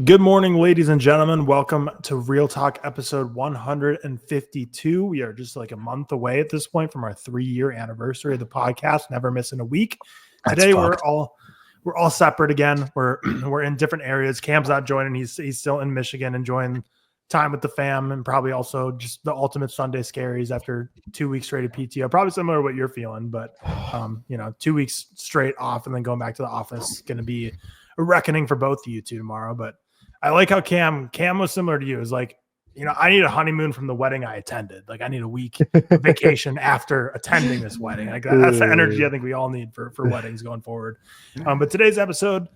Good morning, ladies and gentlemen. Welcome to ReelTok episode 152. We are just like a month away at this point from our 3-year anniversary of the podcast. Never missing a week. Today we're all separate again. We're in different areas. Cam's not joining. He's still in Michigan enjoying time with the fam, and probably also just the ultimate Sunday scaries after 2 weeks straight of PTO. Probably similar to what you're feeling, but 2 weeks straight off and then going back to the office going to be a reckoning for both of you two tomorrow. But I like how Cam was similar to you. Is like, I need a honeymoon from the wedding I attended. Like, I need a week of vacation after attending this wedding. Like that's the energy I think we all need for weddings going forward. But today's episode,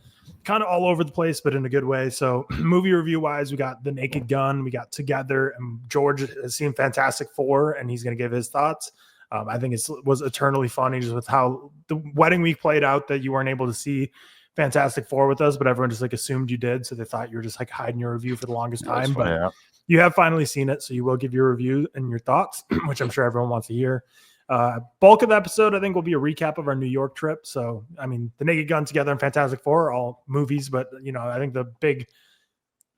kind of all over the place, but in a good way. So movie review wise, we got The Naked Gun, we got Together, and George has seen Fantastic Four, and he's going to give his thoughts. I think it was eternally funny just with how the wedding week played out, that you weren't able to see Fantastic Four with us, but everyone just like assumed you did. So they thought you were just like hiding your review for the longest time. But you have finally seen it. So you will give your review and your thoughts, which I'm sure everyone wants to hear. Bulk of the episode, I think, will be a recap of our New York trip. So, I mean, The Naked Gun, Together, and Fantastic Four are all movies. But, I think the big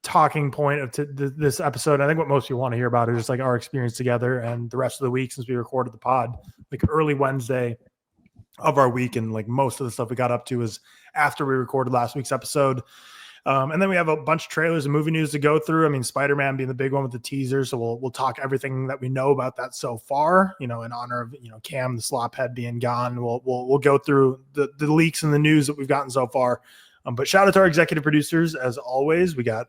talking point of this episode, I think what most people want to hear about is just like our experience together and the rest of the week since we recorded the pod, like early Wednesday of our week, and like most of the stuff we got up to is after we recorded last week's episode. And then we have a bunch of trailers and movie news to go through. I mean, Spider-Man being the big one with the teaser, so we'll talk everything that we know about that so far. In honor of Cam the slophead being gone, we'll go through the leaks and the news that we've gotten so far. But shout out to our executive producers as always. We got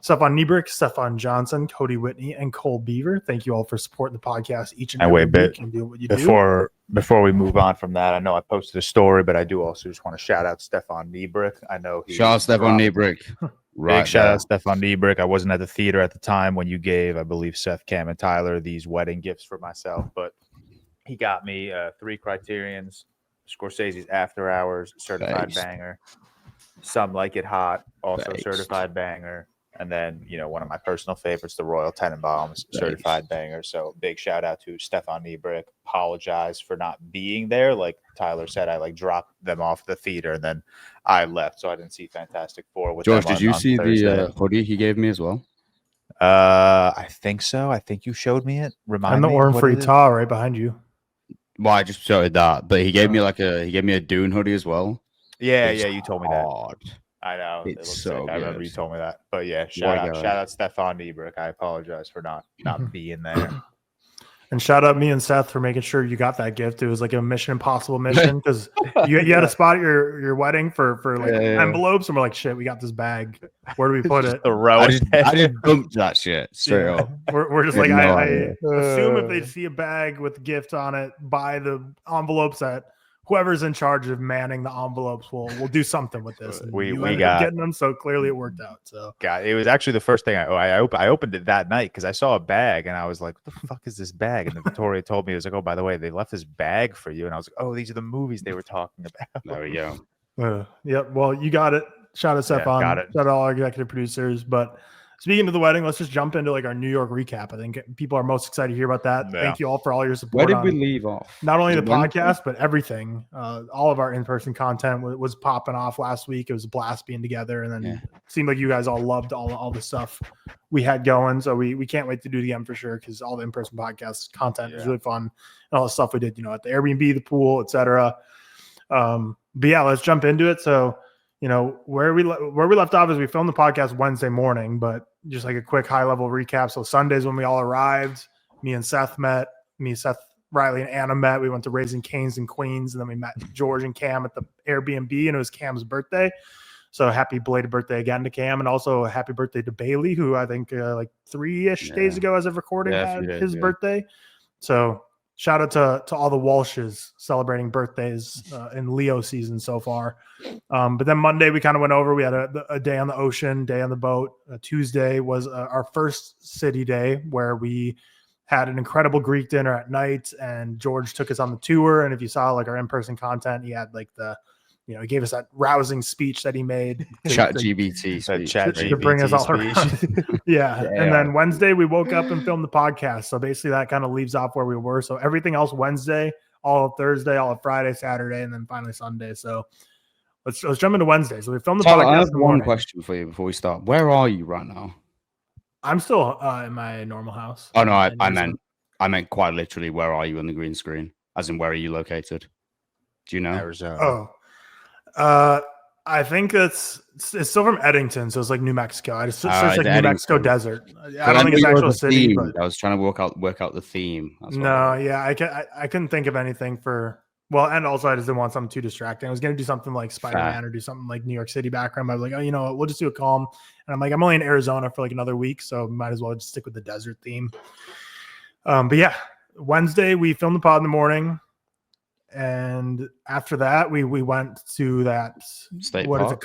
Stefan Niebrick, Stefan Johnson, Cody Whitney, and Cole Beaver. Thank you all for supporting the podcast each and every week and do what you do. Before we move on from that, I know I posted a story, but I do also just want to shout out Stefan Niebrick. I know shout out Stefan Niebrick. Big shout out Stefan Niebrick. I wasn't at the theater at the time when you gave, I believe, Seth, Cam, and Tyler these wedding gifts for myself, but he got me 3 Criterions, Scorsese's After Hours, certified banger. Some Like It Hot, also certified banger. And then, one of my personal favorites, the Royal Tenenbaums, certified banger. So big shout out to Stefan Niebrick. Apologize for not being there. Like Tyler said, I dropped them off the theater and then I left. So I didn't see Fantastic Four with George, them did you see Thursday. The hoodie he gave me as well? I think so. I think you showed me it. And the Orange Free Ta right behind you. Well, I just showed that, but he gave me a Dune hoodie as well. Yeah, you told me that. I know. It's so I remember you told me that. But yeah, shout out Stefan Niebrick. I apologize for not being there. And shout out me and Seth for making sure you got that gift. It was like a Mission Impossible mission because you had a spot at your wedding for envelopes, and we're like, shit, we got this bag. Where do we put it? I just bumped that shit straight up. We're just like, I assume if they see a bag with gift on it, buy the envelopes that whoever's in charge of manning the envelopes will do something with this. And we got getting them, so clearly it worked out. So it was actually the first thing I opened it that night because I saw a bag and I was like, what the fuck is this bag? And then Victoria told me, it was like, oh, by the way, they left this bag for you. And I was like, oh, these are the movies they were talking about. There we go. Well, you got it. Shout out Stefan. Got it. Shout out all our executive producers. But speaking of the wedding, let's just jump into like our New York recap. I think people are most excited to hear about that. Yeah. Thank you all for all your support. Where did we leave off? Not only the podcast, but everything. All of our in-person content was popping off last week. It was a blast being together. And then it seemed like you guys all loved all the stuff we had going. So we can't wait to do it again for sure, because all the in-person podcast content was really fun. And all the stuff we did, at the Airbnb, the pool, etc. But yeah, let's jump into it. So, where we left off is we filmed the podcast Wednesday morning, but just like a quick high level recap. So Sundays when we all arrived, me, Seth, Riley, and Anna met. We went to Raising Cane's in Queens, and then we met George and Cam at the Airbnb, and it was Cam's birthday. So happy belated birthday again to Cam, and also happy birthday to Bailey, who I think like 3-ish days ago as of recording had his birthday. So shout out to all the Walshes celebrating birthdays in Leo season so far. But then Monday we kind of went over. We had a day on the ocean, day on the boat. Tuesday was our first city day where we had an incredible Greek dinner at night, and George took us on the tour. And if you saw like our in-person content, he had like he gave us that rousing speech that he made. Chat GBT to bring us all around. Yeah. And then Wednesday we woke up and filmed the podcast. So basically that kind of leaves off where we were. So everything else Wednesday, all of Thursday, all of Friday, Saturday, and then finally Sunday. So let's jump into Wednesday. So we filmed the Tyler, podcast. I have in the one morning. question for you before we start. Where are you right now? I'm still in my normal house. Oh no, I meant quite literally. Where are you on the green screen? As in, where are you located? Do you know? Arizona. I think it's still from Eddington, so it's like New Mexico. I just searched like New Mexico desert. I don't think it's actual city, but I was trying to work out the theme. I couldn't think of anything for. Well, and also I just didn't want something too distracting. I was going to do something like Spider-Man or do something like New York City background. But I was like, oh, you know what? We'll just do a calm. And I'm like, I'm only in Arizona for like another week, so might as well just stick with the desert theme. But yeah, Wednesday we filmed the pod in the morning. And after that, we went to that State what park? Is it?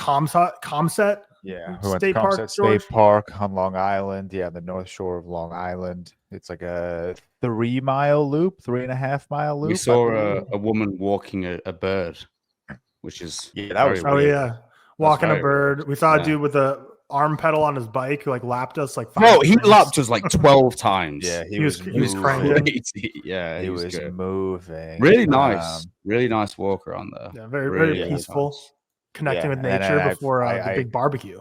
Comset? Yeah, we went to Comset State Park on Long Island. Yeah, the North Shore of Long Island. It's like a 3-mile loop, 3.5-mile loop. We saw a woman walking a bird, which is that was weird. Walking a bird. Weird. We saw a dude with a arm pedal on his bike who like lapped us like 5 No, he lapped us like 12 times. Yeah, he was cranking. Yeah, he was moving. Really nice. Really nice walk around there. Yeah, very peaceful. Nice. Connecting with nature before the big barbecue.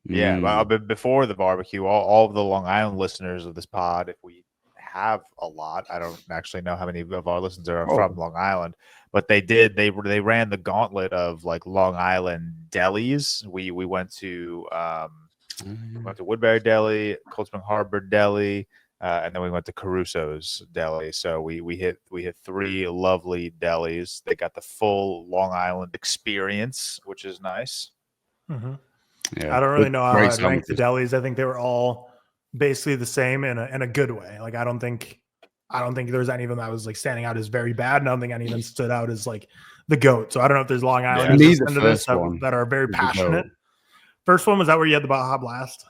Yeah, but before the barbecue, all of the Long Island listeners of this pod, if we have a lot, I don't actually know how many of our listeners are from Long Island, but they ran the gauntlet of like Long Island delis. We went to Woodbury Deli, Cold Spring Harbor Deli, and then we went to Caruso's Deli. So we hit 3 lovely delis. They got the full Long Island experience, which is nice. Mm-hmm. Yeah, I don't really know how I ranked the delis. I think they were all basically the same in a good way. Like I don't think there's any of them that was like standing out as very bad. And I don't think any of them stood out as like the GOAT. So I don't know if there's Long Islanders that are very passionate. First one, was that where you had the Baja Blast?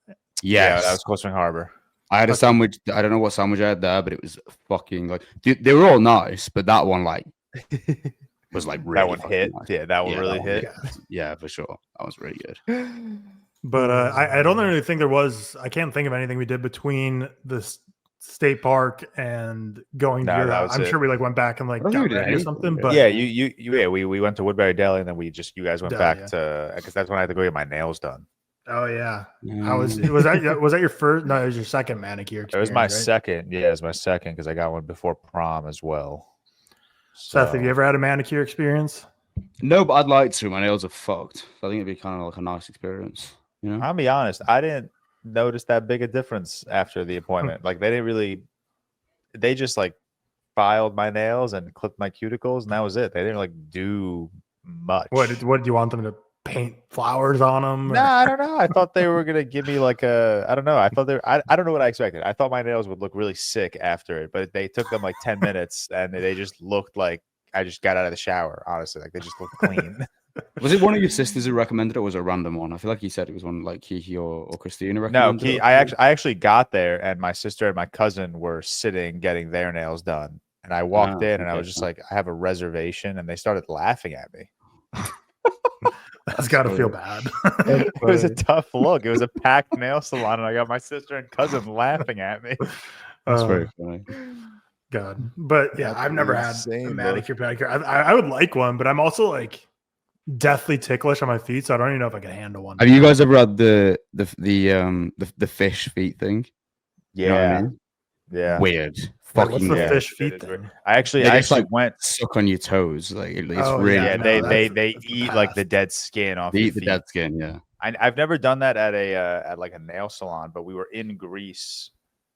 Yes. Yeah, that was Cold Spring Harbor. I had a sandwich. I don't know what sandwich I had there, but it was fucking like they were all nice, but that one like was like really that one hit. Nice. Yeah, that one really hit. Yeah, for sure. That was really good. But I don't really think there was. I can't think of anything we did between the state park and going to your house. I'm sure we like went back and like got ready or something. But yeah, we went to Woodbury Deli and then you guys went back to because that's when I had to go get my nails done. Oh yeah, was that your first? No, it was your second manicure experience. It was my second. Yeah, it was my second because I got one before prom as well. Seth, have you ever had a manicure experience? No, but I'd like to. My nails are fucked. So I think it'd be kind of like a nice experience. You know? I'll be honest. I didn't notice that big a difference after the appointment. Like they just like filed my nails and clipped my cuticles, and that was it. They didn't like do much. What did you want them to paint flowers on them? No, I don't know. I thought they were gonna give me like I don't know. I thought I don't know what I expected. I thought my nails would look really sick after it, but they took them like 10 minutes and they just looked like I just got out of the shower. Honestly, like they just looked clean. Was it one of your sisters who recommended it, or was it a random one? I feel like you said it was one like Kiki or Christina recommended. No, I actually got there, and my sister and my cousin were sitting getting their nails done, and I walked in, and I was just like, I have a reservation, and they started laughing at me. That's got to feel bad. It was a tough look. It was a packed nail salon, and I got my sister and cousin laughing at me. That's very funny. God, but yeah, I've never had a manicure pedicure. I would like one, but I'm also like deathly ticklish on my feet, so I don't even know if I can handle one. Have you guys ever had the fish feet thing? Yeah, you know what I mean? Yeah, weird. What's the fish feet thing? I actually like went suck on your toes. Like it's really. Yeah, they eat like the dead skin off. They eat the dead skin. Yeah, I've never done that at like a nail salon, but we were in Greece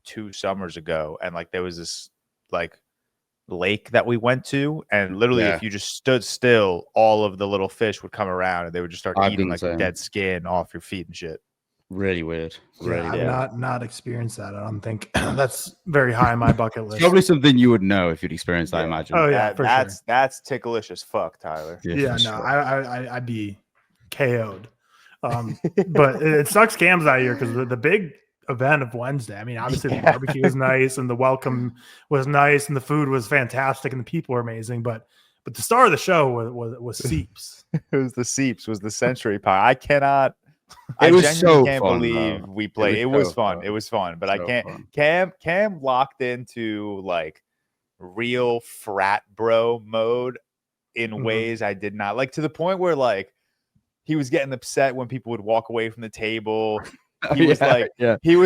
2 summers ago, and like there was this like lake that we went to, and literally if you just stood still, all of the little fish would come around and they would just start eating like the dead skin off your feet and shit. Really weird. I've not experienced that. I don't think that's very high on my bucket list. Probably something you would know if you'd experienced that, I imagine. Oh yeah, that's ticklish as fuck, Tyler. I'd be KO'd. But it sucks Cam's out here because the big event of Wednesday. I mean, obviously the barbecue was nice and the welcome was nice and the food was fantastic and the people were amazing, but the star of the show was Seeps. It was the Seeps, was the century pie. I genuinely can't believe we played. It was fun. It was fun, but I can't. Cam locked into like real frat bro mode in ways I did not like, to the point where like he was getting upset when people would walk away from the table. He was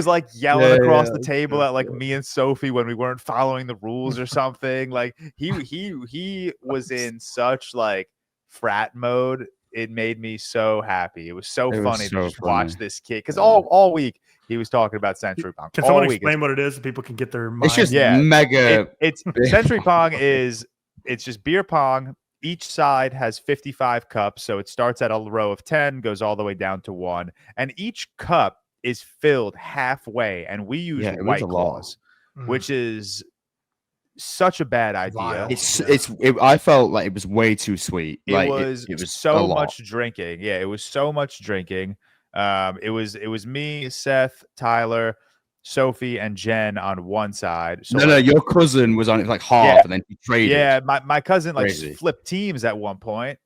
like yelling across the table at like me and Sophie when we weren't following the rules or something. Like he was in such like frat mode. It made me so happy. It was so funny to just watch this kid, because all week he was talking about Century Pong. Can someone explain what it is so people can get their mind? It's just mega. It's Century Pong it's just beer pong. Each side has 55 cups, so it starts at a row of 10, goes all the way down to 1, and each cup is filled halfway, and we use White Claws, which is such a bad idea. I felt like it was way too sweet. It was so much drinking. Yeah, it was so much drinking. It was me, Seth, Tyler, Sophie, and Jen on one side. So no, your cousin was on it like half, and then he traded. Yeah, my cousin like flipped teams at one point.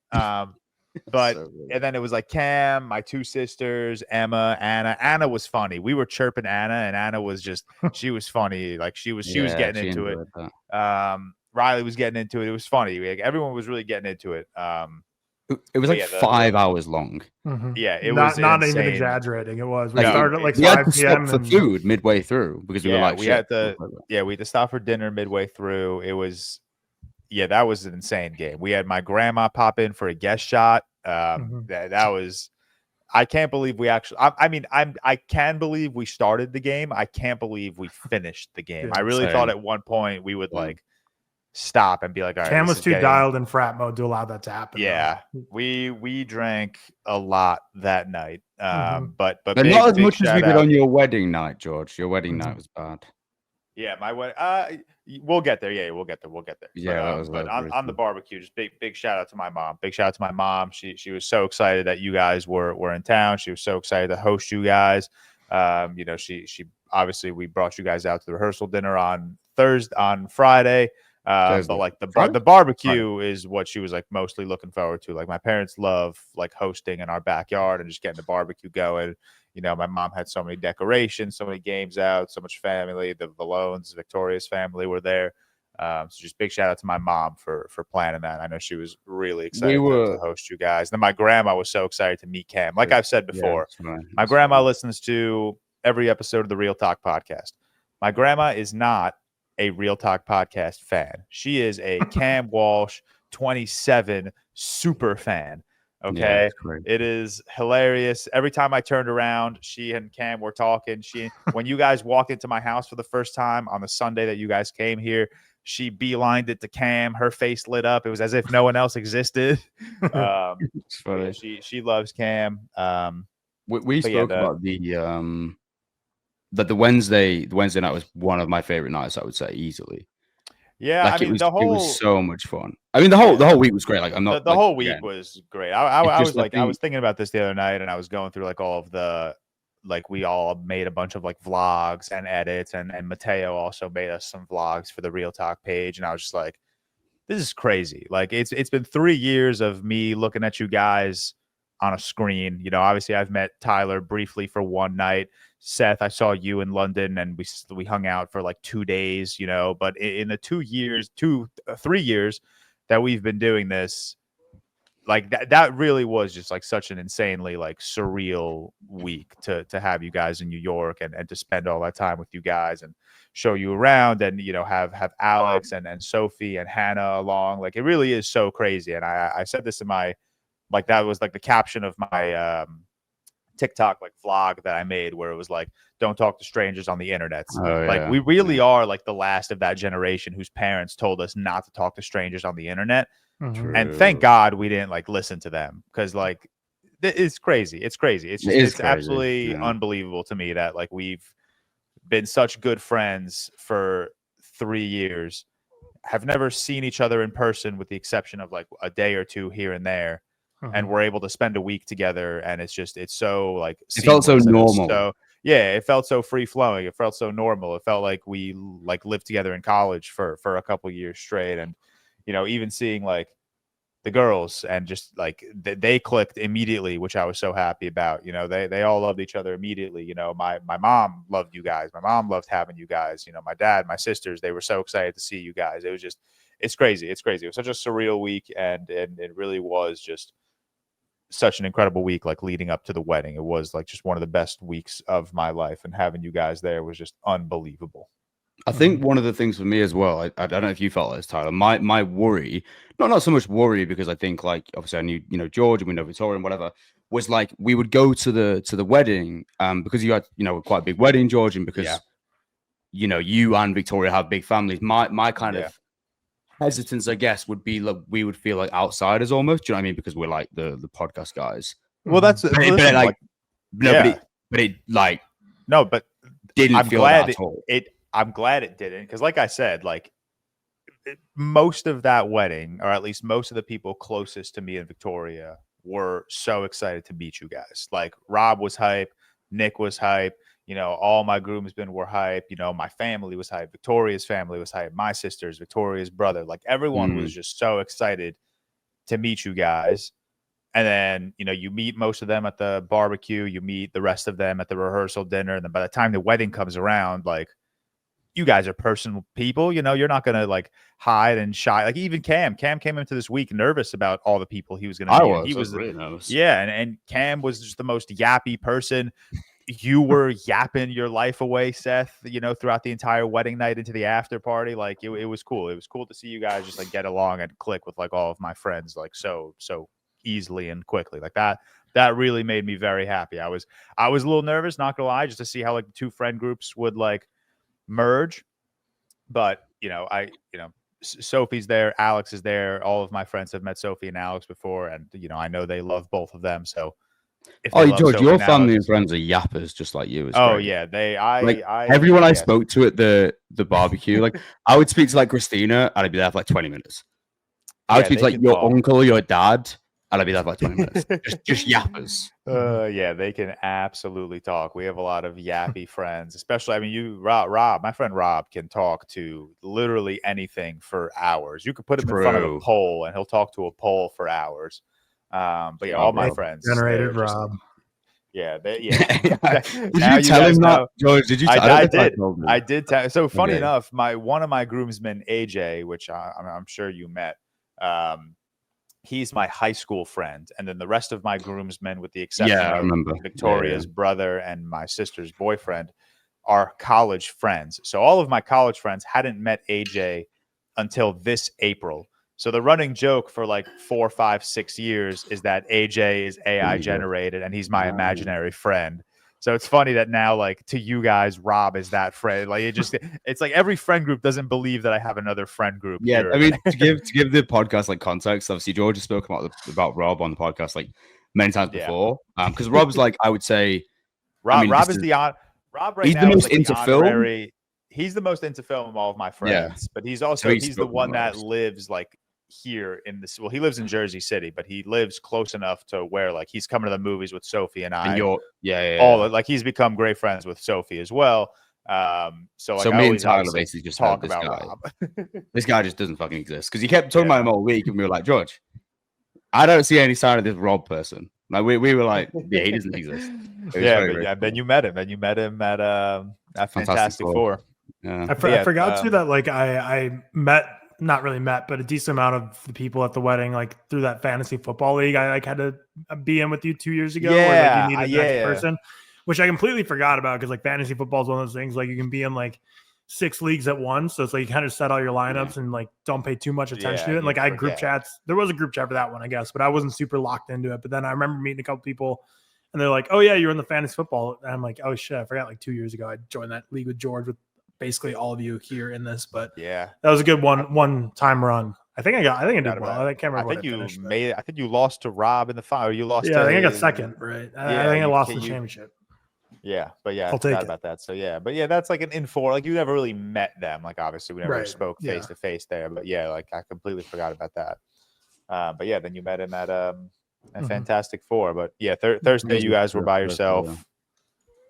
But and then it was like Cam, my two sisters, Emma, Anna. Anna was funny. We were chirping Anna, and Anna was just she was funny. Like she was getting into it. Riley was getting into it. It was funny. Like, everyone was really getting into it. It was like 5 hours long. Yeah, it was not even exaggerating. It was. We like, started at like we 5 had to p.m. stop for food midway through because we were like, we had to stop for dinner midway through. It was. Yeah, that was an insane game. We had my grandma pop in for a guest shot. That was. I can't believe we actually. I can believe we started the game. I can't believe we finished the game. I really thought at one point we would like stop and be like, all right. Cam was too dialed in frat mode to allow that to happen. Yeah, we drank a lot that night. But not as much as we did on your wedding night, George. Your wedding night was bad. Yeah, my wedding. We'll get there. Yeah, we'll get there. Yeah, but on the barbecue, just big shout out to my mom. Big shout out to my mom. She was so excited that you guys were in town. She was so excited to host you guys. She obviously, we brought you guys out to the rehearsal dinner on Friday. But like the barbecue is what she was like mostly looking forward to. Like my parents love like hosting in our backyard and just getting the barbecue going. You know, my mom had so many decorations, so many games out, so much family. The Vallones, Victoria's family were there. So just big shout out to my mom for planning that. I know she was really excited to host you guys. Then my grandma was so excited to meet Cam. Like I've said before, my grandma listens to every episode of the ReelTok podcast. My grandma is not a ReelTok podcast fan. She is a Cam Walsh 27 super fan. Okay, it is hilarious. Every time I turned around, she and Cam were talking. When you guys walked into my house for the first time on the Sunday that you guys came here, she beelined it to Cam. Her face lit up. It was as if no one else existed. It's funny. Yeah, she loves Cam. We spoke about the Wednesday night was one of my favorite nights, I would say, easily. Yeah, like it was so much fun. I mean, the whole week was great. Like I'm not the whole week was great. I was I was thinking about this the other night, and I was going through like all of the we all made a bunch of like vlogs and edits, and Mateo also made us some vlogs for the ReelTok page, and I was just like, this is crazy. Like it's been 3 years of me looking at you guys on a screen. You know, obviously I've met Tyler briefly for one night. Seth, I saw you in London, and we hung out for like 2 days, you know, but in the 3 years that we've been doing this, like that really was just like such an insanely like surreal week to have you guys in New York and to spend all that time with you guys and show you around, and, you know, have Alex and Sophie and Hannah along. Like it really is so crazy. And I said this in my, like, that was like the caption of my TikTok like vlog that I made, where it was like, don't talk to strangers on the internet. Like we really are like the last of that generation whose parents told us not to talk to strangers on the internet. And thank God we didn't like listen to them, because like it's crazy. It's crazy. It's absolutely unbelievable to me that like we've been such good friends for 3 years, have never seen each other in person with the exception of like a day or two here and there. And we're able to spend a week together, and it's so like it felt so normal. So yeah, it felt so free flowing. It felt so normal. It felt like we like lived together in college for a couple years straight. And, you know, even seeing like the girls and just like they clicked immediately, which I was so happy about. You know, they all loved each other immediately. You know, my mom loved you guys. My mom loved having you guys. You know, my dad, my sisters, they were so excited to see you guys. it's crazy. It's crazy. It was such a surreal week, and it really was just such an incredible week, like leading up to the wedding. It was like just one of the best weeks of my life, and having you guys there was just unbelievable. I think one of the things for me as well, I don't know if you felt this, Tyler. My worry, not so much worry, because I think, like, obviously I knew George and we know Victoria and whatever, was like we would go to the wedding because you had quite a big wedding, George, and because you and Victoria have big families. My kind of hesitance, I guess, would be like we would feel like outsiders almost. Do you know what I mean? Because we're like the podcast guys. Well, that's but listen, it, like, no, but it like no, but didn't I'm feel glad that at all. I'm glad it didn't, because like I said, like most of that wedding, or at least most of the people closest to me and Victoria, were so excited to meet you guys. Like Rob was hype, Nick was hype, all my groomsmen were hype, my family was hype, Victoria's family was hype, my sisters, Victoria's brother, like everyone was just so excited to meet you guys. And then, you meet most of them at the barbecue, you meet the rest of them at the rehearsal dinner, and then by the time the wedding comes around, like, you guys are personal people, you're not going to like hide and shy. Like even Cam came into this week nervous about all the people he was going to meet. He was really nervous. Yeah. And Cam was just the most yappy person. You were yapping your life away, Seth, throughout the entire wedding night into the after party. Like it was cool. It was cool to see you guys just like get along and click with like all of my friends, like so easily and quickly. Like that really made me very happy. I was a little nervous, not gonna lie, just to see how like the two friend groups would like merge, but Sophie's there, Alex is there, all of my friends have met Sophie and Alex before, and I know they love both of them. So George, Sophie your family and friends are yappers just like you. Great. Yeah, everyone I spoke to at the barbecue, like I would speak to like Christina and I'd be there for like 20 minutes. I would speak to like your uncle, your dad, and I'd be there for like 20 minutes. just yappers. Yeah, they can absolutely talk. We have a lot of yappy friends, especially, I mean, Rob, my friend Rob can talk to literally anything for hours. You could put him in front of a pole and he'll talk to a pole for hours. But yeah, all my friends. Generated Rob. Yeah. Did you tell him that, George? Did you? I did. I did. So funny enough, one of my groomsmen, AJ, which I'm sure you met, he's my high school friend, and then the rest of my groomsmen, with the exception of Victoria's brother and my sister's boyfriend, are college friends. So all of my college friends hadn't met AJ until this April. So the running joke for like 4, 5, 6 years is that AJ is AI generated and he's my imaginary friend. So it's funny that now, like, to you guys, Rob is that friend. Like, it's like every friend group doesn't believe that I have another friend group. Yeah, here. I mean, to give the podcast like context, obviously George has spoken about Rob on the podcast like many times before. Because Rob's like, I would say, Rob right he's now the most into film. He's the most into film of all of my friends, but he's also he's the one that lives like here in this. Well, he lives in Jersey City, but he lives close enough to where like he's coming to the movies with Sophie and I. And like he's become great friends with Sophie as well. So me and Tyler basically just talk about Rob. This guy just doesn't fucking exist, because he kept talking about him all week, and we were like, George, I don't see any sign of this Rob person. Like we were like, yeah, he doesn't exist. Then you met him, at Fantastic Four. Yeah. I forgot too that like I not really met, but a decent amount of the people at the wedding, like through that fantasy football league, I like had to be in with you 2 years ago. Yeah, where, like, you needed the next person, which I completely forgot about, because like fantasy football is one of those things like you can be in like 6 leagues at once, so it's like you kind of set all your lineups and like don't pay too much attention to it. And like I had group chats. There was a group chat for that one, I guess, but I wasn't super locked into it. But then I remember meeting a couple people, and they're like, "Oh yeah, you're in the fantasy football," and I'm like, "Oh shit, I forgot." Like 2 years ago, I joined that league with George, with basically all of you here in this. But yeah, that was a good one time run. I think I did well. I can't remember. I think you lost to Rob in the final. You lost. Yeah, I think I got second. Right. I think I lost the championship. Yeah, but yeah, I forgot about that. So yeah, but yeah, that's like an informal. Like you never really met them. Like obviously we never spoke face to face there. But yeah, like I completely forgot about that. But yeah, then you met him at Fantastic Four. But yeah, Thursday you guys were by yourself.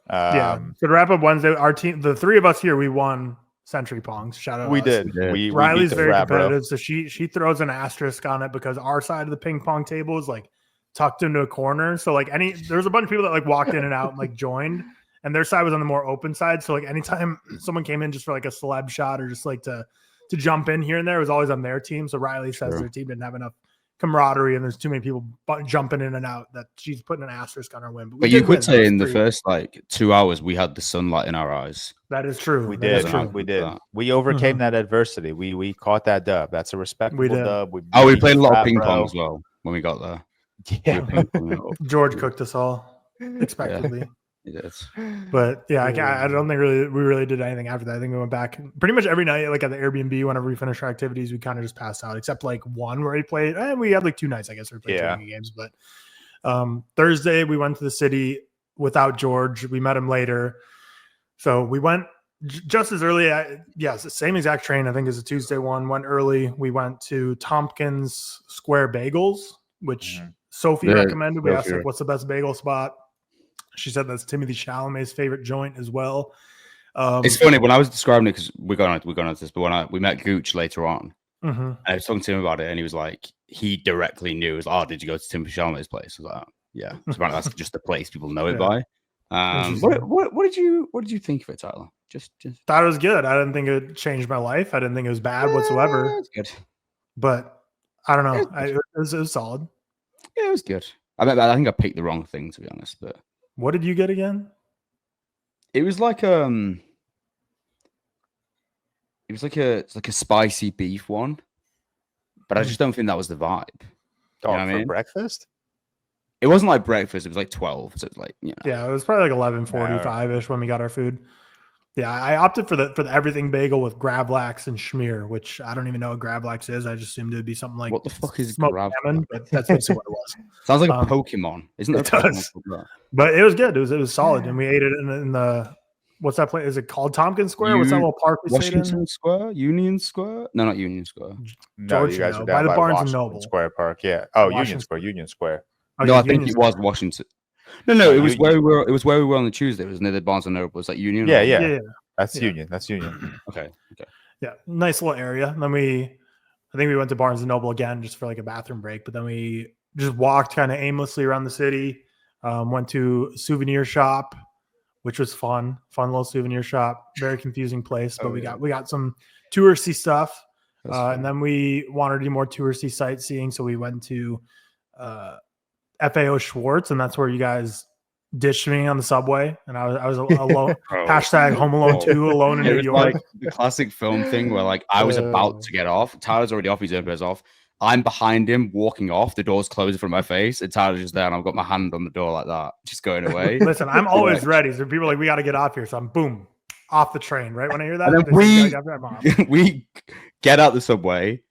So to wrap up Wednesday, our team, the three of us here, we won Century Pongs. Shout out. We did. Riley's very competitive, so she throws an asterisk on it because our side of the ping pong table is like tucked into a corner. So like there's a bunch of people that like walked in and out and like joined, and their side was on the more open side. So like anytime someone came in just for like a celeb shot or just like to to jump in here and there. It was always on their team. So Riley says their team didn't have enough camaraderie and there's too many people jumping in and out that she's putting an asterisk on our win. But you could say in the first 2 hours we had the sunlight in our eyes. That is true. We did. We overcame that adversity. We caught that dub. That's a respectable dub. We played a lot of ping pong as well when we got there. Yeah. George cooked us all expectedly. Yeah. But yeah, I don't think we really did anything after that. I think we went back pretty much every night, like at the Airbnb. Whenever we finished our activities, we kind of just passed out, except like one where we played. We had like 2 nights, I guess, where we played 2 games. But Thursday we went to the city without George. We met him later, so we went just as early. Yes, the same exact train. I think as a Tuesday one. Went early. We went to Tompkins Square Bagels, which Sophie recommended. We asked, like, what's the best bagel spot? She said that's Timothy Chalamet's favorite joint as well. It's funny when I was describing it, because we're going on to this, but when we met Gooch later on, and I was talking to him about it, and he was like, he directly knew. He was like, did you go to Timothy Chalamet's place? I was like, yeah. So that's just the place people know it by. What did you think of it, Tyler? Just thought it was good. I didn't think it changed my life. I didn't think it was bad whatsoever. It's good, but I don't know. It was solid. Yeah, it was good. I think I picked the wrong thing, to be honest, but. What did you get again? It was like a spicy beef one, but I just don't think that was the vibe. You know what I mean? Breakfast? It wasn't like breakfast. It was like 12. So it's like, Yeah, it was probably like 11:45-ish when we got our food. Yeah, I opted for the everything bagel with gravlax and schmear, which I don't even know what gravlax is. I just assumed it would be something like what the fuck is gravlax? But that's basically what it was. Sounds like a Pokemon, isn't it? It does. But it was good. It was solid, and we ate it in the what's that place? Is it called Tompkins Square? What's that little park we stayed in? Washington Square, Union Square? No, not Union Square. No, you guys are down by the Barnes and Noble Square Park. Yeah. Oh, Union Square. Okay, no, I think it was Washington. No, it was where we were. It was where we were on the Tuesday. It was near the Barnes and Noble. It was like Union. Yeah. That's Union. Okay. Yeah, nice little area. And then I think we went to Barnes and Noble again just for like a bathroom break. But then we just walked kind of aimlessly around the city. Went to a souvenir shop, which was fun little souvenir shop. Very confusing place, but we got some touristy stuff. And then we wanted to do more touristy sightseeing, so we went to FAO Schwartz, and that's where you guys ditched me on the subway, and I was alone. Hashtag Home Alone 2, alone in New York. Like the classic film thing where like I was about to get off. Tyler's already off. His earbuds off. I'm behind him, walking off. The door's closed from my face, and Tyler's just there, and I've got my hand on the door like that, just going away. Listen, I'm always ready. So people are like, we got to get off here. So I'm boom off the train right when I hear that. And then we get out the subway,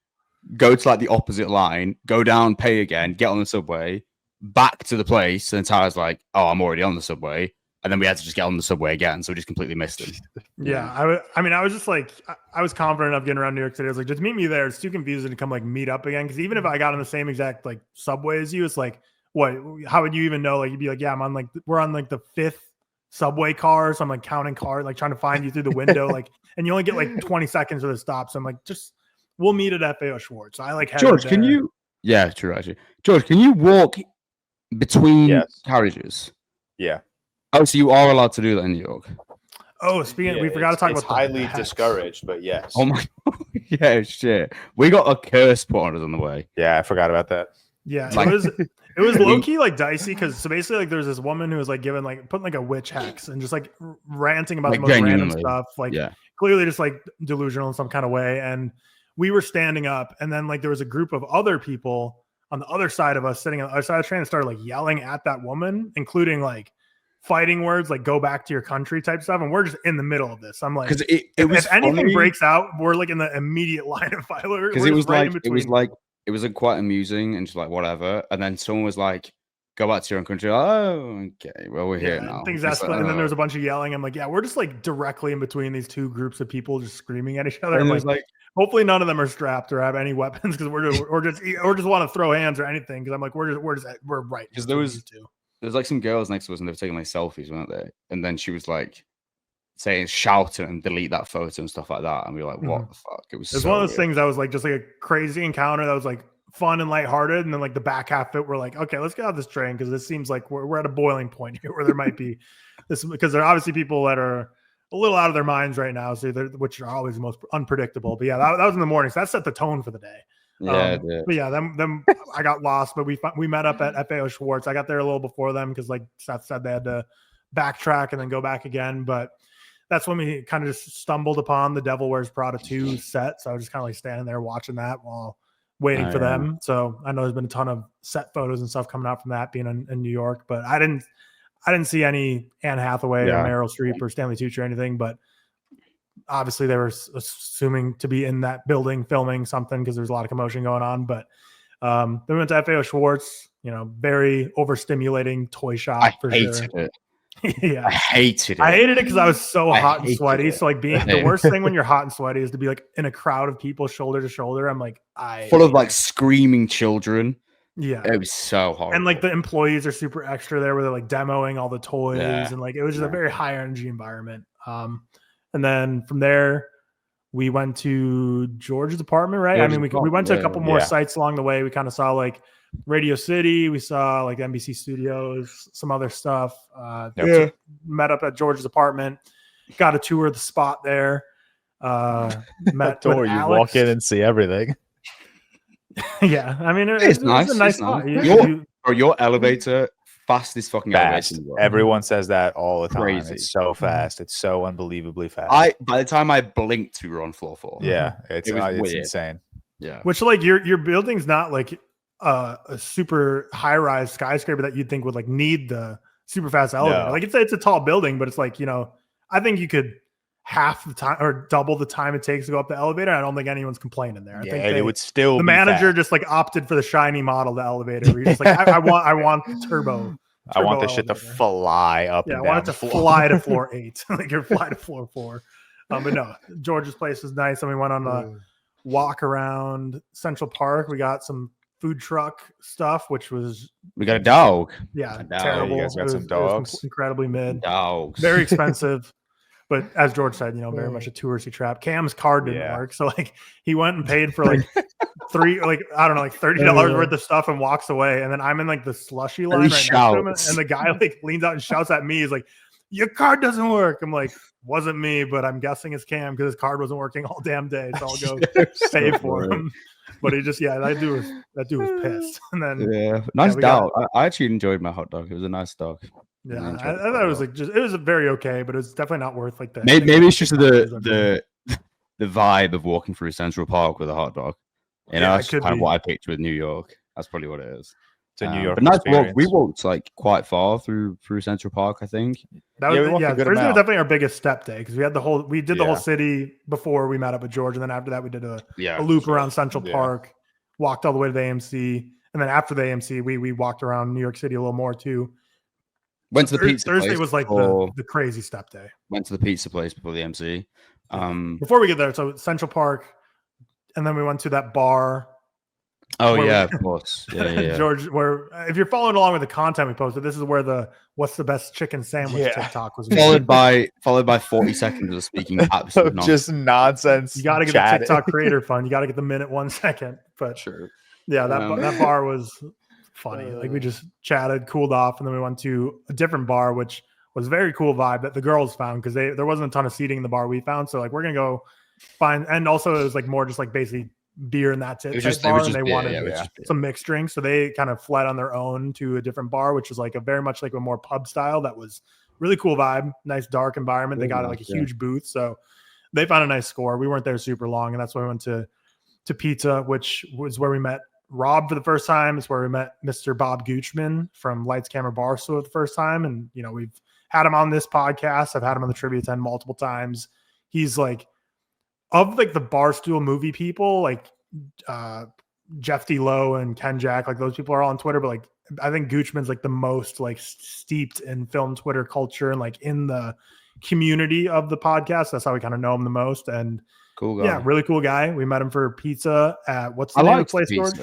go to like the opposite line, go down, pay again, get on the subway, back to the place, and Tyler's like, "Oh, I'm already on the subway," and then we had to just get on the subway again, so we just completely missed it. Yeah, I mean, I was just like, I was confident enough getting around New York City. I was like, just meet me there. It's too confusing to come like meet up again, because even if I got on the same exact like subway as you, it's like, what? How would you even know? Like, you'd be like, yeah, we're on like the 5th subway car, so I'm like counting cars, like trying to find you through the window, like, and you only get like 20 seconds of the stop. So I'm like, we'll meet at FAO Schwartz. So I like George. Can you? Yeah, true. Actually, George, can you walk between carriages? Yeah. Oh, so you are allowed to do that in New York? Oh, speaking, we forgot to talk about highly discouraged, but yes. Oh my, yeah, shit. We got a curse put on us on the way. Yeah, I forgot about that. Yeah, it was low key like dicey, because so basically like there's this woman who was like putting like a witch hex and just like ranting about like the most random stuff, like clearly just like delusional in some kind of way. And we were standing up, and then like there was a group of other people on the other side of us sitting on the other side of the train and started like yelling at that woman, including like fighting words like "go back to your country" type stuff. And we're just in the middle of this. I'm like, because if anything breaks out, we're like in the immediate line of fire. Because it was like quite amusing and just like whatever. And then someone was like, "Go back to your own country." Oh, okay. Well, we're here now. Things escalated, and then there's a bunch of yelling. I'm like, yeah, we're just like directly in between these two groups of people just screaming at each other. And I'm like, hopefully none of them are strapped or have any weapons, because we're just want to throw hands or anything. Because I'm like, we're right. Because there was like some girls next to us, and they were taking like selfies, weren't they? And then she was like saying, shouting and delete that photo and stuff like that. And we were like, what the fuck? It was one of those things that was like just like a crazy encounter that was like fun and lighthearted. And then like the back half of it, we're like, okay, let's get out this train, because this seems like we're at a boiling point here where there might be this, because there are obviously people that are a little out of their minds right now, so which are always the most unpredictable. But yeah, that was in the morning, so that set the tone for the day. Yeah, but yeah, them I got lost, but we met up at FAO Schwartz. I got there a little before them because, like Seth said, they had to backtrack and then go back again. But that's when we kind of just stumbled upon the Devil Wears Prada 2 set. So I was just kind of like standing there watching that while waiting for them. So I know there's been a ton of set photos and stuff coming out from that being in New York, but I didn't see any Anne Hathaway or Meryl Streep or Stanley Tucci or anything, but obviously they were assuming to be in that building filming something because there's a lot of commotion going on. But then we went to FAO Schwartz, very overstimulating toy shop. I hated it. Yeah, I hated it because I was so hot and sweaty. So like the worst thing when you're hot and sweaty is to be like in a crowd of people shoulder to shoulder. I'm like, full of like screaming children. Yeah, it was so hard. And like the employees are super extra there, where they're like demoing all the toys, and like it was just a very high energy environment. And then from there, we went to George's apartment, right? I mean, we went to a couple more sites along the way. We kind of saw like Radio City. We saw like NBC Studios, some other stuff. Met up at George's apartment, got a tour of the spot there. Met door, with you Alex. walk in and see everything. Yeah, I mean, it's nice. It's a nice spot. Your elevator, fastest fucking elevator. Everyone says that all the time. Crazy. It's so fast. It's so unbelievably fast. By the time I blinked, we were on floor 4. Yeah, it's insane. Yeah, which like your building's not like a super high rise skyscraper that you'd think would like need the super fast elevator. No. Like it's a tall building, but it's like I think you could half the time or double the time it takes to go up the elevator. I don't think anyone's complaining there. I think it would still. The manager just like opted for the shiny model, the elevator. Where he's just like, I want the turbo. I want the shit to fly up. Yeah, and I want it to fly to floor 8. Like you're fly to floor 4. But no, George's place was nice, and we went on a walk around Central Park. We got some food truck stuff, which was we got a dog. Yeah, terrible. You guys got some dogs. Incredibly mid. Dogs. Very expensive. But as George said, very much a touristy trap. Cam's card didn't work, so like he went and paid for like $30 worth of stuff and walks away. And then I'm in like the slushy line right next to him, and the guy like leans out and shouts at me. He's like, "Your card doesn't work." I'm like, "Wasn't me, but I'm guessing it's Cam because his card wasn't working all damn day, so I'll go pay for him." But he just that dude was pissed. And then nice dog. I actually enjoyed my hot dog. It was a nice dog. Yeah, I thought it was like it was very okay, but it was definitely not worth like that. Maybe it's just the vibe of walking through Central Park with a hot dog. That's kind of what I picture with New York. That's probably what it is. It's a New York. But nice walk. We walked like quite far through Central Park, I think. Thursday was definitely our biggest step day because we did the whole city before we met up with George, and then after that we did a loop around Central Park, walked all the way to the AMC, and then after the AMC we walked around New York City a little more too. Went to the pizza Thursday place was like the crazy step day. Went to the pizza place before the MC. Before we get there, so Central Park, and then we went to that bar. Oh yeah, of course. Yeah. George, where if you're following along with the content we posted, this is where the "What's the best chicken sandwich" TikTok was followed by 40 seconds of speaking absolute just nonsense. You got to get the TikTok creator fund. You got to get the minute 1 second. But sure. Yeah, that bar was funny. Like we just chatted, cooled off, and then we went to a different bar, which was a very cool vibe that the girls found because there wasn't a ton of seating in the bar we found. So like we're gonna go find, and also it was like more just like basically beer and that's it. And they wanted some mixed drinks, so they kind of fled on their own to a different bar, which was like a very much like a more pub style. That was really cool vibe, nice dark environment. They got like a huge booth, so they found a nice score. We weren't there super long, and that's why we went to pizza, which was where we met Rob for the first time. It's where we met Mr. Bob Goochman from Lights Camera Barstool for the first time, and we've had him on this podcast. I've had him on the Trivia 10 multiple times. He's like of like the Barstool movie people, like Jeff D. Lowe and Ken Jack, like those people are all on Twitter, but like I think Goochman's like the most like steeped in film Twitter culture and like in the community of the podcast. That's how we kind of know him the most. And cool guy. Yeah, really cool guy. We met him for pizza at what's the name of the place, George?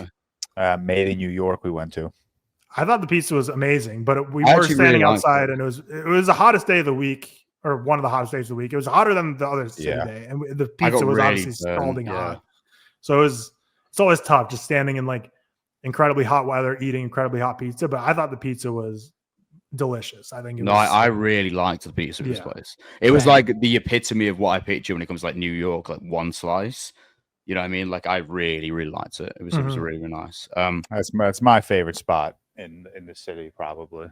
Made in New York we went to. I thought the pizza was amazing, but we were standing outside and it was the hottest day of the week, or one of the hottest days of the week. It was hotter than the other city day, and the pizza was obviously scalding hot. So it's always tough just standing in like incredibly hot weather, eating incredibly hot pizza. But I thought the pizza was delicious. I think it No, was. I really liked the pizza in this Yeah. place. It was like the epitome of what I picture when it comes to like New York, like one slice. You know what I mean? Like I really, really liked it. It was really, really nice. That's my favorite spot in the city, probably.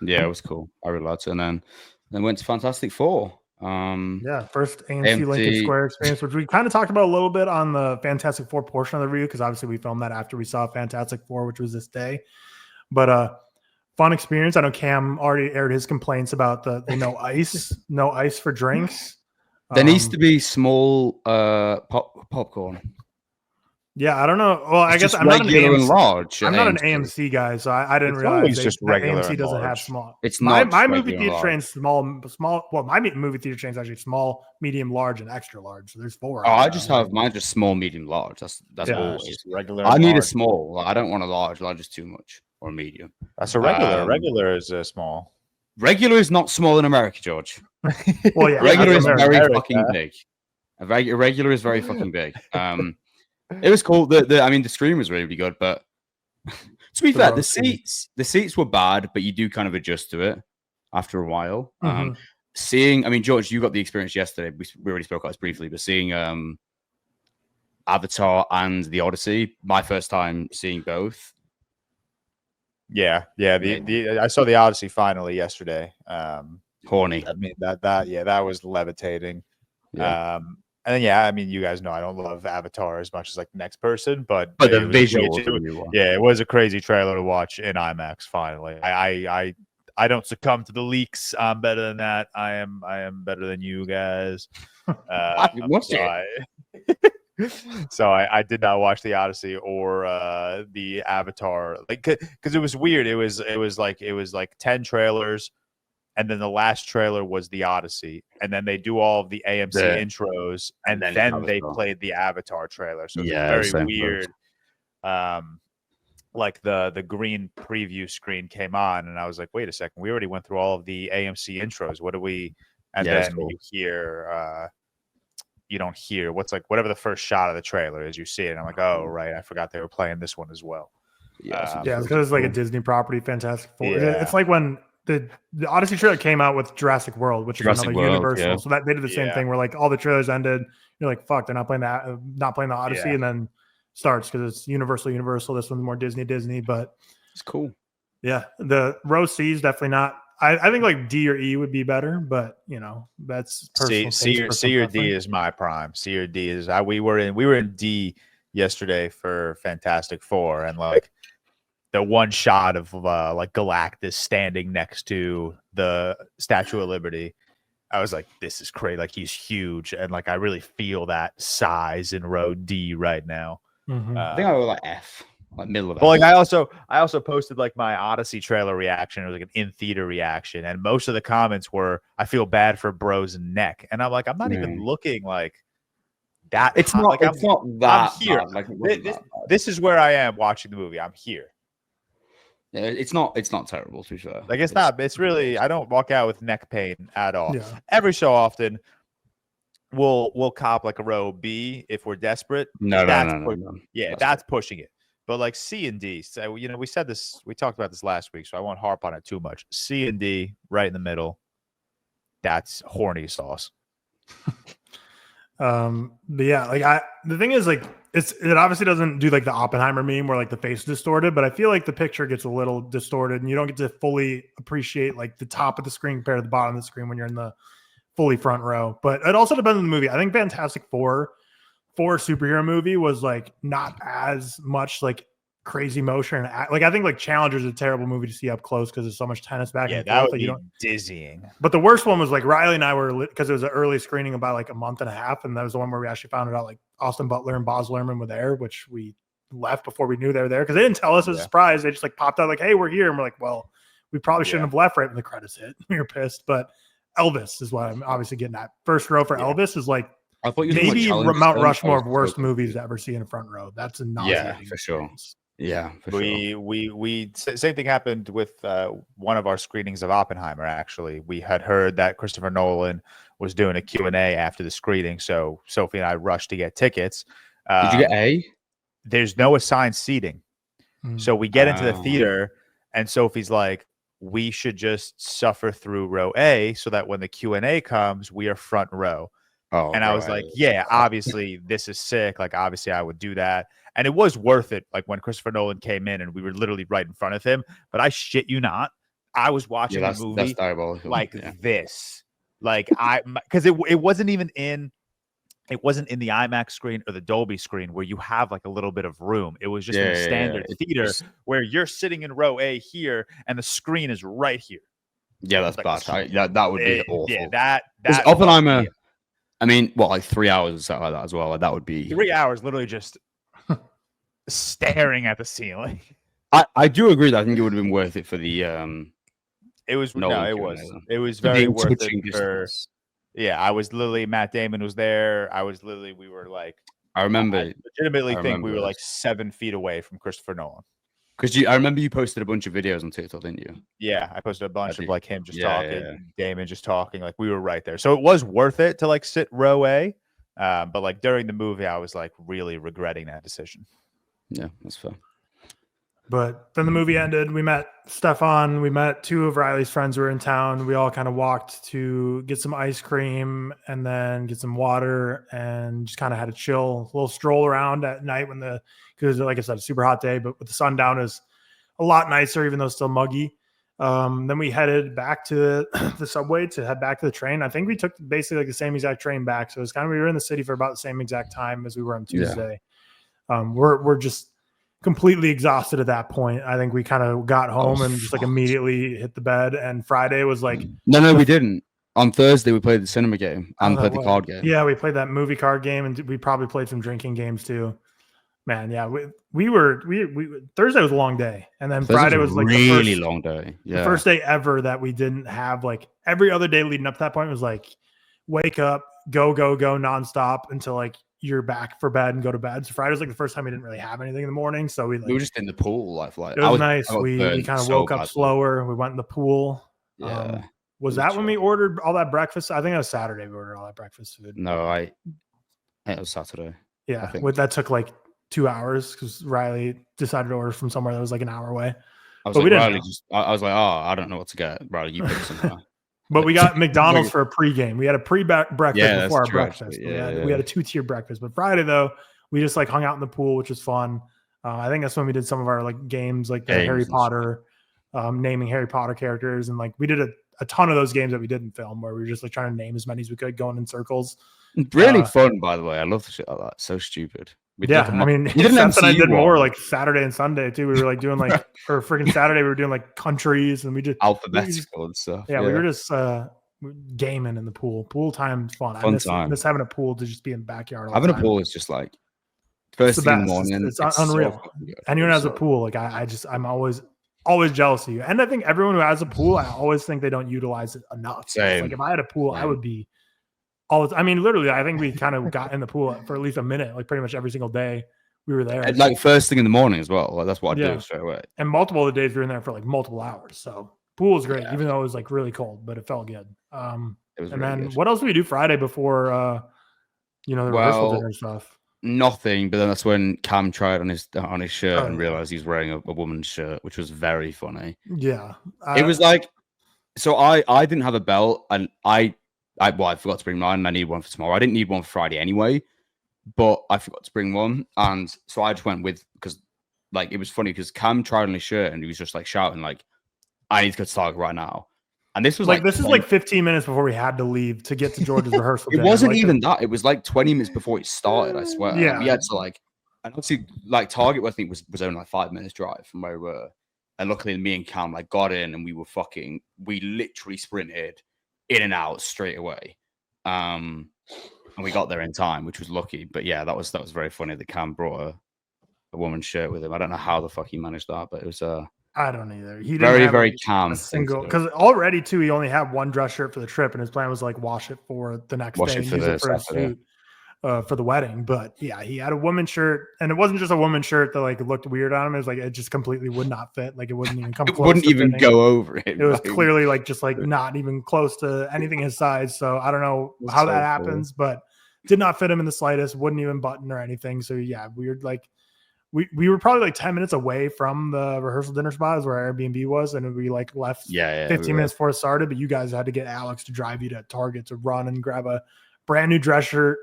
Yeah, it was cool. I really liked it. And then went to Fantastic Four. First AMC Lincoln Square experience, which we kind of talked about a little bit on the Fantastic Four portion of the review, because obviously we filmed that after we saw Fantastic Four, which was this day. But fun experience. I know Cam already aired his complaints about the no ice for drinks. There needs to be small popcorn. Yeah, I don't know. Well, I guess I'm not an AMC, large. I'm not an AMC guy, so I didn't realize just regular AMC doesn't large. have small. It's not my movie theater chain's small. Well, my movie theater chain's actually small, medium, large, and extra large. So there's 4. Oh, I just have mine just small, medium, large. That's always regular. I need a small. I don't want a large. Large is too much, or a medium. That's a regular. Regular is small. Regular is not small in America, George. Well, yeah, regular is very fucking big. Regular is very fucking big. It was cool. The screen was really, really good, but to be fair, the seats were bad, but you do kind of adjust to it after a while. George, you got the experience yesterday. We already spoke about this briefly, but seeing Avatar and the Odyssey, my first time seeing both. Yeah. I saw the Odyssey finally yesterday. Horny. I mean that was levitating. Yeah. And then, you guys know I don't love Avatar as much as like the next person, but the visual, it was a crazy trailer to watch in IMAX. Finally, I don't succumb to the leaks. I'm better than that. I am better than you guys. So I did not watch the Odyssey or the Avatar, like because it was weird. It was like 10 trailers. And then the last trailer was the Odyssey, and then they do all of the AMC intros, and then they played the Avatar trailer. So it's very weird. Like the green preview screen came on, and I was like, "Wait a second, we already went through all of the AMC intros. What do we?" And then you hear, you don't hear whatever the first shot of the trailer is. You see it, and I'm like, "Oh, right, I forgot they were playing this one as well." Yeah, it's because it's like a Disney property, Fantastic Four. Yeah. It's like when the Odyssey trailer came out with Jurassic World, which is another Universal. Yeah. So that they did the same thing where like all the trailers ended. You're like, fuck, they're not playing the Odyssey, and then starts because it's Universal. This one's more Disney, but it's cool. Yeah, the row C is definitely not. I think like D or E would be better, but that's personal. C or D is my prime. C or D is we were in D yesterday for Fantastic Four, and like the one shot of like Galactus standing next to the Statue of Liberty, I was like, this is crazy. Like he's huge, and like I really feel that size in row D right now. I think I was like F, like middle of F. Well, like I also posted like my Odyssey trailer reaction. It was like an in-theater reaction, and most of the comments were, "I feel bad for Bro's neck," and I'm like, I'm not even looking like that. It's not. Like, it's not that. I'm here. Like, this is where I am watching the movie. I'm here. Yeah, it's not terrible, to be fair. Like it's not. It's really. I don't walk out with neck pain at all. Yeah. Every so often, we'll cop like a row B if we're desperate. No. Yeah, that's pushing it. But like C and D, so we said this. We talked about this last week, so I won't harp on it too much. C and D, right in the middle. That's horny sauce. But yeah, like the thing is like it obviously doesn't do like the Oppenheimer meme where like the face is distorted, but I feel like the picture gets a little distorted and you don't get to fully appreciate like the top of the screen compared to the bottom of the screen when you're in the fully front row. But it also depends on the movie. I think Fantastic Four for a superhero movie was like not as much like crazy motion. Like I think like Challenger is a terrible movie to see up close because there's so much tennis back and forth. That would like, be dizzying. But the worst one was like Riley and I were, because it was an early screening about like a month and a half, and that was the one where we actually found out like Austin Butler and Baz Luhrmann were there, which we left before we knew they were there because they didn't tell us as a surprise. They just like popped out like, "Hey, we're here," and we're like, "Well, we probably shouldn't have left right when the credits hit." We were pissed, but Elvis is what I'm obviously getting at. First row for Elvis is like I thought maybe Mount Rushmore of worst movies to ever see in a front row. That's a nauseating for sure. experience. Yeah, for sure. We same thing happened with one of our screenings of Oppenheimer. Actually, we had heard that Christopher Nolan was doing a Q&A after the screening, so Sophie and I rushed to get tickets. Did you get A? There's no assigned seating, so we get into the theater, and Sophie's like, we should just suffer through row A so that when the Q&A comes, we are front row. Oh, and I was like, yeah, obviously this is sick. Like, obviously I would do that. And it was worth it. Like when Christopher Nolan came in and we were literally right in front of him, but I shit you not, I was watching the movie like this, like because it wasn't even in the IMAX screen or the Dolby screen where you have like a little bit of room. It was just in a standard theater where you're sitting in row A here and the screen is right here. Yeah, that's like bad. That would be awful. Yeah, that Oppenheimer. I mean, what, like 3 hours or something like that as well. Like, that would be 3 hours, literally just staring at the ceiling. I do agree that I think it would have been worth it for the It was very worth it for. Yeah, I was literally, Matt Damon was there. We were like, I remember. I legitimately think we were like 7 feet away from Christopher Nolan. Because I remember you posted a bunch of videos on TikTok, didn't you? Yeah, I posted a bunch of like him just talking, Damon just talking. Like we were right there, so it was worth it to like sit row A. But like during the movie, I was like really regretting that decision. Yeah, that's fair. But then the movie ended. We met Stefan. We met 2 of Riley's friends who were in town. We all kind of walked to get some ice cream and then get some water and just kind of had a chill, little stroll around at night because like I said, a super hot day, but with the sun down is a lot nicer, even though it's still muggy. Then we headed back to the subway to head back to the train. I think we took basically like the same exact train back. So it's kind of, we were in the city for about the same exact time as we were on Tuesday. Yeah. We're just completely exhausted at that point. I think we kind of got home and just like immediately hit the bed. And Friday was like, no, we didn't. On Thursday, we played the cinema game and played the card game. Yeah, we played that movie card game, and we probably played some drinking games too. Man, yeah, we Thursday was a long day, and then Friday was like really long day. Yeah, the first day ever that we didn't have like every other day leading up to that point was like wake up, go nonstop until like you're back for bed and go to bed. So Friday was like the first time we didn't really have anything in the morning. So we were just in the pool. Like it was nice. We kind of woke up slower. We went in the pool. Yeah. Was that when we ordered all that breakfast? I think it was Saturday we ordered all that breakfast food. No, it was Saturday. Yeah, that took like 2 hours because Riley decided to order from somewhere that was like an hour away. I was like, Riley, I was like, oh, I don't know what to get. Riley, you pick something. But we got McDonald's for a pregame. We had a pre-breakfast before our breakfast. Yeah, we had a 2-tier breakfast. But Friday, though, we just like hung out in the pool, which was fun. I think that's when we did some of our like games, like the Harry Potter, naming Harry Potter characters. And like we did a ton of those games that we didn't film where we were just like trying to name as many as we could going in circles. Really fun, by the way. I love the shit like that. So stupid. I mean, Seth and I did more like Saturday and Sunday too. We were like doing like, or freaking Saturday, we were doing like countries and we did alphabetical and stuff. Yeah, we were just gaming in the pool. Pool time's fun. I miss having a pool to just be in the backyard. Having a pool is just like first thing in the morning. It's unreal. Anyone has a pool, like I'm always jealous of you. And I think everyone who has a pool, I always think they don't utilize it enough. Same. Like if I had a pool, I would be. I mean, literally, I think we kind of got in the pool for at least a minute, like pretty much every single day we were there. And like first thing in the morning as well. Like that's what I do straight away. And multiple of the days we were in there for like multiple hours. So pool was great, even though it was like really cold, but it felt good. What else did we do Friday before, the rehearsal dinner stuff? Nothing. But then that's when Cam tried on his shirt and realized he's wearing a woman's shirt, which was very funny. Yeah, it was like, so I didn't have a belt and I forgot to bring mine and I need one for tomorrow. I didn't need one for Friday anyway, but I forgot to bring one. And so I just went because like, it was funny because Cam tried on his shirt and he was just like shouting like, I need to go to Target right now. And this was this is like 15 minutes before we had to leave to get to George's rehearsal. It wasn't even that. It was like 20 minutes before it started, I swear. Yeah. We had to like, and obviously like Target, I think was only like 5 minutes drive from where we were. And luckily me and Cam like got in and we literally sprinted in and out straight away. And we got there in time, which was lucky. But yeah, that was very funny that Cam brought a woman's shirt with him. I don't know how the fuck he managed that, but it was I don't either. He didn't very calm. Single because already too, he only had one dress shirt for the trip, and his plan was like wash it for the next day and use it for his suit for the wedding. But yeah, he had a woman's shirt, and it wasn't just a woman's shirt that like looked weird on him. It was like it just completely would not fit. Like it wouldn't even come. It wouldn't even go over it. It was clearly like just like not even close to anything his size. So I don't know how that happens, but did not fit him in the slightest. Wouldn't even button or anything. So yeah, weird like. we were probably like 10 minutes away from the rehearsal dinner spot is where our Airbnb was. And we like left 15 minutes before it started, but you guys had to get Alex to drive you to Target to run and grab a brand new dress shirt,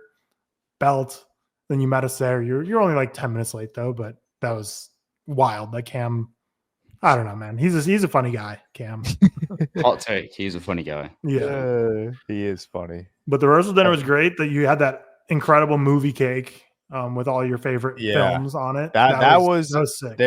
belt. Then you met us there. You're only like 10 minutes late though, but that was wild. Like Cam, I don't know, man. He's a funny guy, Cam. Hot take. He's a funny guy. Yeah, he is funny. But the rehearsal dinner was great. That you had that incredible movie cake with all your favorite films on it. That was sick.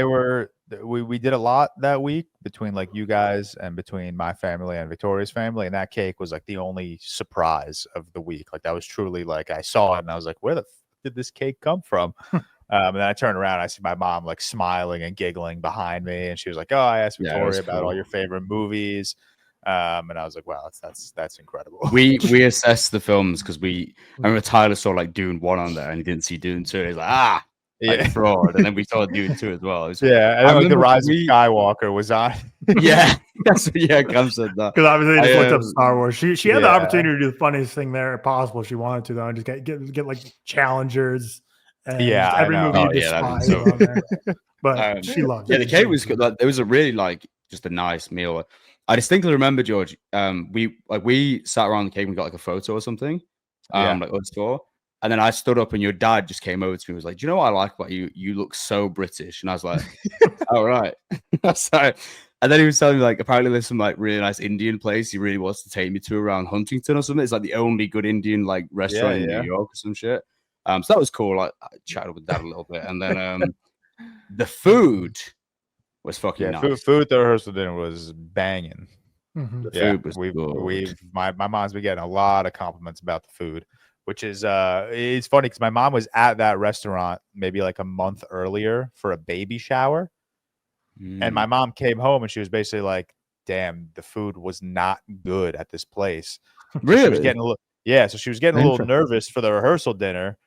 We did a lot that week between like you guys and between my family and Victoria's family, and that cake was like the only surprise of the week. Like that was truly like I saw it and I was like, where the did this cake come from? And then I turned around, I see my mom like smiling and giggling behind me, and she was like, "Oh, I asked Victoria about all your favorite movies." And I was like, "Wow, that's incredible." We assessed the films because I remember Tyler saw like Dune 1 on there, and he didn't see Dune 2. He's like, like fraud. And then we saw Dune 2 as well. And then like the Rise of Skywalker was on. Cam said that because obviously they just looked up Star Wars. She had the opportunity to do the funniest thing there possible. She wanted to though, and just get like challengers. And every movie you despise on there. But she loved it. The cake was good. Like, it was a really like just a nice meal. I distinctly remember, George. We sat around the cake and got like a photo or something. Like on store. And then I stood up and your dad just came over to me and was like, "Do you know what I like about you? You look so British." And I was like, "All right." So, and then he was telling me like apparently there's some like really nice Indian place he really wants to take me to around Huntington or something. It's like the only good Indian like restaurant in New York or some shit. So that was cool. Like, I chatted with Dad a little bit, and then the food was fucking nice. Food at the rehearsal dinner was banging. Mm-hmm. The food was good. My mom's been getting a lot of compliments about the food, which is it's funny because my mom was at that restaurant maybe like a month earlier for a baby shower, and my mom came home and she was basically like, "Damn, the food was not good at this place." Really? She was getting a little, so she was getting a little nervous for the rehearsal dinner.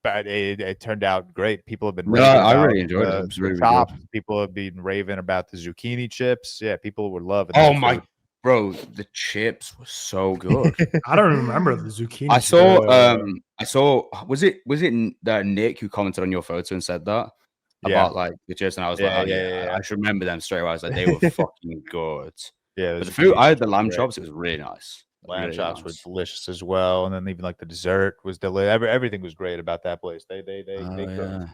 But it turned out great. People have been I really enjoyed it. It was really chops. People have been raving about the zucchini chips. Yeah, people were loving. Oh my food. Bro, the chips were so good. I don't remember the zucchini. I saw. Was it that Nick who commented on your photo and said that about like the chips, and I was like, I should remember them straight away. I was like, they were fucking good. Yeah, but the food. I had the lamb chops. It was really nice. Lamb chops were delicious as well, and then even like the dessert was delicious. Everything was great about that place. They cooked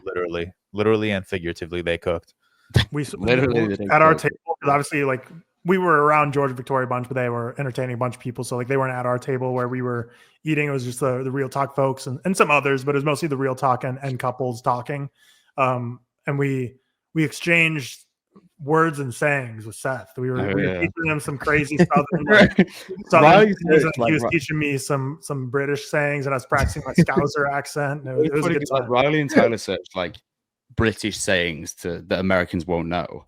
literally and figuratively. They cooked. We literally at our table because obviously like we were around George and Victoria a bunch, but they were entertaining a bunch of people. So like they weren't at our table where we were eating. It was just the ReelTok folks and some others, but it was mostly the ReelTok and couples talking. And we exchanged words and sayings with Seth. We were teaching him some crazy stuff. He was teaching me some British sayings, and I was practicing my Scouser accent. It was a good time. Riley and Tyler searched like British sayings that Americans won't know,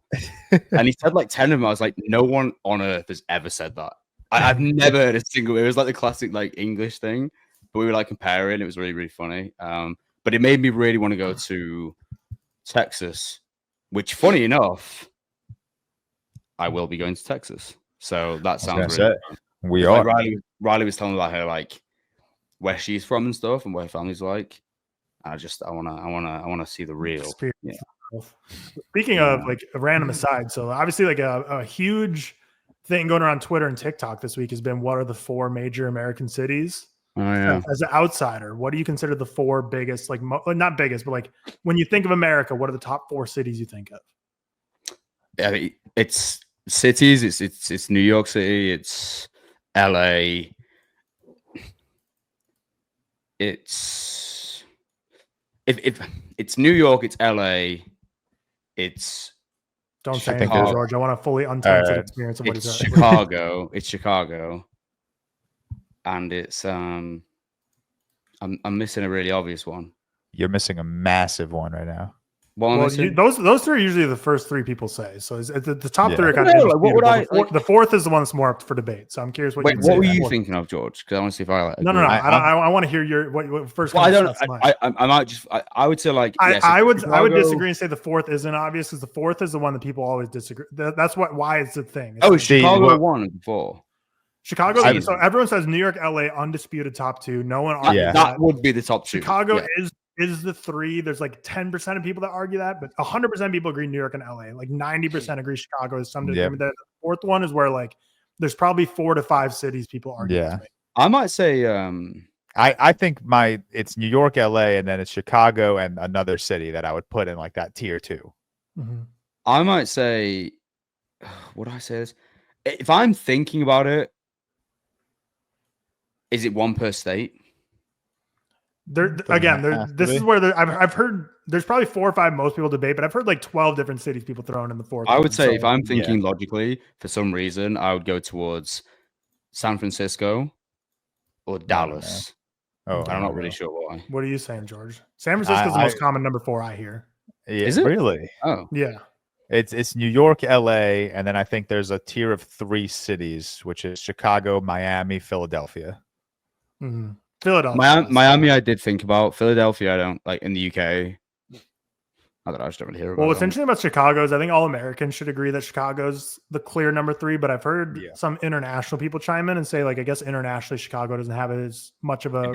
and he said like 10 of them. I was like, no one on earth has ever said that. I've never heard a single. It was like the classic like English thing, but we were like comparing. It was really funny. But it made me really want to go to Texas, which funny enough, I will be going to Texas. So that sounds really fun. We are. Like Riley was telling me about her like where she's from and stuff and what her family's like. I wanna see the real. Yeah. Speaking of like a random aside, so obviously like a huge thing going around Twitter and TikTok this week has been what are the 4 major American cities? Oh yeah. As an outsider, what do you consider the 4 biggest, like not biggest, but like when you think of America, what are the top 4 cities you think of? Yeah, it's cities. It's New York City. It's LA. It's if it's New York. It's LA. It's don't say anything, George. I want a fully untainted experience of what it's Chicago. It's Chicago, and it's I'm missing a really obvious one. You're missing a massive one right now. Well, those 3 are usually the first 3 people say. So the top 3 are kind of the 4th is the one that's more up for debate. So I'm curious what. Wait, what were you thinking of, George? Because I want to see if I. No. I want to hear your what first. Well, I don't. I might just. I would say like. I would disagree and say the 4th isn't obvious because the 4th is the one that people always disagree. That's why it's the thing. Chicago won before. Chicago. So everyone says New York, LA, undisputed top 2. No one argues that would be the top 2. Chicago is the three. There's like 10% of people that argue that, but 100% of people agree New York and LA. Like 90% agree Chicago is some disagreement there. The fourth one is where like there's probably 4 to 5 cities people argue. Yeah. I might say I think it's New York, LA, and then it's Chicago and another city that I would put in like that tier 2. Mm-hmm. I might say, what do I say this? If I'm thinking about it, is it one per state? This is where I've heard there's probably 4 or 5 most people debate, but I've heard like 12 different cities people throwing in the fourth. I would say if I'm thinking logically, for some reason, I would go towards San Francisco or Dallas. I'm not really sure why. What are you saying, George? San Francisco is the most common number 4 I hear. Yeah, is it really? Oh, yeah. It's New York, LA, and then I think there's a tier of 3 cities, which is Chicago, Miami, Philadelphia. Mm-hmm. Philadelphia. Miami, I did think about. Philadelphia, I don't like. In the UK, I just don't really hear about. Well, what's interesting about Chicago is I think all Americans should agree that Chicago's the clear number 3. But I've heard some international people chime in and say, like, I guess internationally Chicago doesn't have as much of a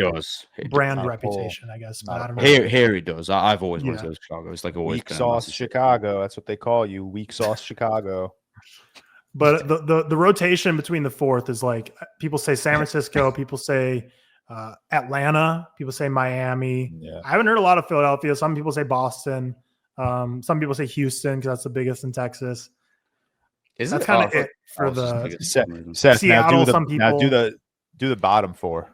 brand reputation. I guess. But I don't know. Here it does. I've always wanted to go to Chicago. It's like always weak sauce Chicago. That's what they call you, weak sauce Chicago. But the rotation between the fourth is like people say San Francisco, people say Atlanta, people say Miami. Yeah. I haven't heard a lot of Philadelphia. Some people say Boston. Some people say Houston because that's the biggest in Texas. That's kind of it for the Seth, Seattle. Now do the bottom 4.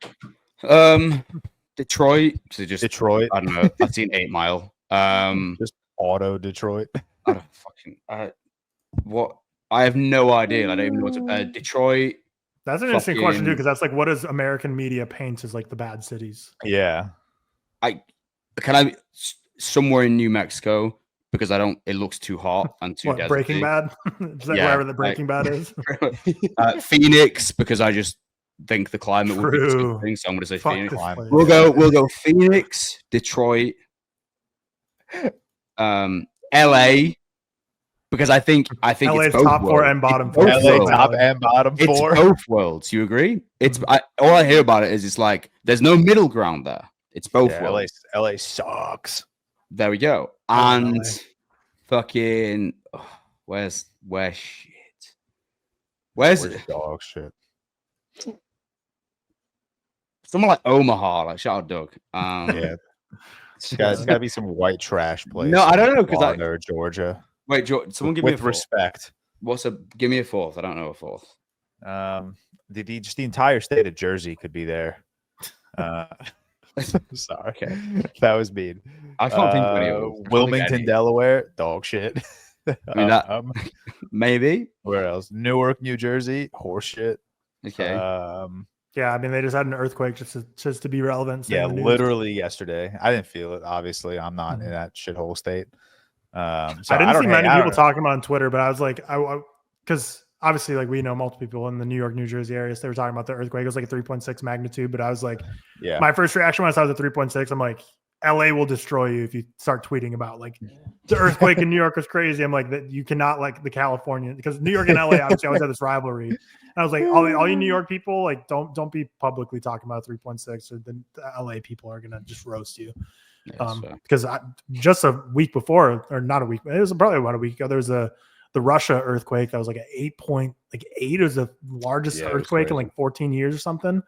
Detroit. Detroit. I don't know. I've seen 8 Mile. Just auto Detroit. I don't fucking. What? I have no idea. I don't even know what Detroit. That's an interesting question too, because that's like what does American media paint as like the bad cities? Yeah. I somewhere in New Mexico because I don't. It looks too hot and too deserty. Breaking Bad. Is that wherever the Breaking Bad is? Phoenix because I just think the climate would be disgusting, so I'm going to say Phoenix. We'll go Phoenix, Detroit, LA. Because I think LA's it's both top 4 worlds. and bottom 4. LA top and bottom 4. It's both worlds. You agree? It's all I hear about it is it's like there's no middle ground there. It's both worlds. LA sucks. There we go. And fucking where's shit? Where's dog shit? Someone like Omaha, like shout out Doug. Yeah. It's got to be some white trash place. No, I don't know because Georgia. Wait, George, someone give me a fourth. Respect. Give me a fourth. I don't know a fourth. Just the entire state of Jersey could be there. Sorry. Okay. That was mean. I can't think of any of those. Wilmington, Delaware, dog shit. I mean, maybe. Where else? Newark, New Jersey, horse shit. Okay. Yeah, I mean, they just had an earthquake just to be relevant. Yeah, literally yesterday. I didn't feel it. Obviously, I'm not in that shithole state. So I didn't see many people talking about it on Twitter, but I was like, because obviously, like we know multiple people in the New York, New Jersey area, so they were talking about the earthquake. It was like a 3.6 magnitude, but I was like, my first reaction when I saw the 3.6, I'm like, LA will destroy you if you start tweeting about like the earthquake in New York was crazy. I'm like that you cannot like the California because New York and LA obviously always have this rivalry. And I was like, all you New York people, like don't be publicly talking about 3.6 or the LA people are gonna just roast you. Because just a week before, or not a week, it was probably about a week ago. There was the Russia earthquake that was like an 8.8. It was the largest earthquake in like 14 years or something,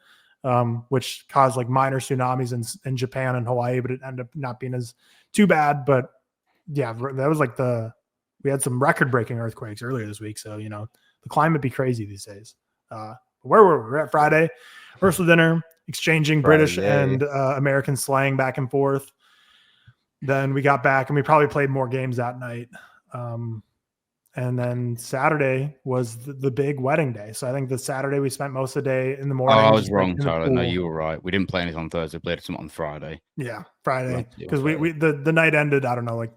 which caused like minor tsunamis in Japan and Hawaii, but it ended up not being as too bad. But yeah, that was like we had some record breaking earthquakes earlier this week. So the climate be crazy these days. Where were we? We're at Friday, rehearsal dinner, exchanging British and American slang back and forth. Then we got back and we probably played more games that night. And then Saturday was the big wedding day. So I think the Saturday we spent most of the day in the morning. Oh, I was wrong, Tyler. No, you were right. We didn't play anything on Thursday. We played something on Friday. Yeah, Friday. Because the night ended, I don't know, like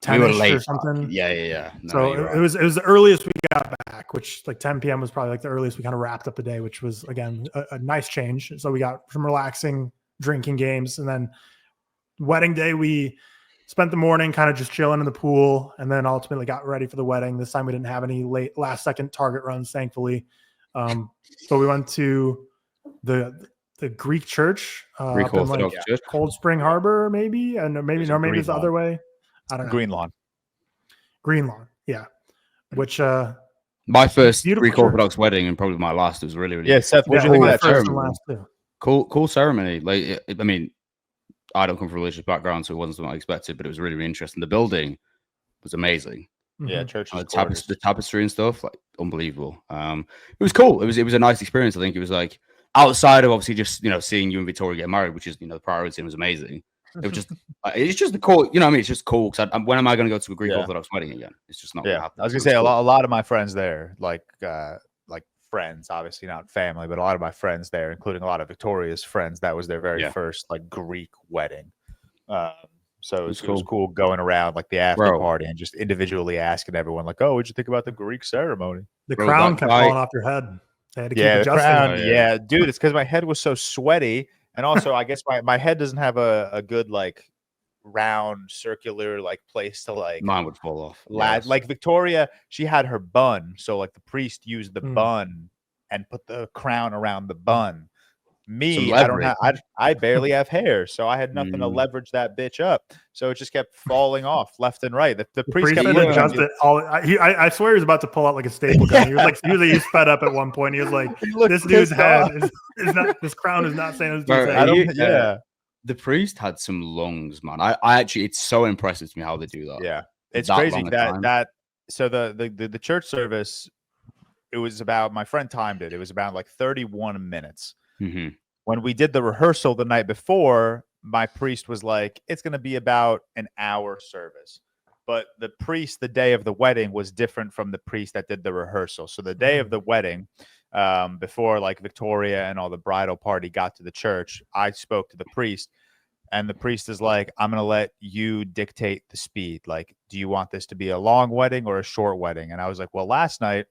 10 or something. Yeah. No, so it was the earliest we got back, which like 10 p.m. was probably like the earliest we kind of wrapped up the day, which was again a nice change. So we got some relaxing drinking games, and then wedding day we spent the morning kind of just chilling in the pool, and then ultimately got ready for the wedding. This time we didn't have any last second target runs, thankfully. But we went to the the Greek church Greek up in like Orthodox Church. Cold Spring Harbor, maybe, and maybe There's a maybe it's the Green other way. I don't know. Green Lawn. Green Lawn, yeah. Which my first beautiful Greek church. Orthodox wedding and probably my last. It was really, really Yeah, Seth, what do you Yeah, think of my that first church? and last too. cool ceremony. Like, I mean, I don't come from a religious background, so it wasn't something I expected, but it was really, really interesting. The building was amazing. Yeah, Mhm. church is The tapestry and stuff, like unbelievable. It was cool. It was a nice experience. I think it was like outside of obviously just seeing you and Victoria get married, which is the priority, and was amazing. It was just it's just the cool. You know what I mean? It's just cool. Because when am I going to go to a Greek Orthodox wedding again? It's just not going to happen. I was gonna say a lot of my friends there, like friends, obviously not family, but a lot of my friends there, including a lot of Victoria's friends, that was their very first like Greek wedding. So it was cool going around like the after party and just individually asking everyone, like, "Oh, what'd you think about the Greek ceremony?" The crown kept falling off your head. They had to keep adjusting. The crown, dude, it's because my head was so sweaty, and also I guess my head doesn't have a good like round circular like place to like. Mine would fall off. Like Victoria, she had her bun, so like the priest used the bun and put the crown around the bun. Me, I don't have. I barely have hair, so I had nothing to leverage that bitch up. So it just kept falling off left and right. The priest kept adjust it. I swear he was about to pull out like a staple gun. He was like, he was fed up at one point. He was like, "This dude's head is not. This crown is not saying this dude's head." The priest had some lungs, man. I actually, it's so impressive to me how they do that. Yeah, it's crazy that. So the church service, it was about, my friend timed it. It was about like 31 minutes. Mm-hmm. When we did the rehearsal the night before, my priest was like, it's going to be about an hour service. But the priest, the day of the wedding, was different from the priest that did the rehearsal. So the day of the wedding, before like Victoria and all the bridal party got to the church, I spoke to the priest, and the priest is like, I'm going to let you dictate the speed. Like, do you want this to be a long wedding or a short wedding? And I was like, well, last night,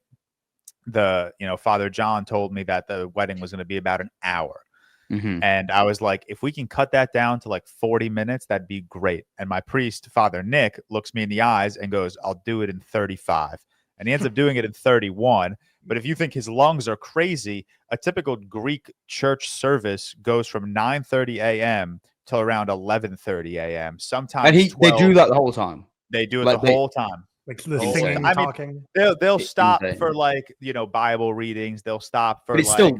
Father John told me that the wedding was going to be about an hour. Mm-hmm. And I was like, if we can cut that down to like 40 minutes, that'd be great. And my priest, Father Nick, looks me in the eyes and goes, I'll do it in 35. And he ends up doing it in 31. But if you think his lungs are crazy, a typical Greek church service goes from 9:30 a.m. till around 11:30 a.m. Sometimes and they do that the whole time. They do it the whole time. Like the singing, talking. They'll stop for like Bible readings. They'll stop for they're still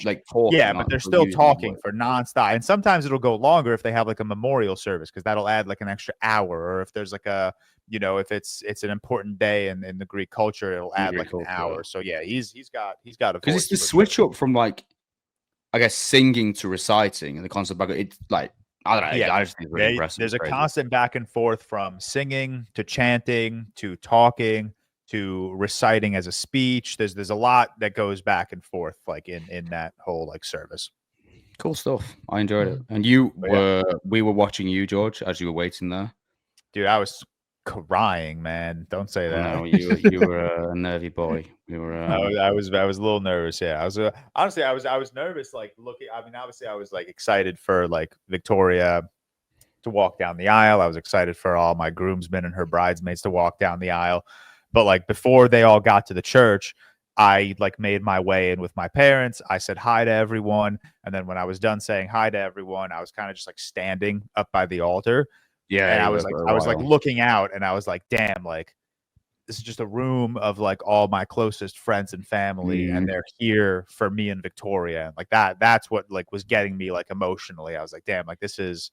like talking. Yeah, but they're still talking for nonstop. And sometimes it'll go longer if they have like a memorial service, because that'll add like an extra hour. Or if there's like a if it's an important day in the Greek culture, it'll add like an hour. So yeah, he's got a, because it's the switch up from like, I guess, singing to reciting, and the concept back. It's like, I don't know. Yeah, I just think it's really impressive. There's a constant back and forth from singing to chanting to talking to reciting as a speech. There's a lot that goes back and forth like in that whole like service. Cool stuff. I enjoyed it. And we were watching you, George, as you were waiting there. Dude, I was crying, man. Don't say that. No, you were a nervy boy. You were. I was a little nervous. Yeah, I was honestly I was nervous. Like looking, I mean, obviously I was like excited for like Victoria to walk down the aisle. I was excited for all my groomsmen and her bridesmaids to walk down the aisle. But like before they all got to the church, I like made my way in with my parents. I said hi to everyone, and then when I was done saying hi to everyone, I was kind of just like standing up by the altar. Yeah, and I was like looking out, and I was like, damn, like this is just a room of like all my closest friends and family, and they're here for me and Victoria. Like that's what like was getting me like emotionally. I was like, damn, this is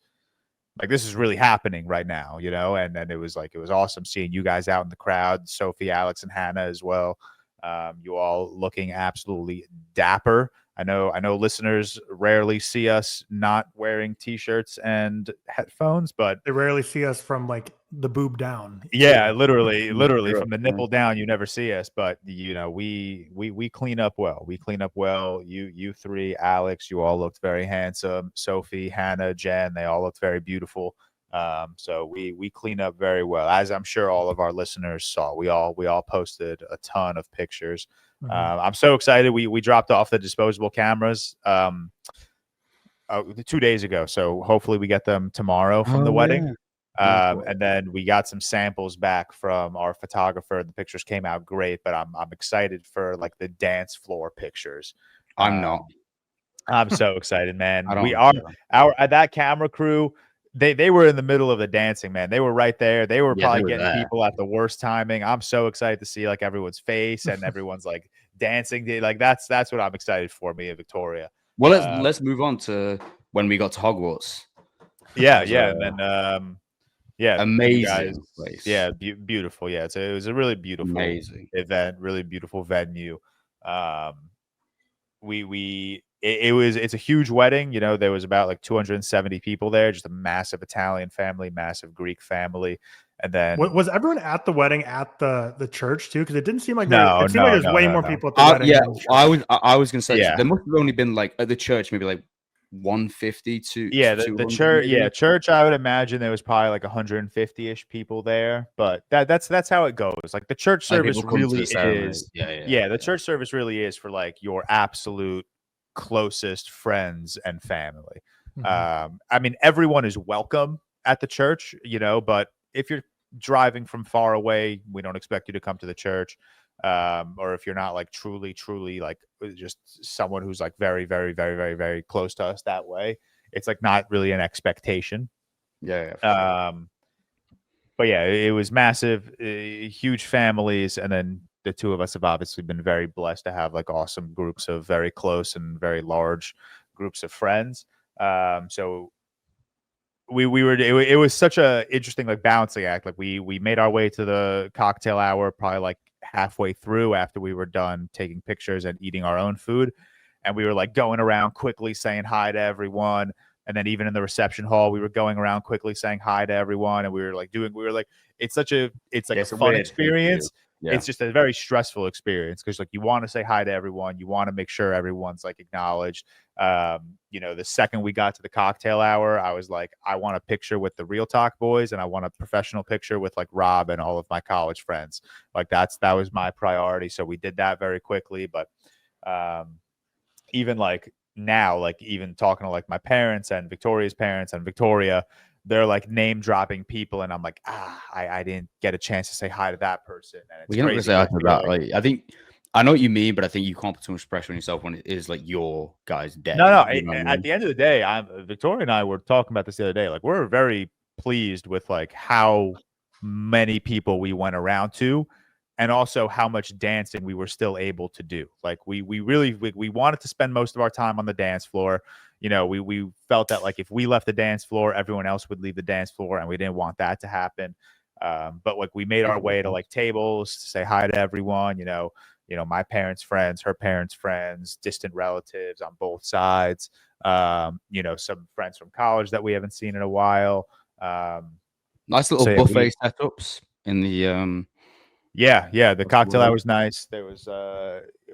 really happening right now, and then it was awesome seeing you guys out in the crowd, Sophie, Alex, and Hannah as well. You all looking absolutely dapper. I know listeners rarely see us not wearing t-shirts and headphones, but they rarely see us from like the boob down. Yeah, literally from the nipple down, you never see us. But we clean up well. We clean up well. You three, Alex, you all looked very handsome. Sophie, Hannah, Jen, they all looked very beautiful. So we clean up very well, as I'm sure all of our listeners saw. We all posted a ton of pictures. I'm so excited. We dropped off the disposable cameras 2 days ago, so hopefully we get them tomorrow from the wedding. And then we got some samples back from our photographer. The pictures came out great, but I'm excited for like the dance floor pictures. I'm not. I'm so excited, man. I don't We are care. that camera crew. They were in the middle of the dancing, man. They were right there. They were Yeah, probably they were getting there. people at the worst timing. I'm so excited to see like everyone's face and everyone's like dancing. Like that's what I'm excited for, me and Victoria. Well, let's move on to when we got to Hogwarts. Yeah, was, and then yeah, you amazing guys, place. yeah, beautiful. Yeah, it was a really beautiful Amazing event, really beautiful venue. It's a huge wedding. You know, there was about like 270 people there, just a massive Italian family, massive Greek family. And then was everyone at the wedding at the church too? Because it didn't seem like No, it seemed like there's way more people at the wedding. Yeah, than the church. I was gonna say Yeah. there must have only been like at the church maybe like 150 to yeah, the 200 church, maybe. church. I would imagine there was probably like 150-ish people there, but that's how it goes. Like the church Like, service people come to the really ceremony. is. Yeah. The church service really is for like your absolute closest friends and family. Mhm. I mean, everyone is welcome at the church, you know, but if you're driving from far away, we don't expect you to come to the church. Or if you're not like truly like just someone who's like very, very, very, very, very close to us that way, it's like not really an expectation. Yeah. But yeah, it was massive, huge families, and then the two of us have obviously been very blessed to have like awesome groups of very close and very large groups of friends. So we were it was such a interesting like balancing act. Like we made our way to the cocktail hour probably like halfway through after we were done taking pictures and eating our own food, and we were like going around quickly saying hi to everyone. And then even in the reception hall, we were going around quickly saying hi to everyone, and we were like it's like a fun experience. Yeah. It's just a very stressful experience because like you want to say hi to everyone, you want to make sure everyone's like acknowledged. The second we got to the cocktail hour, I was like, I want a picture with the ReelTok boys, and I want a professional picture with like Rob and all of my college friends. Like that was my priority. So we did that very quickly. But even like now, like even talking to like my parents and Victoria's parents and Victoria, they're like name dropping people, and I'm like, I didn't get a chance to say hi to that person. And it's We're not gonna say after that. Like, I think I know what you mean, but I think you can't put too much pressure on yourself when it is like your guy's day. No. You know what I mean? At the end of the day, Victoria and I were talking about this the other day. Like, we're very pleased with like how many people we went around to, and also how much dancing we were still able to do. Like, we really wanted to spend most of our time on the dance floor. You know, we felt that like if we left the dance floor, everyone else would leave the dance floor, and we didn't want that to happen. But like we made our way to like tables to say hi to everyone. You know, my parents' friends, her parents' friends, distant relatives on both sides. Some friends from college that we haven't seen in a while. Nice little buffet setups in the the cocktail hour was nice. There was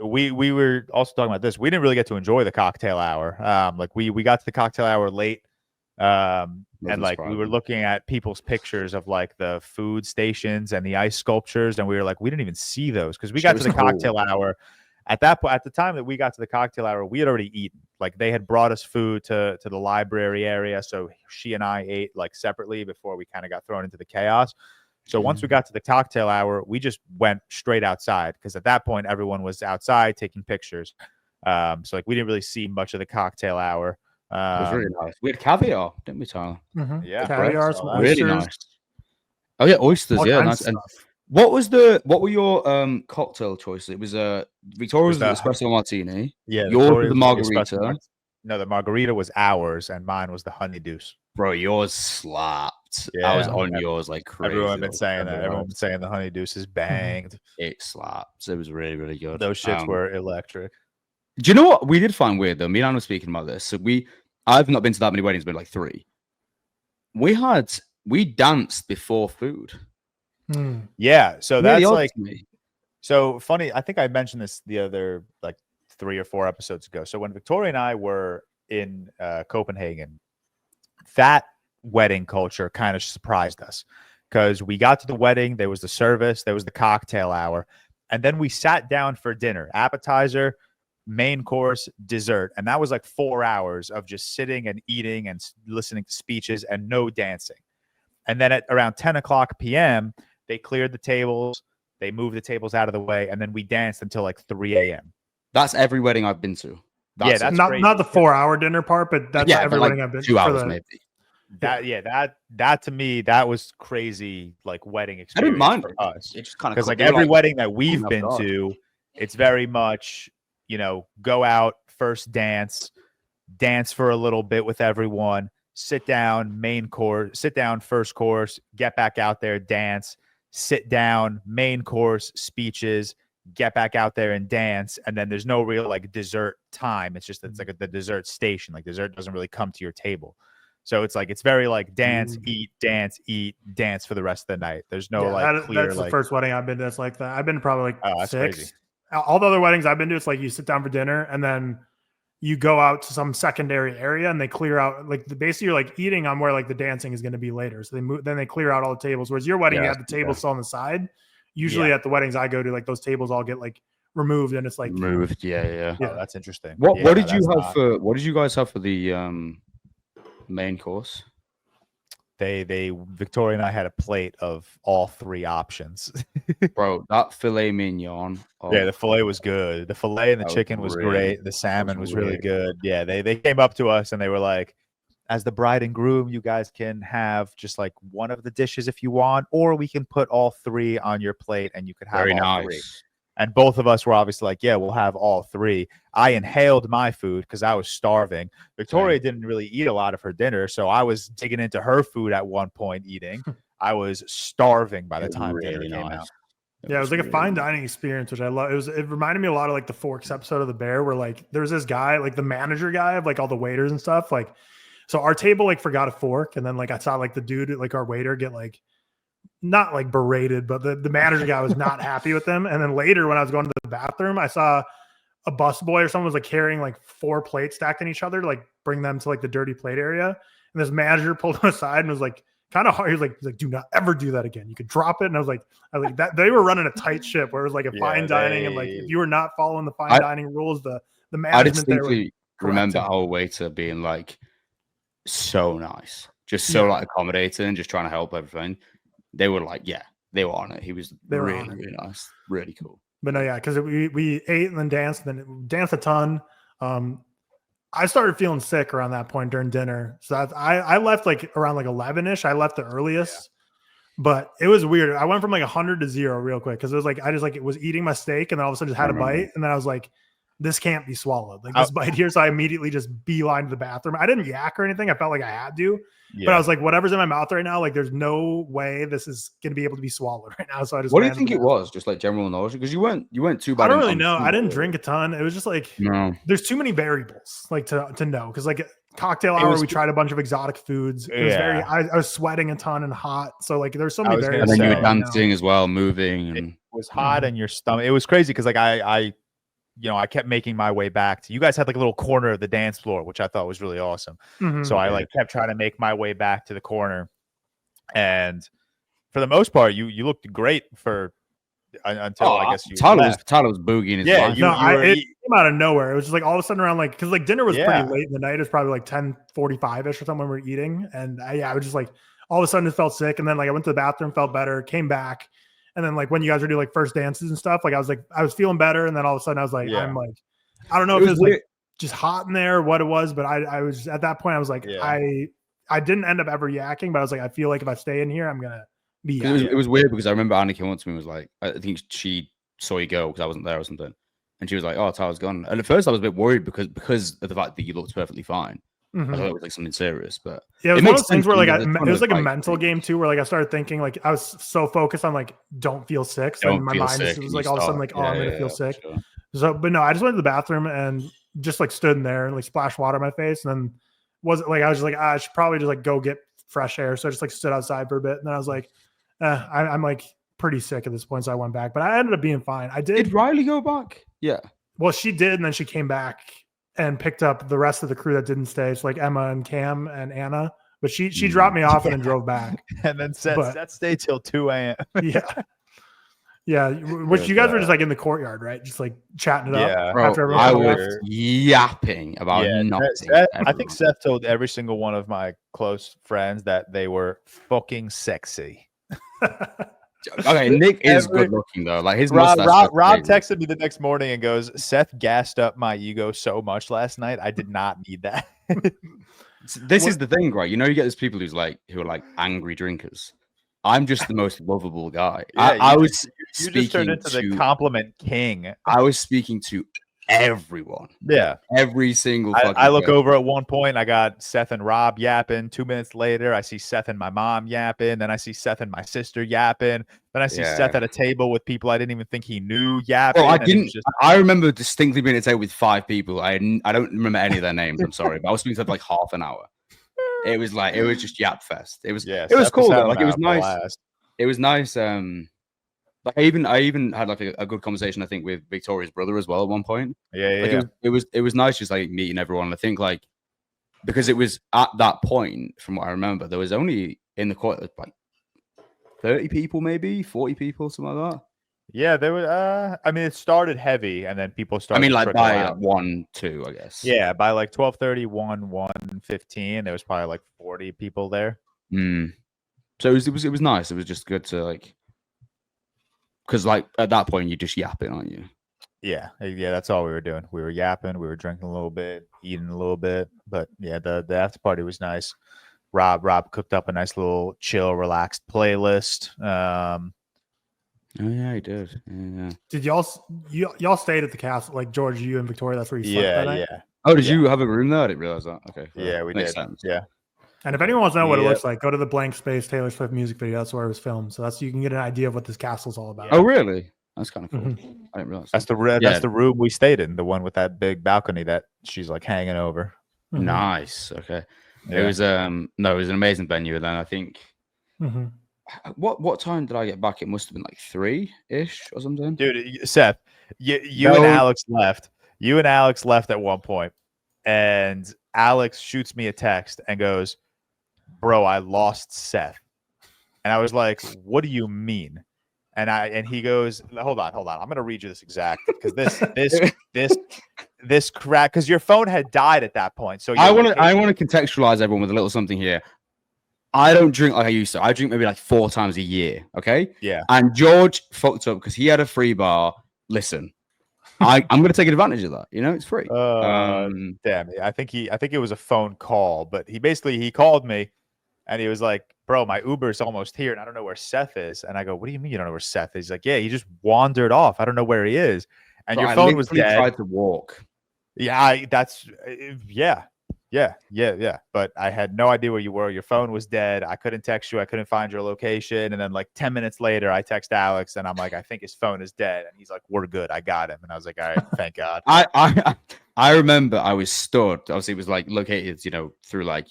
we were also talking about this. We didn't really get to enjoy the cocktail hour. Like we got to the cocktail hour late. And like we were looking at people's pictures of like the food stations and the ice sculptures, and we were like, we didn't even see those because we got to the cocktail hour. At the time that we got to the cocktail hour, we had already eaten. Like they had brought us food to the library area, so she and I ate like separately before we kind of got thrown into the chaos. So once we got to the cocktail hour, we just went straight outside because at that point everyone was outside taking pictures. So like we didn't really see much of the cocktail hour. It was really nice. We had caviar, didn't we, Tyler? Mm-hmm. Yeah, caviar, some really nice. Oh yeah, oysters. All Yeah, kinds nice. of And stuff. what were your cocktail choices? It was Victoria's was the espresso martini. Yeah, yours was the margarita. No, the margarita was ours, and mine was the honey deuce. Bro, yours slapped. Yeah, I was on yours like crazy. Everyone been saying that. Everyone been saying the honey deuce is banged. It slaps. It was really, really good. Those shits were electric. Do you know what we did find weird though? Me and Anna were speaking about this. So I've not been to that many weddings, but like 3. We danced before food. Yeah, so really that's like me. So funny. I think I mentioned this the other like 3 or 4 episodes ago. So when Victoria and I were in Copenhagen, that wedding culture kind of surprised us because we got to the wedding, there was the service, there was the cocktail hour, and then we sat down for dinner, appetizer, main course, dessert, and that was like 4 hours of just sitting and eating and listening to speeches and no dancing. And then at around 10 o'clock p.m., they cleared the tables, they moved the tables out of the way, and then we danced until like 3 a.m. That's every wedding I've been to. That's not the 4-hour dinner part, but that's every wedding I've been 2 hours maybe. That to me, that was crazy, like wedding experience. I didn't mind for us. It's just kind of because like every wedding that we've been to, it's very much, go out, first dance for a little bit with everyone, sit down, first course, get back out there, dance, sit down, main course, speeches, get back out there and dance. And then there's no real like dessert time. It's like the dessert station. Like dessert doesn't really come to your table. So it's very like dance, eat, dance for the rest of the night. There's no clear. That's the first wedding I've been to. That's like that. I've been to probably like 6. Crazy. All the other weddings I've been to, it's like you sit down for dinner and then you go out to some secondary area and they clear out basically you're like eating on where like the dancing is going to be later. So then they clear out all the tables. Whereas your wedding, you have the tables still on the side. Usually at the weddings I go to, like those tables all get like removed and it's like removed. Yeah. Oh, that's interesting. What did you guys have for the main course? Victoria and I had a plate of all 3 options. Bro, that filet mignon. Yeah, the filet was good. The filet and the chicken was great. The salmon was really good. Yeah, they came up to us and they were like, as the bride and groom, you guys can have just like one of the dishes if you want, or we can put all 3 on your plate and you could have all 3. And both of us were obviously like, yeah, we'll have all 3. I inhaled my food because I was starving. Victoria didn't really eat a lot of her dinner, so I was digging into her food at one point eating. I was starving by the time dinner came out. Yeah, it was like a fine dining experience, which I love. It reminded me a lot of like the Forks episode of The Bear, where like there was this guy, like the manager guy of like all the waiters and stuff. Like, so our table like forgot a fork, and then like I saw like the dude, like our waiter, get like not like berated, but the manager guy was not happy with them. And then later when I was going to the bathroom, I saw a busboy or someone was like carrying like 4 plates stacked in each other to like bring them to like the dirty plate area. And this manager pulled him aside and was like kind of hard. He was like, do not ever do that again. You could drop it. And I was like that they were running a tight ship where it was like a fine dining. And like, if you were not following the fine dining rules, the management I distinctly remember our waiter being like so nice, just so like accommodating, just trying to help everything. They were like, they were on it. They were really nice, really cool. But no, because we ate and then danced, and then danced a ton. I started feeling sick around that point during dinner, so I left like around like 11ish. I left the earliest, but it was weird. I went from like 100 to 0 real quick because it was like I just like was eating my steak, and then all of a sudden just had a bite, and then I was like, this can't be swallowed. Like this bite here. So I immediately just beelined to the bathroom. I didn't yak or anything. I felt like I had to, but I was like, whatever's in my mouth right now, like there's no way this is going to be able to be swallowed right now. So I just, what do you think it was? Just like general knowledge? Because you went too bad. I don't really know. I didn't drink a ton. It was just like, there's too many variables like to know. Cause like cocktail hour, we tried a bunch of exotic foods. It was I was sweating a ton and hot. So like there's so many variables. And then you were dancing as well, moving. And it was hot in your stomach. It was crazy. Cause like I kept making my way back to you guys had like a little corner of the dance floor, which I thought was really awesome. So I like kept trying to make my way back to the corner. And for the most part, you looked great until I guess you Tyler was boogieing his it came out of nowhere. It was just like all of a sudden around like, because like dinner was pretty late in the night. It was probably like 10:45ish or something when we were eating. And I was just like all of a sudden it felt sick. And then like I went to the bathroom, felt better, came back. And then like when you guys were doing like first dances and stuff, like I was feeling better. And then all of a sudden I was like, I'm like, I don't know if it was like just hot in there or what it was, but I was at that point, I was like, I didn't end up ever yakking, but I was like, I feel like if I stay in here, I'm going to be yakking. It was weird because I remember Annika once to me was like, I think she saw you go because I wasn't there or something. And she was like, oh, Tyler's gone. And at first I was a bit worried because of the fact that you looked perfectly fine. I thought it was like something serious, but it was one of those things where like it was like a mental game too, where like I started thinking like I was so focused on like don't feel sick, so in my mind it was like all of a sudden like I'm gonna feel sick. Sure. So, but no, I just went to the bathroom and just like stood in there and like splashed water on my face, and then I was just like I should probably just like go get fresh air, so I just like stood outside for a bit, and then I was like, I'm like pretty sick at this point, so I went back, but I ended up being fine. Did Riley go back? Yeah, well she did, and then she came back and picked up the rest of the crew that didn't stay. It's like Emma and Cam and Anna, but she dropped me off and then drove back. And then Seth stayed till 2 a.m. Yeah. Which you guys were just like in the courtyard, right? Just like chatting it up. Bro, after I was yapping about nothing. I think Seth told every single one of my close friends that they were fucking sexy. Okay, Nick is good looking though. Like his mustache. Rob texted me the next morning and goes, "Seth gassed up my ego so much last night. I did not need that." This is the thing, right? You know, you get those people who are like angry drinkers. I'm just the most lovable guy. Yeah, I was you just turned into the compliment king. I was speaking to everyone. Yeah, every single. I look over at one point. I got Seth and Rob yapping. 2 minutes later, I see Seth and my mom yapping. Then I see Seth and my sister yapping. Then I see Seth at a table with people I didn't even think he knew yapping. Well, I remember distinctly being at a table with 5 people. I don't remember any of their names. I'm sorry, but I was speaking to like half an hour. It was just yap fest. It was cool though. Like it was nice. Blast. It was nice. Like I even had like a good conversation, I think, with Victoria's brother as well at one point. Yeah. It was nice just like meeting everyone. I think like because it was at that point, from what I remember, there was only in the court like 30 people, maybe 40 people, something like that. Yeah, there were. I mean, it started heavy, and then people started. I mean, like by 1, 2, I guess. Yeah, by like 12:30, 1:15, there was probably like 40 people there. So it was nice. It was just good to like, because like at that point you're just yapping, aren't you? Yeah, that's all we were doing. We were yapping, we were drinking a little bit, eating a little bit, but yeah, the after party was nice. Rob cooked up a nice little chill, relaxed playlist. Oh yeah, he did. Yeah. Did y'all stayed at the castle? Like George, you and Victoria, that's where you slept that night? Yeah. Oh, did you have a room there? I didn't realize that. Okay. Yeah, we did. Sense. Yeah. And if anyone wants to know what it looks like, go to the Blank Space Taylor Swift music video. That's where it was filmed. So you can get an idea of what this castle's all about. Oh, really? That's kind of cool. Mm-hmm. I didn't realize. That's the room we stayed in, the one with that big balcony that she's like hanging over. Mm-hmm. Nice. Okay. Yeah. It was it was an amazing venue. And then I think what time did I get back? It must have been like 3-ish or something. Dude, Seth, you and Alex left. You and Alex left at one point, and Alex shoots me a text and goes, "Bro, I lost Seth." And I was like, "What do you mean?" And he goes, "Hold on. I'm gonna read you this exact because this crack because your phone had died at that point." So I want to contextualize everyone with a little something here. I don't drink like I used to. I drink maybe like 4 times a year. Okay. Yeah. And George fucked up because he had a free bar. Listen, I'm gonna take advantage of that. You know, it's free. Damn. I think it was a phone call, but he called me, and he was like, "Bro, my Uber's almost here, and I don't know where Seth is." And I go, "What do you mean you don't know where Seth is?" He's like, "Yeah, he just wandered off. I don't know where he is." And your phone was dead. Tried to walk. Yeah, Yeah. But I had no idea where you were. Your phone was dead. I couldn't text you. I couldn't find your location. And then like 10 minutes later, I text Alex and I'm like, "I think his phone is dead." And he's like, "We're good. I got him." And I was like, "All right, thank God." I remember I was stood. Obviously, it was like located, through like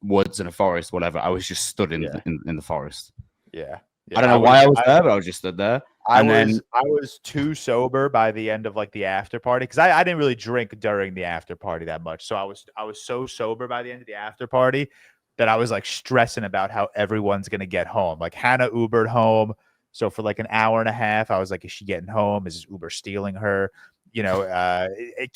woods and a forest, whatever. I was just stood in the forest. Yeah. I don't know why I was there, but I was just stood there. I was too sober by the end of like the after party because I didn't really drink during the after party that much. So I was so sober by the end of the after party that I was like stressing about how everyone's gonna get home. Like Hannah Ubered home. So for like an hour and a half, I was like, "Is she getting home? Is Uber stealing her?"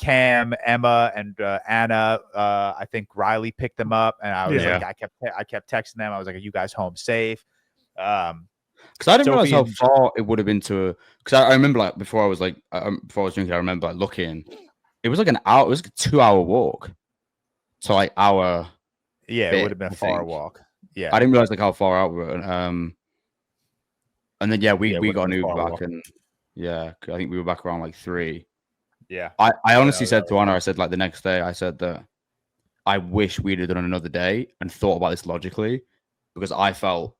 Cam, Emma, and Anna. I think Riley picked them up, and I was like, I kept texting them. I was like, "Are you guys home safe?" Because I didn't realize how far it would have been to. Because I remember, like before I was drinking, I remember like looking. It was like an hour. It was like a 2-hour walk. So like our. Yeah, it would have been a far walk. Yeah, I didn't realize like how far out we were. And then we got an Uber back, and I think we were back around like 3. Yeah, I honestly said to Anna, I said like the next day, I said that I wish we'd have done another day and thought about this logically, because I felt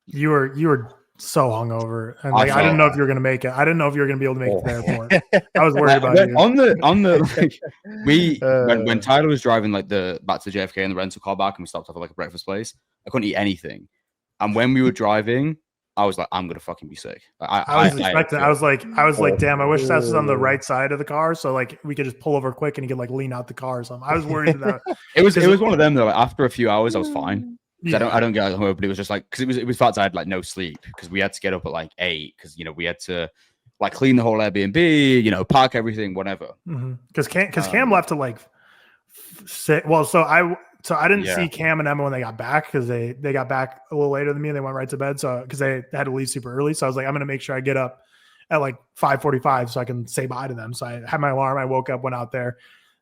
you were so hungover, and like I didn't know if you were gonna make it. I didn't know if you were gonna be able to make it to the airport. I was worried about you. On the like, when Tyler was driving like back to JFK and the rental car back, and we stopped off at like a breakfast place, I couldn't eat anything. And when we were driving, I was like, I'm gonna fucking be sick. I was expecting. I was like, damn, I wish Seth was on the right side of the car, so like we could just pull over quick and he could like lean out the car or something. I was worried that it was one of them though. Like, after a few hours, I was fine. Yeah. I don't get home, but it was just like because it was fact I had like no sleep because we had to get up at like 8 because we had to like clean the whole Airbnb, park everything, whatever. Because Cam left to like 6. Well, so So I didn't see Cam and Emma when they got back because they got back a little later than me and they went right to bed. So because they had to leave super early. So I was like, I'm gonna make sure I get up at like 5:45 so I can say bye to them. So I had my alarm. I woke up, went out there.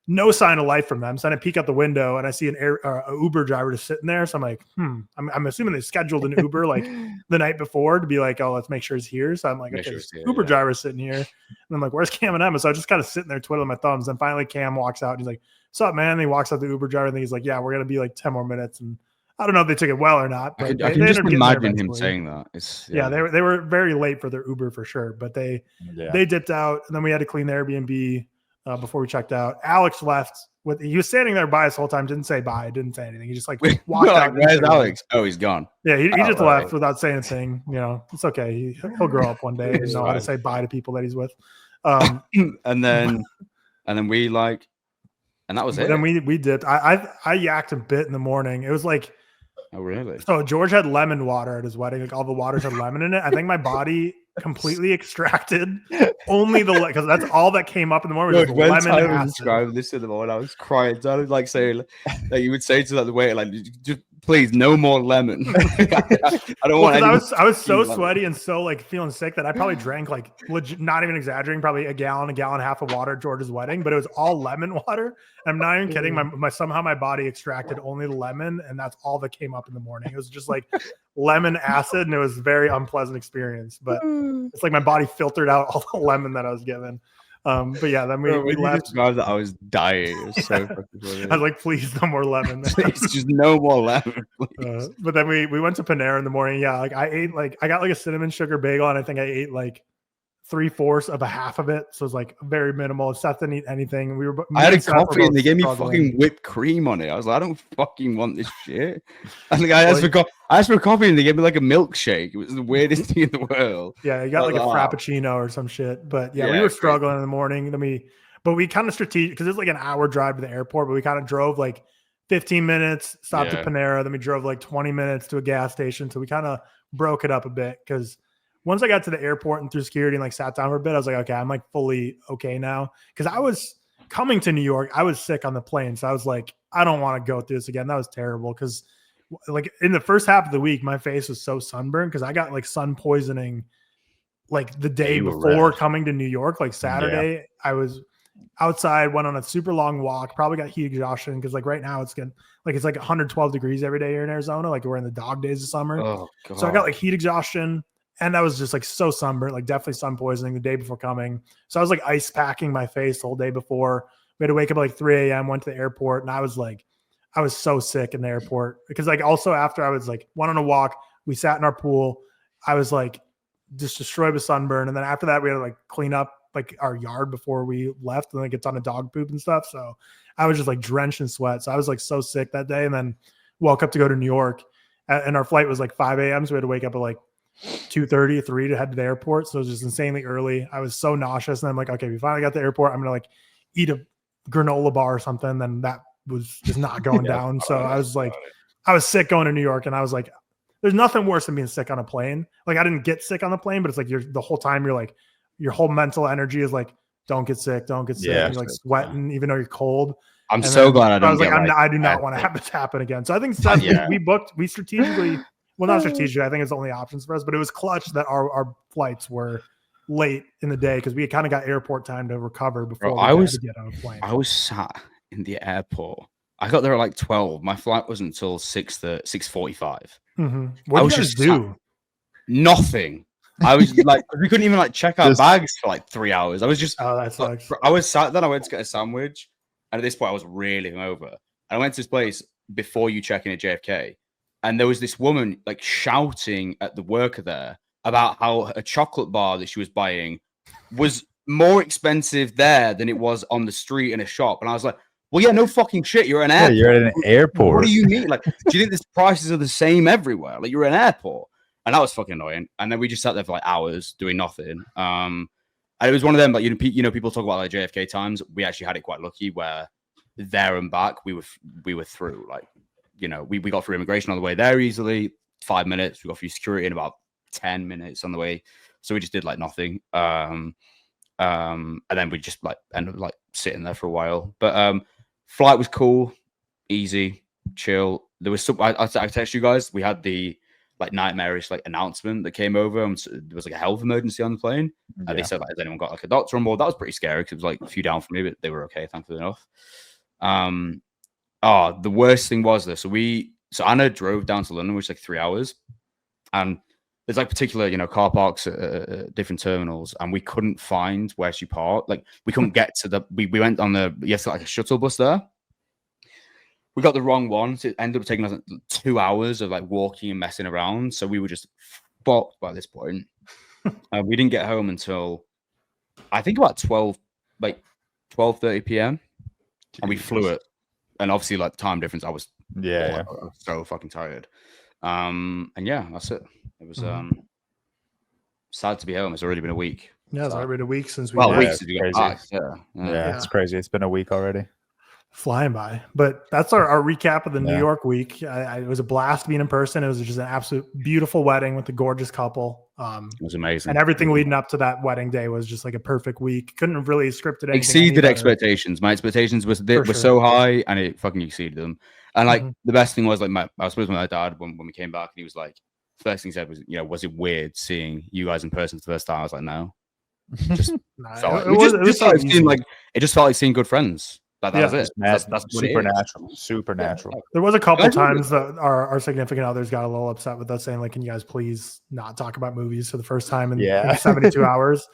No sign of life from them. So then I peek out the window and I see a Uber driver just sitting there. So I'm like, I'm assuming they scheduled an Uber like the night before to be like, oh, let's make sure he's here. So I'm like, okay, Uber driver's sitting here. And I'm like, where's Cam and Emma? So I just kind of sitting there twiddling my thumbs. And finally Cam walks out and he's like, what's up, man? And he walks out the Uber driver and he's like, yeah, we're going to be like 10 more minutes. And I don't know if they took it well or not. But I can just imagine him saying that. They were very late for their Uber for sure. But they dipped out and then we had to clean the Airbnb before we checked out. Alex left. He was standing there by us the whole time, didn't say bye, didn't say anything. He just like walked out. Where's Alex? Oh, he's gone. Yeah, he just left without saying anything. You know, it's okay. He'll grow up one day and know how to say bye to people that he's with. And then we like, and that was it. Then we dipped. I yacked a bit in the morning. It was like, oh really? So George had lemon water at his wedding. Like all the waters had lemon in it. I think my body completely extracted only because that's all that came up in the morning. When Tyler described this in the morning, I was crying. I was like saying, like you would say to the waiter, like, just please, no more lemon. I don't want. I was so sweaty and so like feeling sick that I probably drank like not even exaggerating, probably a gallon and a half of water at George's wedding, but it was all lemon water. I'm not even kidding. Somehow my body extracted only the lemon, and that's all that came up in the morning. It was just like lemon acid, and it was a very unpleasant experience. But it's like my body filtered out all the lemon that I was given. But yeah, then we left. I was dying. It was so fucking funny. I was like, please, no more lemon. It's just no more lemon. But then we went to Panera in the morning. Yeah, like I got like a cinnamon sugar bagel, and I think I ate like 3/4 of a half of it. So it was like very minimal. Seth didn't eat anything. I had a coffee and they gave me fucking whipped cream on it. I was like, I don't fucking want this shit. And I asked for coffee and they gave me like a milkshake. It was the weirdest thing in the world. Yeah, you got like a frappuccino or some shit. But yeah, we were struggling in the morning. But we kind of strategic because it's like an hour drive to the airport, but we kind of drove like 15 minutes, stopped at Panera, then we drove like 20 minutes to a gas station. So we kind of broke it up a bit because once I got to the airport and through security and like sat down for a bit, I was like, okay, I'm like fully okay now. Because I was coming to New York, I was sick on the plane. So I was like, I don't want to go through this again. That was terrible. Because like in the first half of the week, my face was so sunburned because I got like sun poisoning like the day before coming to New York. Like Saturday, I was outside, went on a super long walk, probably got heat exhaustion because like right now it's like 112 degrees every day here in Arizona. Like we're in the dog days of summer. Oh, God. So I got like heat exhaustion. And I was just like so sunburned, like definitely sun poisoning the day before coming. So I was like ice packing my face the whole day before. We had to wake up at like 3 a.m., went to the airport, and I was so sick in the airport because like also after I was like went on a walk, we sat in our pool. I was like just destroyed with sunburn. And then after that, we had to like clean up like our yard before we left and then get on a dog poop and stuff. So I was just like drenched in sweat. So I was like so sick that day and then woke up to go to New York and our flight was like 5 a.m. So we had to wake up at like 2:30, 3 to head to the airport. So it was just insanely early. I was so nauseous. And I'm like, okay, we finally got to the airport. I'm going to like eat a granola bar or something. Then that was just not going down. So I was like, I was sick going to New York. And I was like, there's nothing worse than being sick on a plane. Like I didn't get sick on the plane, but it's like the whole time you're like, your whole mental energy is like, don't get sick, don't get sick. Yeah, you're like sweating, even though you're cold. I'm so glad I don't. I was like, I do not want to have this happen again. So I think Seth, we strategically, well, not strategically, I think it's the only options for us, but it was clutch that our flights were late in the day because we kind of got airport time to recover before we had to get on a plane. I was sat in the airport. I got there at like 12. My flight wasn't until 6:45. Mm-hmm. What did you guys do? Nothing. I was like, we couldn't even like check our bags for like 3 hours. I was just, that sucks. I was sat there. I went to get a sandwich, and at this point, I was really hungover. And I went to this place before you check in at JFK, and there was this woman like shouting at the worker there about how a chocolate bar that she was buying was more expensive there than it was on the street in a shop. And I was like, well, yeah, no fucking shit. You're at an airport. You're at an airport. What do you mean? Like, do you think the prices are the same everywhere? Like, you're at an airport. And that was fucking annoying. And then we just sat there for like hours doing nothing. And it was one of them, like, you know, people talk about like JFK times. We actually had it quite lucky where there and back, we were through. Like, you know, we got through immigration on the way there easily, 5 minutes. We got through security in about 10 minutes on the way. So we just did like nothing. And then we just like ended up like sitting there for a while. But flight was cool, easy. chill. There was some. I text you guys. We had the like nightmarish like announcement that came over, and there was like a health emergency on the plane. They said like, has anyone got like a doctor on board? That was pretty scary because it was like a few down for me, but they were okay, thankfully enough. The worst thing was this. So Anna drove down to London, which is like 3 hours, and there's like particular, car parks at different terminals, and we couldn't find where she parked. Like we couldn't get to we went on like a shuttle bus there. We got the wrong one, so it ended up taking us 2 hours of like walking and messing around. So we were just fucked by this point. We didn't get home until I think about 12:30 p.m. and we flew it. And obviously, like the time difference, I was so fucking tired. And yeah, that's it. It was sad to be home. It's already been a week. Yeah, it's already been a week since we. Well, a week since we got back. Yeah, it's crazy. It's been a week already. Flying by. But that's our recap of the New York week. It was a blast being in person. It was just an absolute beautiful wedding with a gorgeous couple. It was amazing. And everything leading up to that wedding day was just like a perfect week. Couldn't have really scripted anything. Exceeded expectations. My expectations were so high, and it fucking exceeded them. And like the best thing was like I was with my dad when we came back, and he was like, first thing he said was, was it weird seeing you guys in person for the first time? I was like, no. Just it just felt like seeing good friends. That was it. That's supernatural. There was a couple times that our significant others got a little upset with us saying, like, can you guys please not talk about movies for the first time in 72 hours?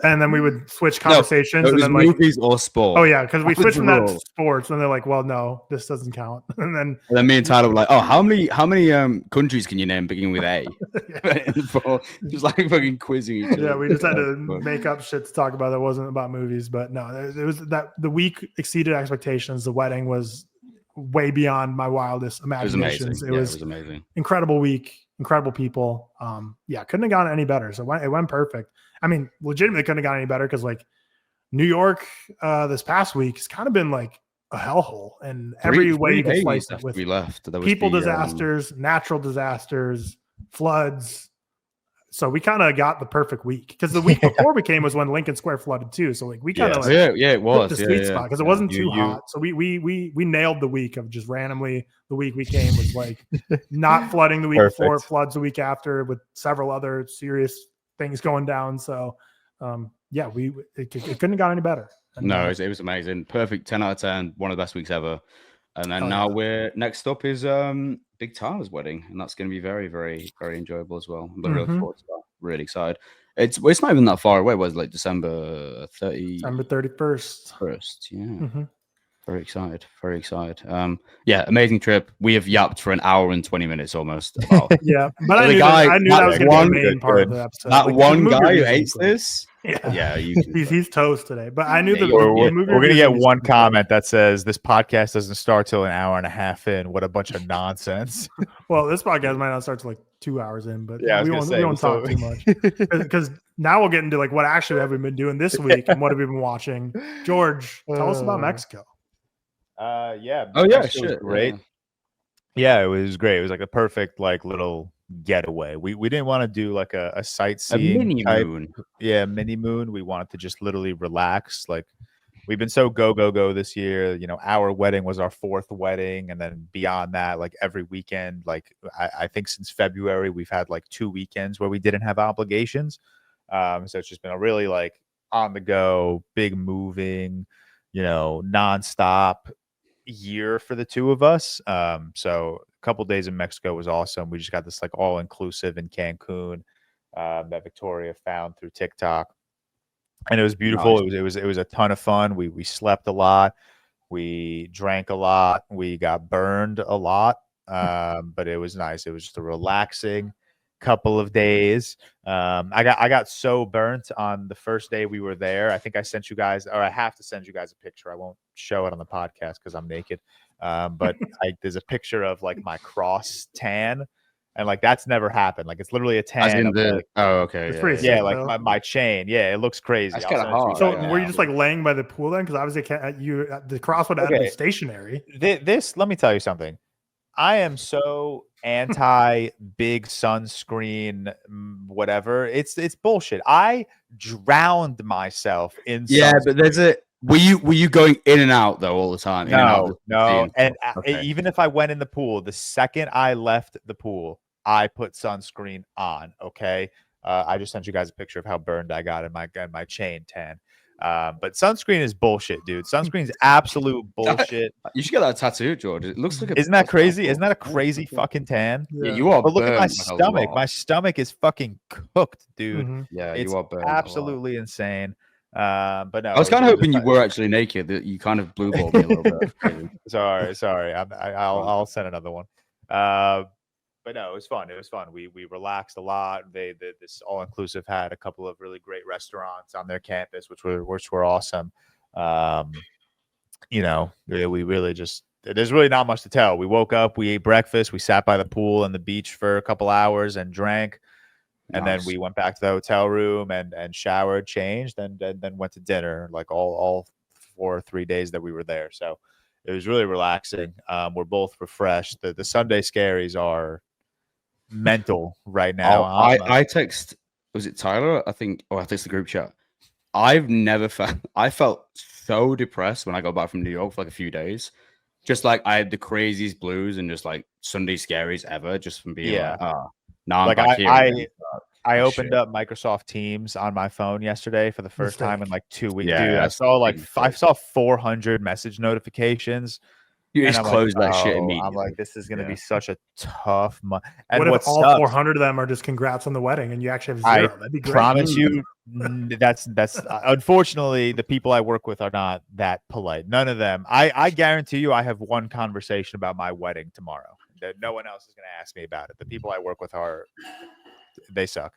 And then we would switch conversations. No, and then movies or sport. Oh yeah, because we switched from that to sports, and they're like, "Well, no, this doesn't count." And then me and Tyler were like, "Oh, how many countries can you name beginning with A?" Just like fucking quizzing each other. Yeah, we just had to make up shit to talk about that wasn't about movies. But no, it was that the week exceeded expectations. The wedding was way beyond my wildest imaginations. It was amazing. Incredible week, incredible people. Couldn't have gone any better. So it went perfect. I mean, legitimately couldn't have gone any better because like New York this past week has kind of been like a hellhole in every way you can slice it. With people disasters, natural disasters, floods. So we kind of got the perfect week because the week before we came was when Lincoln Square flooded too. So like we kind of it was the sweet spot because it wasn't too hot. So we nailed the week of just randomly the week we came was like not flooding the week before, floods the week after with several other serious things going down. So it couldn't have gone any better. And, it was amazing. Perfect 10 out of 10, one of the best weeks ever. And then next up is Big Tyler's wedding, and that's going to be very, very, very enjoyable as well. I'm really looking forward to that. Really excited. It's not even that far away. It was like December 31st. Yeah. Very excited. Very excited. Amazing trip. We have yapped for an hour and 20 minutes almost. About but I knew that was going to be the main part of the episode. That one guy who hates this. He's toast today. But I knew we're going to get one comment that says this podcast doesn't start till an hour and a half in. What a bunch of nonsense. Well, this podcast might not start till like 2 hours in, but we won't talk too much because now we'll get into like what actually have we been doing this week and what have we been watching. George, tell us about Mexico. Shit, great. Yeah, it was great. It was like a perfect like little getaway. We didn't want to do like a sightseeing mini moon. Mini moon. We wanted to just literally relax. Like we've been so go this year. Our wedding was our 4th wedding, and then beyond that, like every weekend, like I think since February we've had like 2 weekends where we didn't have obligations. So it's just been a really like on the go, big moving, nonstop year for the two of us. So a couple days in Mexico was awesome. We just got this like all inclusive in Cancun that Victoria found through TikTok, and it was beautiful. Nice. It was a ton of fun. We slept a lot, we drank a lot, we got burned a lot, but it was nice. It was just a relaxing couple of days. I got so burnt on the first day we were there. I think I sent you guys, or I have to send you guys a picture. I won't show it on the podcast because I'm naked. But there's a picture of like my cross tan, and like that's never happened. Like it's literally a tan. It's pretty sick, like my chain. Yeah, it looks crazy. That's kind of hard. So were you just like laying by the pool then? Because obviously the cross would have to be stationary. This let me tell you something. I am so anti big sunscreen, whatever. It's bullshit. I drowned myself in but Were you going in and out though all the time? In and out No. And okay. even if I went in the pool, the second I left the pool, I put sunscreen on. Okay. I just sent you guys a picture of how burned I got in my chain tan. But sunscreen is bullshit, dude. Sunscreen is absolute bullshit. You should get that tattoo, George. It looks like Isn't that crazy? Isn't that a crazy fucking tan? Yeah, you are. But look at my burnt stomach. My stomach is fucking cooked, dude. Mm-hmm. Yeah, It's you are burnt absolutely insane. But no, I was kind of hoping you were actually naked. That you kind of blue balled me a little bit. Sorry. I'll send another one. But no, it was fun. It was fun. We relaxed a lot. This all inclusive had a couple of really great restaurants on their campus, which were awesome. We really just, there's really not much to tell. We woke up, we ate breakfast, we sat by the pool and the beach for a couple hours and drank. And then we went back to the hotel room and showered, changed, and then went to dinner, like all 4 or 3 days that we were there. So it was really relaxing. We're both refreshed. The Sunday scaries are mental right now. I text, was it Tyler? I think, I text the group chat. I felt so depressed when I got back from New York for like a few days. Just like I had the craziest blues and just like Sunday scaries ever, just from being now I'm back here. I opened up Microsoft Teams on my phone yesterday for the first time in like 2 weeks. Yeah, dude, I saw 400 message notifications. You just close that shit immediately. I'm like, this is going to be such a tough month. And what if all 400 of them are just congrats on the wedding and you actually have 0? That'd be great. Promise you, that's unfortunately the people I work with are not that polite. None of them. I guarantee you, I have one conversation about my wedding tomorrow. That no one else is going to ask me about it. The people I work with they suck.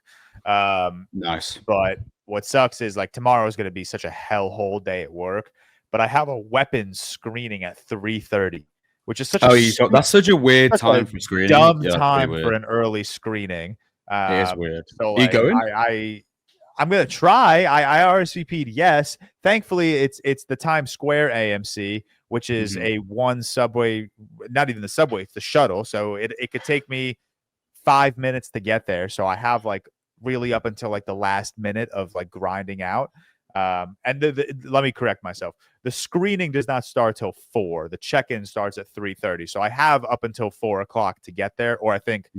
Nice. But what sucks is like tomorrow is going to be such a hellhole day at work. But I have a weapons screening at 3:30, which is such that's such a weird time for screening. Dumb time for an early screening. It is weird. So are you going? I'm gonna try. I RSVP'd yes. Thankfully, it's the Times Square AMC, which is a one subway, not even the subway, it's the shuttle. So it could take me 5 minutes to get there. So I have like really up until like the last minute of like grinding out. And let me correct myself. The screening does not start till 4. The check-in starts at 3:30. So I have up until 4 o'clock to get there. Or I think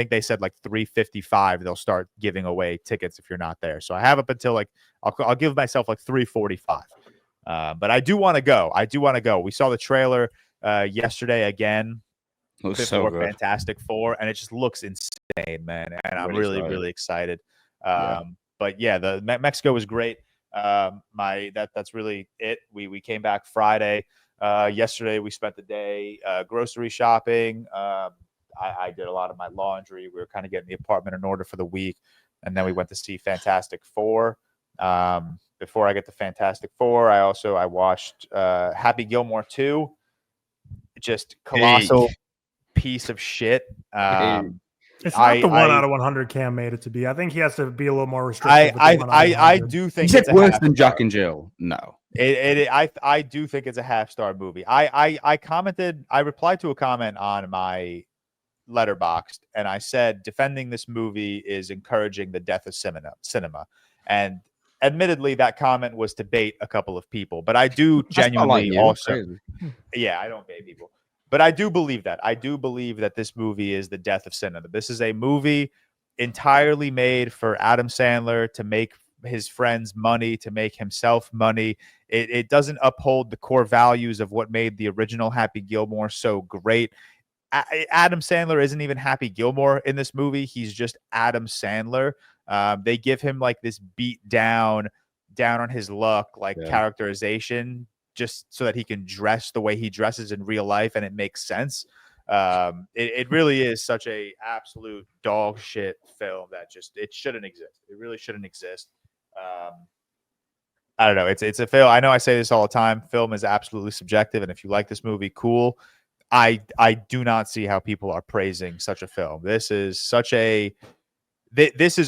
they said like 3:55 they'll start giving away tickets if you're not there. So I have up until like I'll give myself like 3:45. But I do want to go. We saw the trailer yesterday again. Looks so good. Fantastic Four, and it just looks insane, man. And I'm really excited. But yeah, the Mexico was great. That's really it. We came back Friday. Yesterday we spent the day grocery shopping. I did a lot of my laundry. We were kind of getting the apartment in order for the week, and then we went to see Fantastic Four. Before I get to Fantastic Four, I watched Happy Gilmore 2. Just colossal piece of shit. It's not the 1 out of 100 Cam made it to be. I think he has to be a little more restrictive. I do think it's worse than Jack and Jill. No, I do think it's a half-star movie. I replied to a comment on my Letterboxd, and I said defending this movie is encouraging the death of cinema. And admittedly, that comment was to bait a couple of people, but I do genuinely also. Yeah, I don't bait people. But I do believe that. I do believe that this movie is the death of cinema. This is a movie entirely made for Adam Sandler to make his friends money, to make himself money. It doesn't uphold the core values of what made the original Happy Gilmore so great. Adam Sandler isn't even Happy Gilmore in this movie. He's just Adam Sandler. They give him like this beat down on his luck, characterization, just so that he can dress the way he dresses in real life, and it makes sense. It really is such a absolute dog shit film that it shouldn't exist. It really shouldn't exist. I don't know. It's a film. I know I say this all the time. Film is absolutely subjective, and if you like this movie, cool. I do not see how people are praising such a film. This is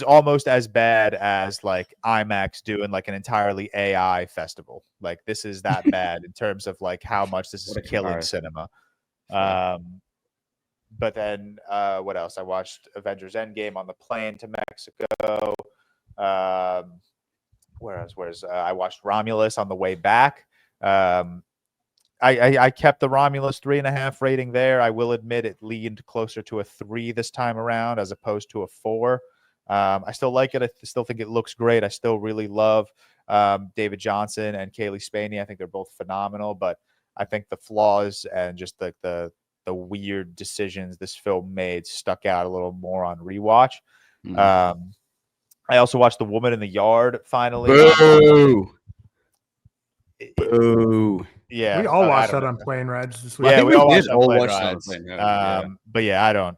almost as bad as like IMAX doing like an entirely AI festival. Like this is that bad in terms of like how much this is killing cinema. But then what else? I watched Avengers Endgame on the plane to Mexico. whereas I watched Romulus on the way back. I kept the Romulus 3.5 rating there. I will admit it leaned closer to a 3 this time around as opposed to a 4. I still like it. I still think it looks great. I still really love David Johnson and Kaylee Spaney. I think they're both phenomenal, but I think the flaws and just the weird decisions this film made stuck out a little more on rewatch. I also watched The Woman in the Yard finally. Boo! Boo! Yeah, we all watched that on plane rides this week. Yeah, we all watched that on plane rides. But yeah,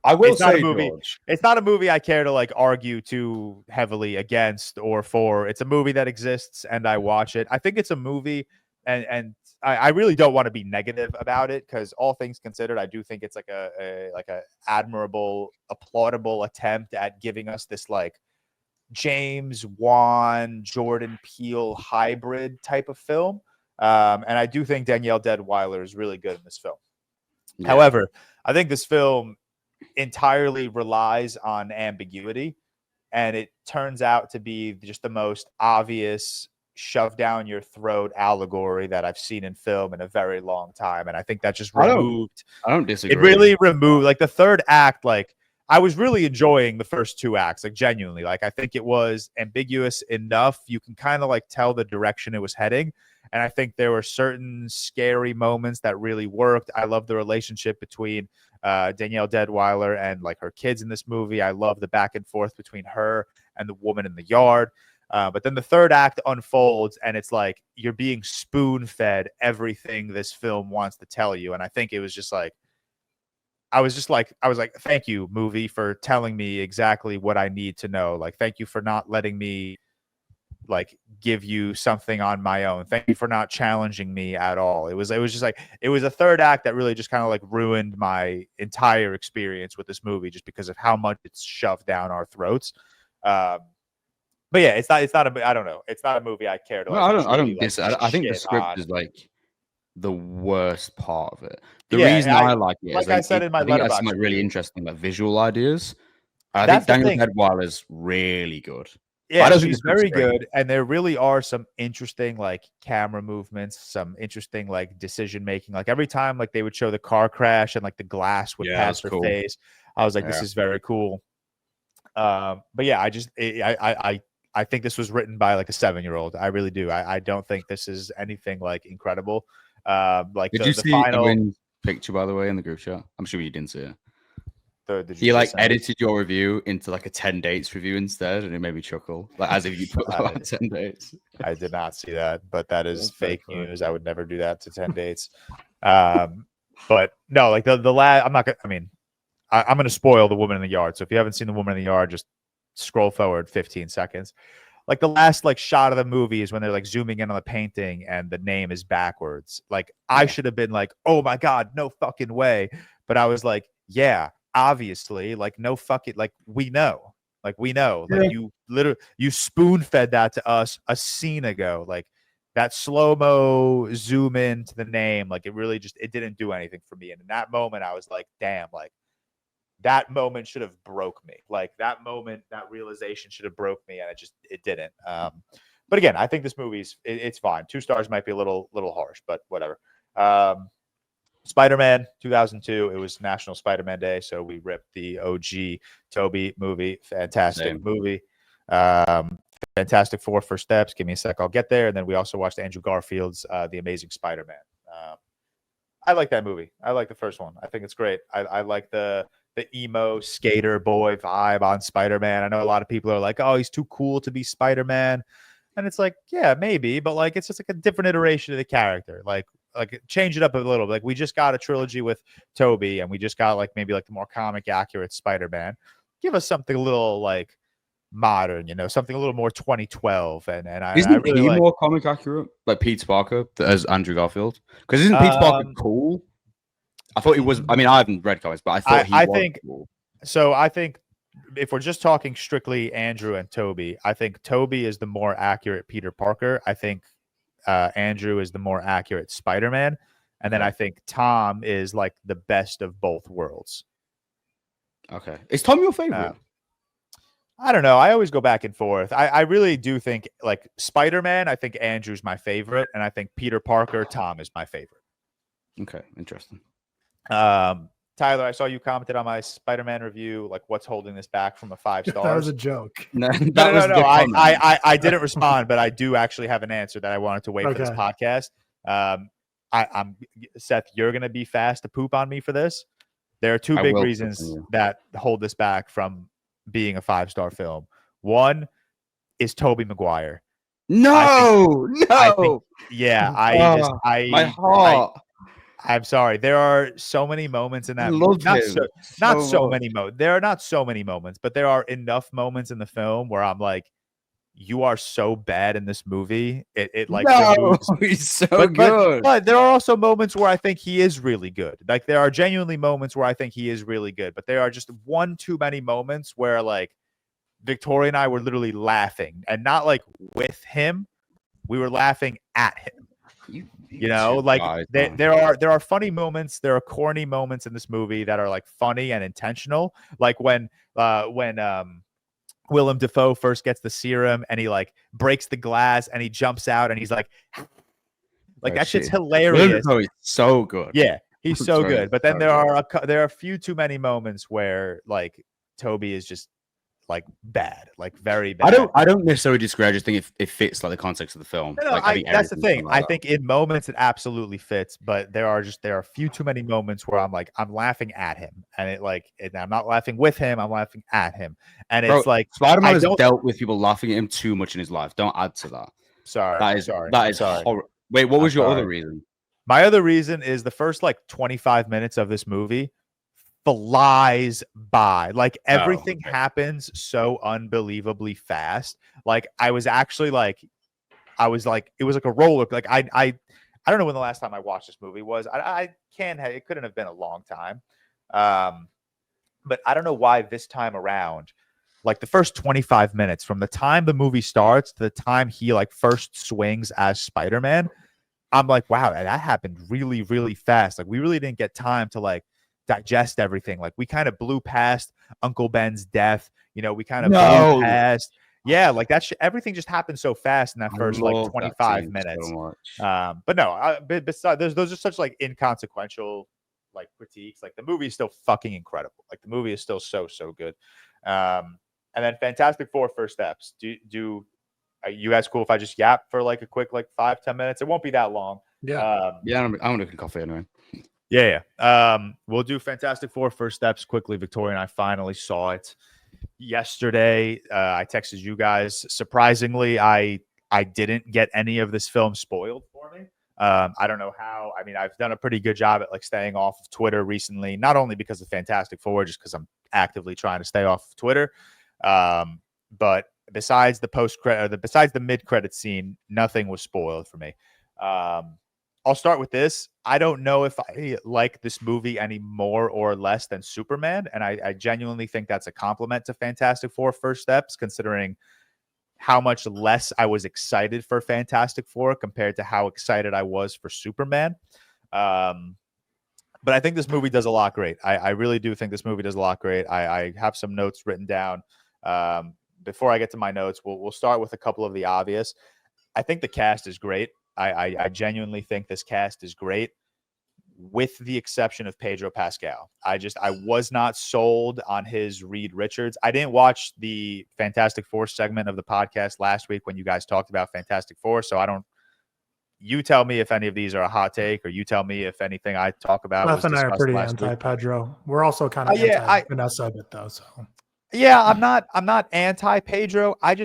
I will say, George, it's not a movie I care to like argue too heavily against or for. It's a movie that exists and I watch it. I think it's a movie, and I really don't want to be negative about it because all things considered, I do think it's like a admirable, applaudable attempt at giving us this like James Wan, Jordan Peele hybrid type of film. And I do think Danielle Deadwyler is really good in this film. Yeah. However, I think this film entirely relies on ambiguity, and it turns out to be just the most obvious shove down your throat allegory that I've seen in film in a very long time. And I think that just removed. I don't disagree. It really removed like the third act. Like I was really enjoying the first 2 acts, like genuinely. Like I think it was ambiguous enough. You can kind of like tell the direction it was heading. And I think there were certain scary moments that really worked. I love the relationship between Danielle Deadwyler and like her kids in this movie. I love the back and forth between her and the woman in the yard. But then the third act unfolds and it's like you're being spoon-fed everything this film wants to tell you. And I think it was just like, I was like, thank you, movie, for telling me exactly what I need to know. Like, thank you for not letting me like give you something on my own. Thank you for not challenging me at all. It was just like, it was a third act that really just kind of like ruined my entire experience with this movie just because of how much it's shoved down our throats. But yeah, it's not a, I don't know. It's not a movie I care to. Well, I think the script is like the worst part of it. The reason I like it is I said in my letterbox, that's some really interesting like visual ideas. I think Danielle Deadwyler is really good. Yeah, she's very good, and there really are some interesting like camera movements, some interesting like decision making. Like every time like they would show the car crash and like the glass would pass her face, I was like, this is very cool. But yeah, I think this was written by like a 7-year-old. I really do. I don't think this is anything like incredible. Like did you see the picture by the way in the group chat? I'm sure you didn't see it. He like edited your review into like a 10 dates review instead, and it made me chuckle. Like as if you put like 10 dates. I did not see that, but that is fake news. I would never do that to 10 dates. But no, like the lad. I'm not gonna. I mean, I'm gonna spoil The Woman in the Yard. So if you haven't seen The Woman in the Yard, just scroll forward 15 seconds. Like the last like shot of the movie is when they're like zooming in on the painting and the name is backwards. Like I should have been like, oh my God, no fucking way. But I was like, yeah, obviously, like no fucking, like we know, like you literally, you spoon fed that to us a scene ago. Like that slow-mo zoom in to the name, like it really just, it didn't do anything for me. And in that moment, I was like, damn, like that moment should have broke me. Like that moment, that realization should have broke me, and it didn't. But again, I think this movie's it's fine. 2 stars might be a little harsh, but whatever. Spider-Man 2002. It was National Spider-Man Day, so we ripped the OG Tobey movie. Fantastic movie. Fantastic Four First Steps. Give me a sec, I'll get there. And then we also watched Andrew Garfield's The Amazing Spider-Man. I like that movie. I like the first one. I think it's great. I like the emo skater boy vibe on Spider-Man. I know a lot of people are like, oh, he's too cool to be Spider-Man. And it's like, yeah, maybe, but like it's just like a different iteration of the character. Like change it up a little. Like we just got a trilogy with Tobey, and we just got like maybe like the more comic accurate Spider-Man. Give us something a little like modern, you know, something a little more 2012. And isn't I really he like more comic accurate, like Peter Parker as Andrew Garfield? Because isn't Peter Parker cool? I thought he was. I mean, I haven't read comics, but I thought he was cool. So I think if we're just talking strictly Andrew and Tobey, I think Tobey is the more accurate Peter Parker. I think Andrew is the more accurate Spider-Man. And then I think Tom is like the best of both worlds. Okay. Is Tom your favorite? I don't know. I always go back and forth. I really do think like Spider-Man, I think Andrew's my favorite, and I think Peter Parker, Tom is my favorite. Okay, interesting. Tyler, I saw you commented on my Spider-Man review, like what's holding this back from a 5 stars. That was a joke. No, no. I didn't respond, but I do actually have an answer that I wanted to wait for this podcast. I'm Seth, you're gonna be fast to poop on me for this. There are two big reasons that hold this back from being a 5-star film. One is Tobey Maguire. No. My heart. I'm sorry. There are so many moments in that. There are not so many moments, but there are enough moments in the film where I'm like, you are so bad in this movie. He's so good. But there are also moments where I think he is really good. Like there are genuinely moments where I think he is really good, but there are just one too many moments where like Victoria and I were literally laughing, and not like with him. We were laughing at him. You know, like there are funny moments, there are corny moments in this movie that are like funny and intentional. Like when Willem Dafoe first gets the serum and he like breaks the glass and he jumps out and he's like that shit's hilarious. He's so good. Yeah, he's so good. But then there are a few too many moments where like Toby is just like bad, like very bad. I don't necessarily disagree. I just think it fits like the context of the film. No, that's the thing. I think in moments it absolutely fits, but there are a few too many moments where I'm laughing at him, and I'm not laughing with him. I'm laughing at him, and it's like Spider-Man has dealt with people laughing at him too much in his life. Don't add to that. Sorry, that is horrible. Wait, what was your other reason? My other reason is the first like 25 minutes of this movie flies by. Like everything happens so unbelievably fast. Like it was like a roller. Like I don't know when the last time I watched this movie was. It couldn't have been a long time. But I don't know why this time around, like the first 25 minutes from the time the movie starts to the time he like first swings as Spider-Man, I'm like, wow, that happened really, really fast. Like we really didn't get time to like digest everything. Like we kind of blew past Uncle Ben's death. You know, we kind of blew past. Yeah, like that. Everything just happened so fast in that first like 25 minutes. So but no, besides those are such like inconsequential like critiques. Like the movie is still fucking incredible. Like the movie is still so good. And then Fantastic Four First Steps. Are you guys cool if I just yap for like a quick like 5-10 minutes? It won't be that long. Yeah. I'm gonna drink coffee anyway. Yeah. We'll do Fantastic Four First Steps quickly. Victoria and I finally saw it yesterday. I texted you guys. Surprisingly, I didn't get any of this film spoiled for me. I don't know how. I mean, I've done a pretty good job at like staying off of Twitter recently, not only because of Fantastic Four, just because I'm actively trying to stay off of Twitter. But besides the mid-credit scene, nothing was spoiled for me. I'll start with this. I don't know if I like this movie any more or less than Superman, and I genuinely think that's a compliment to Fantastic Four First Steps, considering how much less I was excited for Fantastic Four compared to how excited I was for Superman. But I think this movie does a lot great. I really do think this movie does a lot great. I have some notes written down. Before I get to my notes, we'll start with a couple of the obvious. I think the cast is great. I genuinely think this cast is great, with the exception of Pedro Pascal. I was not sold on his Reed Richards. I didn't watch the Fantastic Four segment of the podcast last week when you guys talked about Fantastic Four, so you tell me if any of these are a hot take, or you tell me if anything I talk about Seth and I are pretty anti-Pedro. We're also kind of anti-Vanessa a bit though, so. Yeah, I'm not anti-Pedro. I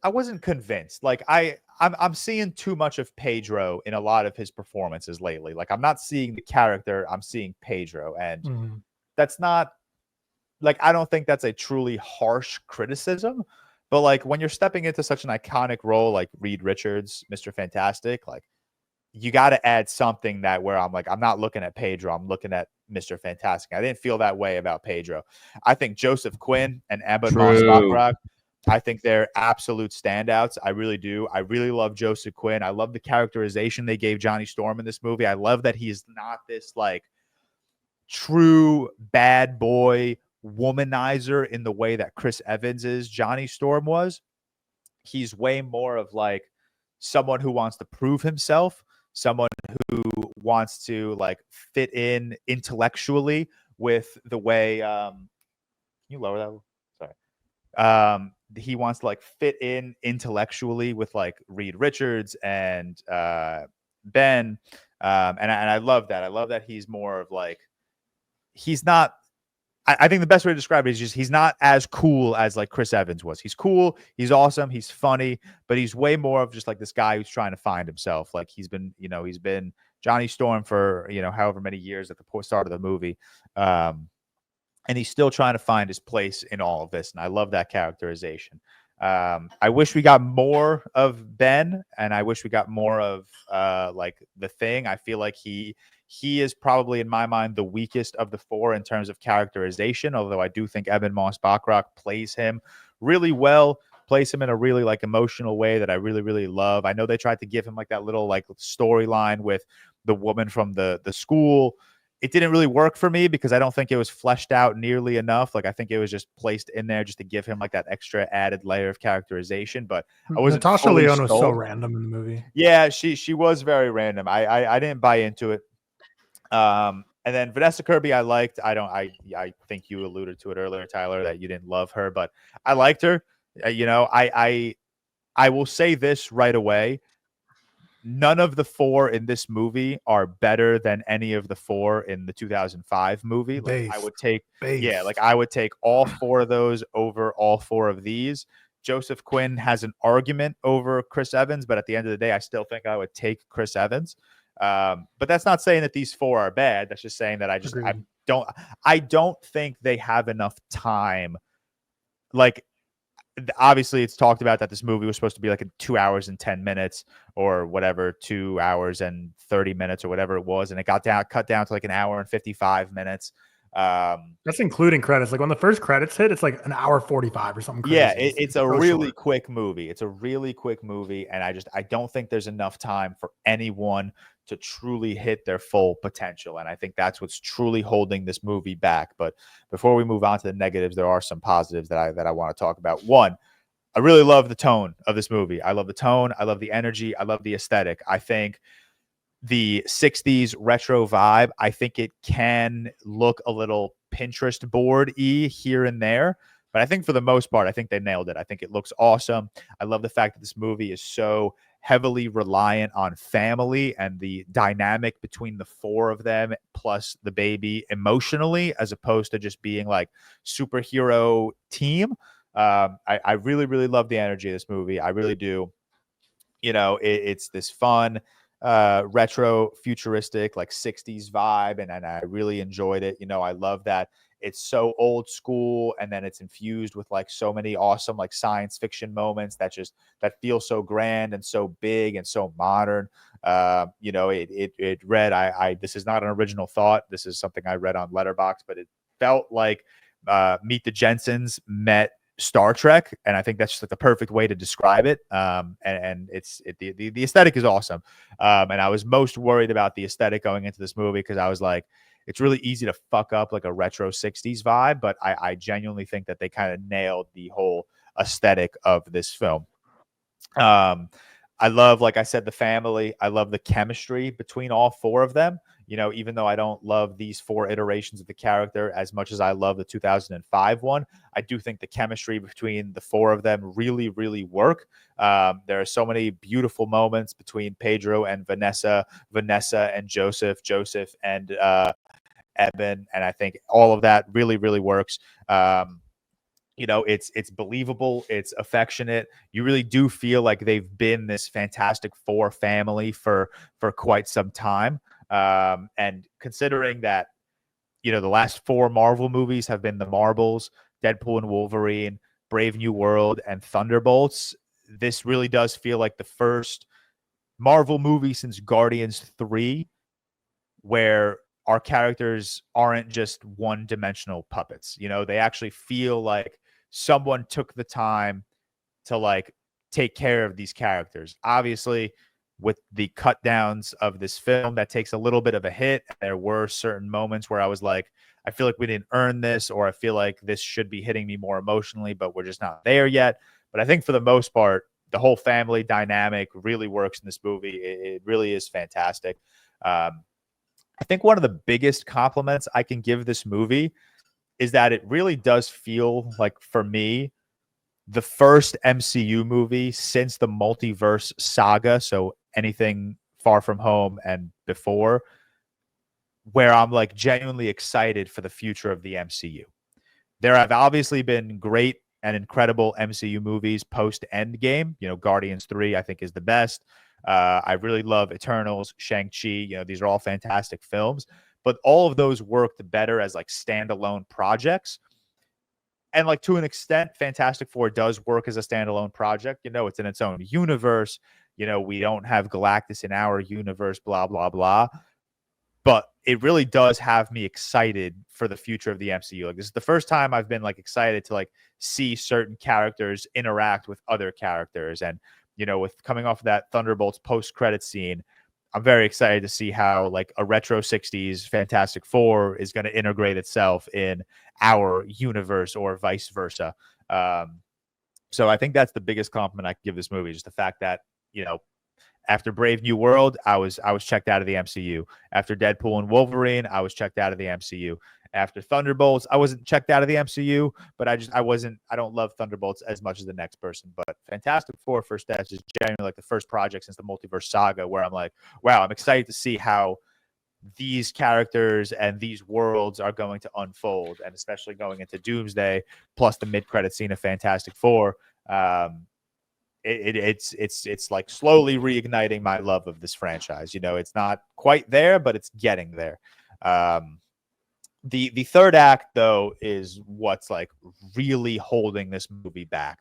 wasn't convinced. Like I'm seeing too much of Pedro in a lot of his performances lately. Like I'm not seeing the character, I'm seeing Pedro. And that's not like, I don't think that's a truly harsh criticism, but like when you're stepping into such an iconic role like Reed Richards, Mr. Fantastic, like you got to add something that where I'm like, I'm not looking at Pedro, I'm looking at Mr. Fantastic. I didn't feel that way about Pedro. I think Joseph Quinn and Abbott Moss-Bachrach, I think they're absolute standouts. I really do. I really love Joseph Quinn. I love the characterization they gave Johnny Storm in this movie. I love that he's not this like true bad boy womanizer in the way that Chris Evans's Johnny Storm was. He's way more of like someone who wants to prove himself, someone who wants to like fit in intellectually with the way can you lower that? Sorry. He wants to like fit in intellectually with like Reed Richards and Ben. And I love that. I love that he's more of like, he's not, I think the best way to describe it is just he's not as cool as like Chris Evans was. He's cool, he's awesome, he's funny, but he's way more of just like this guy who's trying to find himself. Like he's been Johnny Storm for however many years at the start of the movie, and he's still trying to find his place in all of this. And I love that characterization. I wish we got more of Ben, and I wish we got more of like the Thing. I feel like he is probably, in my mind, the weakest of the four in terms of characterization, although I do think Evan Moss-Bachrach plays him really well, plays him in a really like emotional way that I really, really love. I know they tried to give him like that little like storyline with the woman from the school. It didn't really work for me because I don't think it was fleshed out nearly enough. Like I think it was just placed in there just to give him like that extra added layer of characterization. But I wasn't. Natasha Lyonne was so random in the movie. Yeah, she was very random. I didn't buy into it. And then Vanessa Kirby, I liked. I think you alluded to it earlier, Tyler, that you didn't love her, but I liked her. I will say this right away. None of the four in this movie are better than any of the four in the 2005 movie. Like I would take all four of those over all four of these. Joseph Quinn has an argument over Chris Evans, but at the end of the day, I still think I would take Chris Evans. But that's not saying that these four are bad. That's just saying that I don't think they have enough time. Like, obviously it's talked about that this movie was supposed to be like 2 hours and 10 minutes or whatever, 2 hours and 30 minutes or whatever it was. And it cut down to like an hour and 55 minutes. That's including credits. Like when the first credits hit, it's like an hour 45 or something crazy. Yeah, it's a really quick movie. It's a really quick movie. And I don't think there's enough time for anyone to truly hit their full potential. And I think that's what's truly holding this movie back. But before we move on to the negatives, there are some positives that I want to talk about. One, I really love the tone of this movie. I love the tone. I love the energy. I love the aesthetic. I think the 60s retro vibe, I think it can look a little Pinterest board-y here and there. But I think for the most part, I think they nailed it. I think it looks awesome. I love the fact that this movie is so heavily reliant on family and the dynamic between the four of them plus the baby emotionally, as opposed to just being like superhero team. I really, really love the energy of this movie. I really do. It's this fun, retro futuristic, like 60s vibe. And I really enjoyed it. I love that it's so old school, and then it's infused with like so many awesome like science fiction moments that feel so grand and so big and so modern. It read, this is not an original thought. This is something I read on Letterboxd, but it felt like Meet the Jensens met Star Trek, and I think that's just like the perfect way to describe it. And the aesthetic is awesome. And I was most worried about the aesthetic going into this movie because I was like, it's really easy to fuck up like a retro 60s vibe, but I genuinely think that they kind of nailed the whole aesthetic of this film. I love, like I said, the family. I love the chemistry between all four of them. Even though I don't love these four iterations of the character as much as I love the 2005 one, I do think the chemistry between the four of them really, really work. There are so many beautiful moments between Pedro and Vanessa and Joseph and Evan, and I think all of that really, really works. It's believable, it's affectionate. You really do feel like they've been this Fantastic Four family for quite some time. And considering that, the last four Marvel movies have been the Marvels, Deadpool and Wolverine, Brave New World, and Thunderbolts, this really does feel like the first Marvel movie since Guardians 3 where our characters aren't just one-dimensional puppets. They actually feel like someone took the time to like take care of these characters. Obviously, with the cut downs of this film that takes a little bit of a hit. There were certain moments where I was like, I feel like we didn't earn this, or I feel like this should be hitting me more emotionally, but we're just not there yet. But I think for the most part, the whole family dynamic really works in this movie. It really is fantastic. I think one of the biggest compliments I can give this movie is that it really does feel like, for me, the first MCU movie since the multiverse saga. So anything Far From Home and before, where I'm like genuinely excited for the future of the MCU. There have obviously been great and incredible MCU movies post Endgame. Guardians 3, I think, is the best. I really love Eternals, Shang-Chi. These are all fantastic films, but all of those worked better as like standalone projects. And like to an extent, Fantastic Four does work as a standalone project. It's in its own universe. We don't have Galactus in our universe, blah, blah, blah. But it really does have me excited for the future of the MCU. Like, this is the first time I've been like excited to like see certain characters interact with other characters. And, with coming off of that Thunderbolts post-credit scene, I'm very excited to see how like a retro 60s Fantastic Four is going to integrate itself in our universe or vice versa. So I think that's the biggest compliment I can give this movie, just the fact that, after Brave New World, I was checked out of the MCU. After Deadpool and Wolverine, I was checked out of the MCU. After Thunderbolts, I wasn't checked out of the MCU, but I don't love Thunderbolts as much as the next person. But Fantastic Four First Steps is genuinely like the first project since the multiverse saga where I'm like, wow, I'm excited to see how these characters and these worlds are going to unfold, and especially going into Doomsday, plus the mid-credit scene of Fantastic Four. It's like slowly reigniting my love of this franchise. It's not quite there, but it's getting there. The third act, though, is what's like really holding this movie back.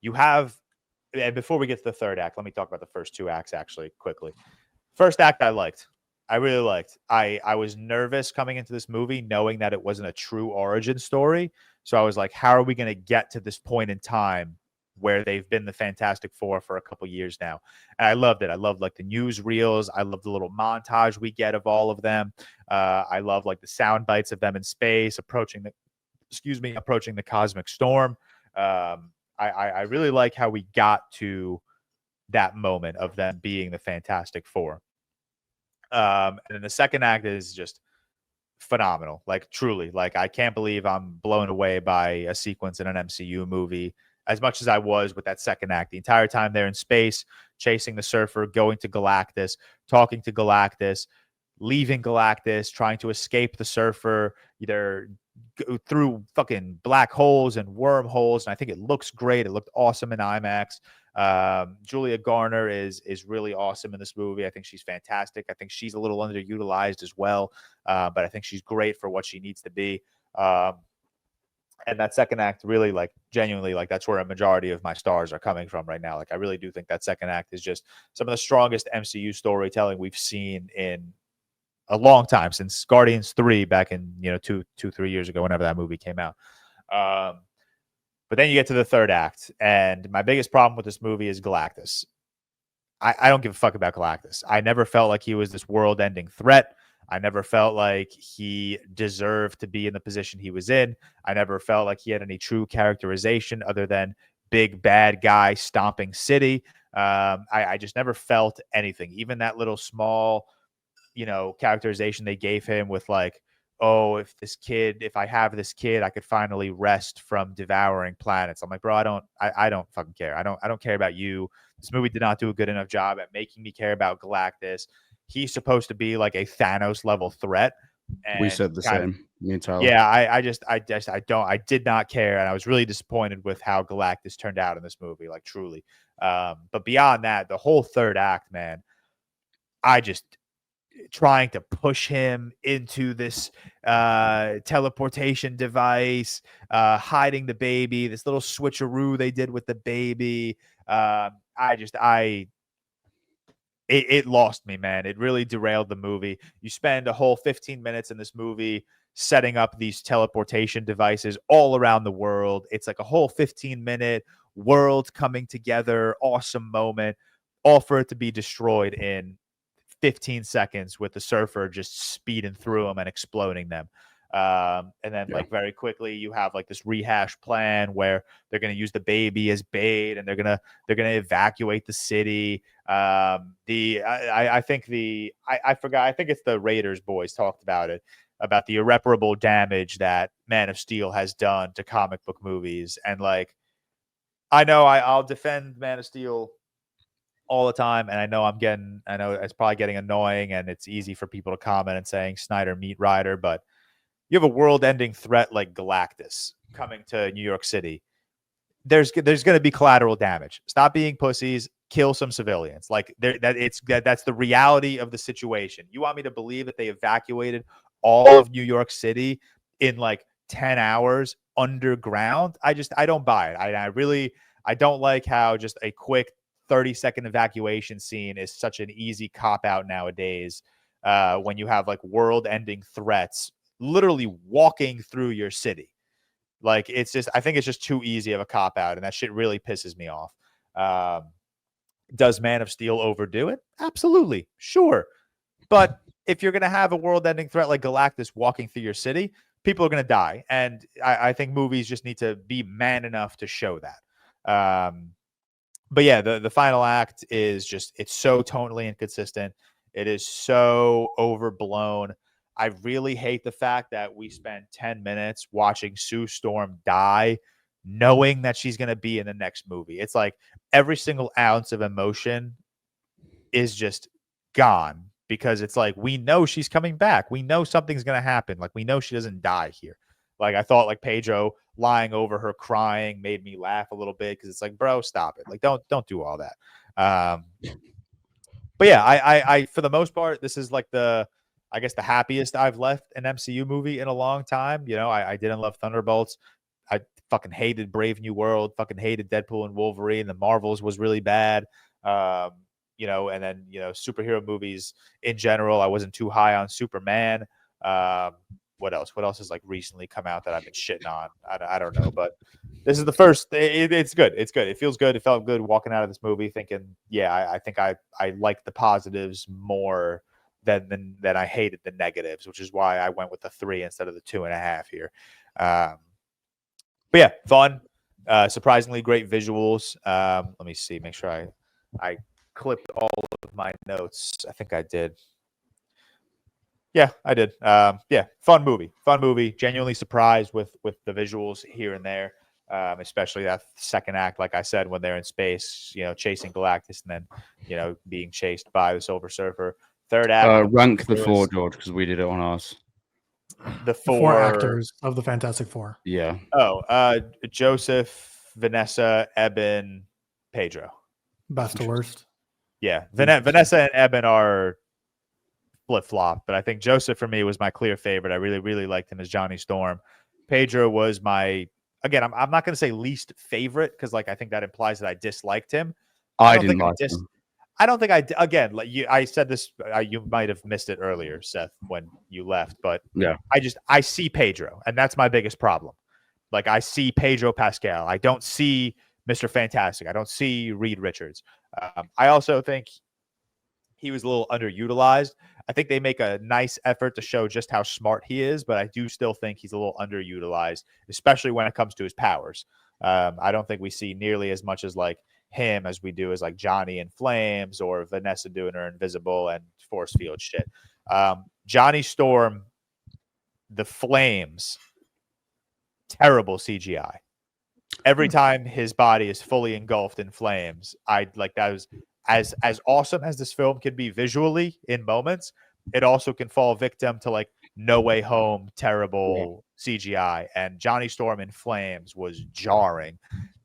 And before we get to the third act, let me talk about the first two acts actually quickly. First act I really liked. I was nervous coming into this movie knowing that it wasn't a true origin story. So I was like, how are we going to get to this point in time where they've been the Fantastic Four for a couple years now? And I loved it. I loved like the newsreels. I love the little montage we get of all of them. I love like the sound bites of them in space approaching the cosmic storm. I really like how we got to that moment of them being the Fantastic Four. And then the second act is just phenomenal. Like, truly, like, I can't believe I'm blown away by a sequence in an MCU movie as much as I was with that second act. The entire time they're in space, chasing the surfer, going to Galactus, talking to Galactus, leaving Galactus, trying to escape the surfer, either through fucking black holes and wormholes. And I think it looks great. It looked awesome in IMAX. Julia Garner is really awesome in this movie. I think she's fantastic. I think she's a little underutilized as well, but I think she's great for what she needs to be. And that second act really, like, genuinely, like, that's where a majority of my stars are coming from right now. Like, I really do think that second act is just some of the strongest MCU storytelling we've seen in a long time, since Guardians 3 back in, 2-3 years ago, whenever that movie came out. But then you get to the third act, and my biggest problem with this movie is Galactus. I don't give a fuck about Galactus. I never felt like he was this world-ending threat. I never felt like he deserved to be in the position he was in. I never felt like he had any true characterization other than big bad guy stomping city. I just never felt anything. Even that little small, characterization they gave him with like, oh, if I have this kid, I could finally rest from devouring planets. I'm like, bro, I don't fucking care. I don't care about you. This movie did not do a good enough job at making me care about Galactus. He's supposed to be like a Thanos level threat. And we said the same. Me and Tyler. Yeah, I did not care. And I was really disappointed with how Galactus turned out in this movie, like, truly. But beyond that, the whole third act, man, trying to push him into this teleportation device, hiding the baby, this little switcheroo they did with the baby. It lost me, man. It really derailed the movie. You spend a whole 15 minutes in this movie setting up these teleportation devices all around the world. It's like a whole 15-minute world coming together, awesome moment. all for it to be destroyed in 15 seconds with the surfer just speeding through them and exploding them. And then like very quickly you have like this rehash plan where they're going to use the baby as bait and they're going to evacuate the city. I think it's the Raiders boys talked about it, about the irreparable damage that Man of Steel has done to comic book movies. And like, I know I'll defend Man of Steel all the time, and I know it's probably getting annoying, and it's easy for people to comment and saying Snyder meat rider, but you have a world-ending threat like Galactus coming to New York City. There's going to be collateral damage. Stop being pussies. Kill some civilians. Like that's the reality of the situation. You want me to believe that they evacuated all of New York City in like 10 hours underground? I don't buy it. I don't like how just a quick 30-second evacuation scene is such an easy cop-out nowadays, when you have like world-ending threats literally walking through your city. Like, I think it's just too easy of a cop-out, and that shit really pisses me off. Does Man of Steel overdo it? Absolutely. Sure. But if you're going to have a world-ending threat like Galactus walking through your city, people are going to die. And I think movies just need to be man enough to show that. But yeah, the final act is just, it's so tonally inconsistent. It is so overblown. I really hate the fact that we spent 10 minutes watching Sue Storm die, knowing that she's going to be in the next movie. It's like every single ounce of emotion is just gone, because it's like, we know she's coming back. We know something's going to happen. Like, we know she doesn't die here. Like, I thought like Pedro lying over her crying made me laugh a little bit, because it's like, bro, stop it. Like, don't do all that. But yeah, I for the most part, this is like the happiest I've left an MCU movie in a long time. You know, I didn't love Thunderbolts. I fucking hated Brave New World, fucking hated Deadpool and Wolverine. The Marvels was really bad. You know, and then, you know, superhero movies in general, I wasn't too high on Superman. What else? What else has like recently come out that I've been shitting on? I don't know, but this is the first. It's good. It's good. It feels good. It felt good walking out of this movie thinking, yeah, I think I like the positives more than I hated the negatives, which is why I went with the 3 instead of the 2.5 here. But yeah, fun. Surprisingly great visuals. Let me see. Make sure I clipped all of my notes. I think I did. Yeah, I did. Yeah, fun movie. Genuinely surprised with the visuals here and there, especially that second act, like I said, when they're in space, you know, chasing Galactus and then, you know, being chased by the Silver Surfer. Third act. Rank the 4, George, because we did it on ours. The four actors of the Fantastic Four. Yeah. Oh, Joseph, Vanessa, Eben, Pedro. Best to worst. Yeah, Vanessa and Eben are flip-flop, but I think Joseph for me was my clear favorite. I really liked him as Johnny Storm. Pedro was I'm not going to say least favorite, because like I think that implies that I disliked him. I don't think I said this, you might have missed it earlier, Seth, when you left, but yeah, I see Pedro, and that's my biggest problem. Like, I see Pedro Pascal. I don't see Mr. Fantastic. I don't see Reed Richards. I also think he was a little underutilized. I think they make a nice effort to show just how smart he is, but I do still think he's a little underutilized, especially when it comes to his powers. I don't think we see nearly as much as like him as we do as like Johnny in Flames or Vanessa doing her invisible and force field shit. Johnny Storm, the Flames, terrible CGI. Every time his body is fully engulfed in flames, that was as awesome as this film can be visually in moments. It also can fall victim to like No Way Home, terrible CGI, and Johnny Storm in flames was jarring.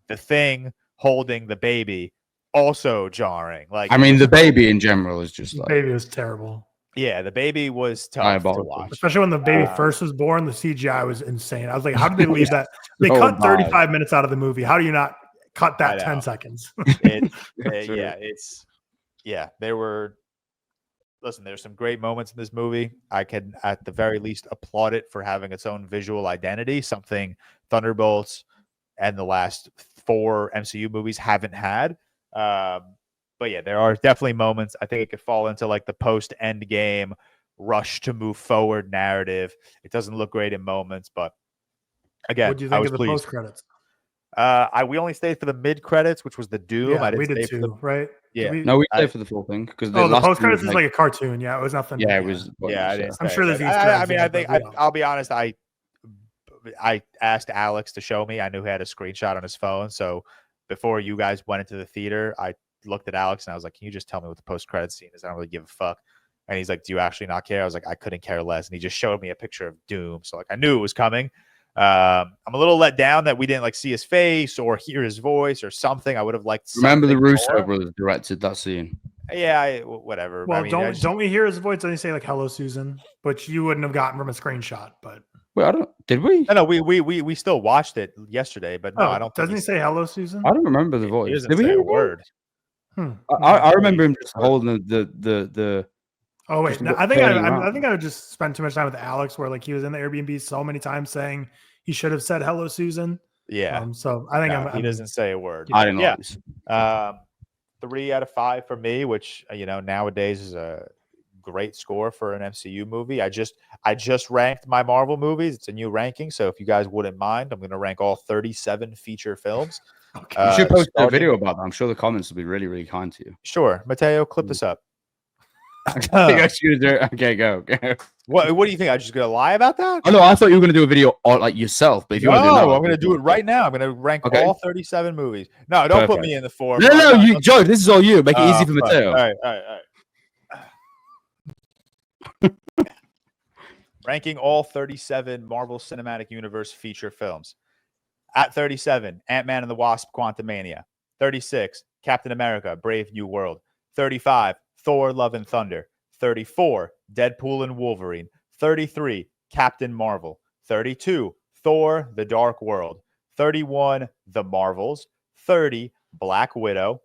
The Thing holding the baby, also jarring. Like, I mean, the baby in general is just like, the baby was terrible. Yeah, the baby was tough to watch. Especially when the baby first was born, the CGI was insane. I was like, how did they leave that? They cut 35 minutes out of the movie. How do you not cut that 10 seconds? There's some great moments in this movie. I can, at the very least, applaud it for having its own visual identity, something Thunderbolts and the last 4 MCU movies haven't had. But yeah, there are definitely moments. I think it could fall into like the post-end game rush to move forward narrative. It doesn't look great in moments, but again, what do you think of the post credits? We only stayed for the mid credits, which was the Doom. Yeah, I didn't we did stay too, for the, right? yeah. No, we stayed for the full thing because the post credits is like a cartoon. Yeah, it was nothing. Yeah, it was. Yeah, I didn't. I'm sure there's Easter eggs. I mean, I think I'll be honest. I asked Alex to show me. I knew he had a screenshot on his phone. So before you guys went into the theater, I looked at Alex and I was like, "Can you just tell me what the post-credit scene is? I don't really give a fuck." And he's like, "Do you actually not care?" I was like, "I couldn't care less." And he just showed me a picture of Doom. So like, I knew it was coming. I'm a little let down that we didn't like see his face or hear his voice or something. I would have liked. Remember the Russo brothers directed that scene. Yeah, whatever. Well, I mean, don't we hear his voice? Doesn't he say like "Hello, Susan"? But you wouldn't have gotten from a screenshot. But wait, did we? No, we still watched it yesterday. But no, I don't. Doesn't he say "Hello, Susan"? I don't remember the voice. Did we hear a word? I remember him just holding the. Oh wait, no, I think I just spent too much time with Alex, where like he was in the Airbnb so many times saying he should have said "Hello, Susan." Yeah. So I think he doesn't say a word. I didn't know. 3 out of 5 for me, which nowadays is a great score for an MCU movie. I just ranked my Marvel movies. It's a new ranking, so if you guys wouldn't mind, I'm going to rank all 37 feature films. Okay. You should post a video about that. I'm sure the comments will be really, really kind to you. Sure, Mateo, clip this up. Okay, go. What do you think? I'm just gonna lie about that? Oh no, I thought you were gonna do a video on like yourself. But if you want to do that, I'm gonna do it right now. I'm gonna rank all 37 movies. No, don't put me in the 4. No, Joe. This is all you. Make it easy for Mateo. All right. Ranking all 37 Marvel Cinematic Universe feature films. At 37, Ant-Man and the Wasp: Quantumania. 36, Captain America: Brave New World. 35, Thor: Love and Thunder. 34, Deadpool and Wolverine. 33, Captain Marvel. 32, Thor: The Dark World. 31, The Marvels. 30, Black Widow.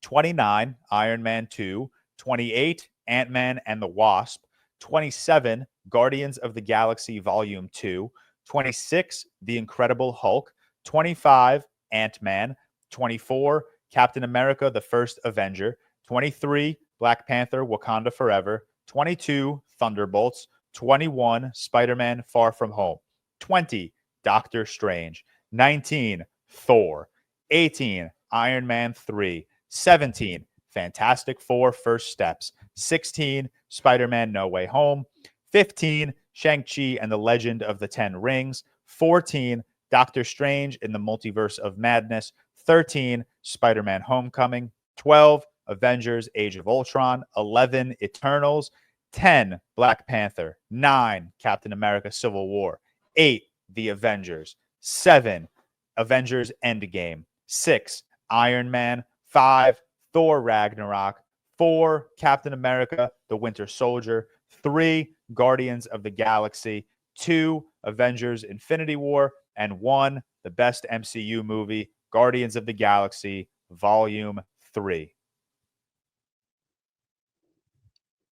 29, Iron Man 2. 28, Ant-Man and the Wasp. 27, Guardians of the Galaxy Volume 2. 26, The Incredible Hulk. 25, Ant-Man. 24, Captain America: The First Avenger. 23, Black Panther: Wakanda Forever. 22, Thunderbolts. 21, Spider-Man: Far From Home. 20, Doctor Strange. 19, Thor. 18, Iron Man 3. 17, Fantastic Four: First Steps. 16, Spider-Man: No Way Home. 15, Shang-Chi and the Legend of the Ten Rings. 14, Doctor Strange in the Multiverse of Madness. 13, Spider-Man: Homecoming. 12, Avengers: Age of Ultron. 11, Eternals. 10, Black Panther. 9, Captain America: Civil War. 8, The Avengers. 7, Avengers: Endgame. 6, Iron Man. 5, Thor: Ragnarok. 4, Captain America: The Winter Soldier. 3, Guardians of the Galaxy. 2, Avengers: Infinity War. And 1, the best MCU movie, Guardians of the Galaxy Volume 3.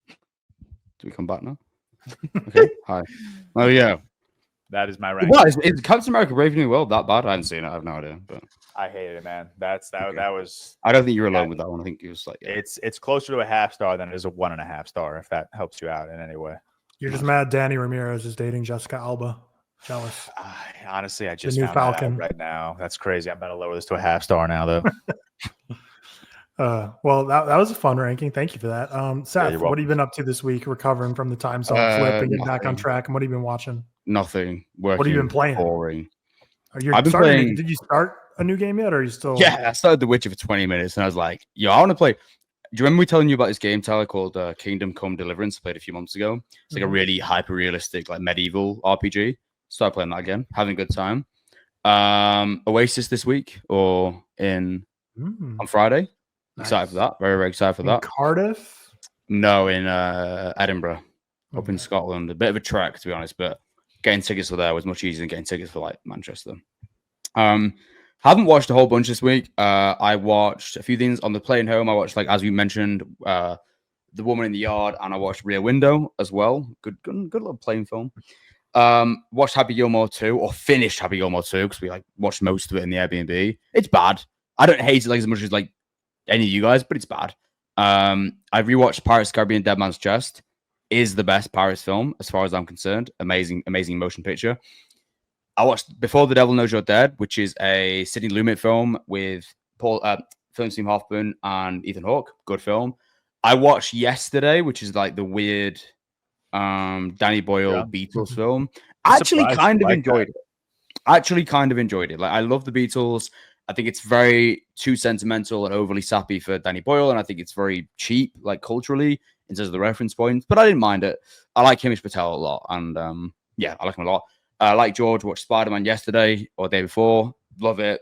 Do we come back now? Okay. Hi. Oh yeah. That is my ranking. What is Captain America: Brave New World that bad? I haven't seen it. I have no idea. But I hated it, man. That was. I don't think you're alone with that one. I think it was like it's closer to a half star than it is a 1.5 star. If that helps you out in any way. You're just mad Danny Ramirez is dating Jessica Alba. Jealous. Honestly, I just the new found Falcon that out right now. That's crazy. I'm gonna lower this to a half star now, though. Well, that was a fun ranking. Thank you for that. Seth, what have you been up to this week? Recovering from the time zone flip and getting back on track. And what have you been watching? Nothing. Working. What have you been playing? Boring. I've been playing. Did you start a new game yet, or are you still? Yeah, I started The Witcher for 20 minutes, and I was like, "Yo, I want to play." Do you remember me telling you about this game, Tyler, called Kingdom Come Deliverance? I played a few months ago. It's like a really hyper realistic, like medieval RPG. Started playing that again, having a good time. Oasis this week or on Friday. Nice. Excited for that. Very, very excited for that. Cardiff? No, in Edinburgh, up in Scotland. A bit of a trek, to be honest, but getting tickets for there was much easier than getting tickets for like Manchester. Haven't watched a whole bunch this week. I watched a few things on the plane home. I watched, like as we mentioned, The Woman in the Yard, and I watched Rear Window as well. Good little plane film. Watched Happy Gilmore 2, or finished Happy Gilmore 2 because we like watched most of it in the Airbnb. It's bad. I don't hate it like as much as like any of you guys, but it's bad. I rewatched Pirates of the Caribbean: Dead Man's Chest. Is the best Pirates film as far as I'm concerned. Amazing motion picture. I watched Before the Devil Knows You're Dead, which is a Sidney Lumet film with Philip Seymour Hoffman and Ethan Hawke. Good film. I watched Yesterday, which is like the weird Danny Boyle Beatles film. Actually kind of enjoyed it. Like, I love the Beatles. I think it's very too sentimental and overly sappy for Danny Boyle, and I think it's very cheap, like culturally, in terms of the reference points. But I didn't mind it. I like Himesh Patel a lot, and I like him a lot. Like George, watched Spider-Man yesterday or the day before. Love it.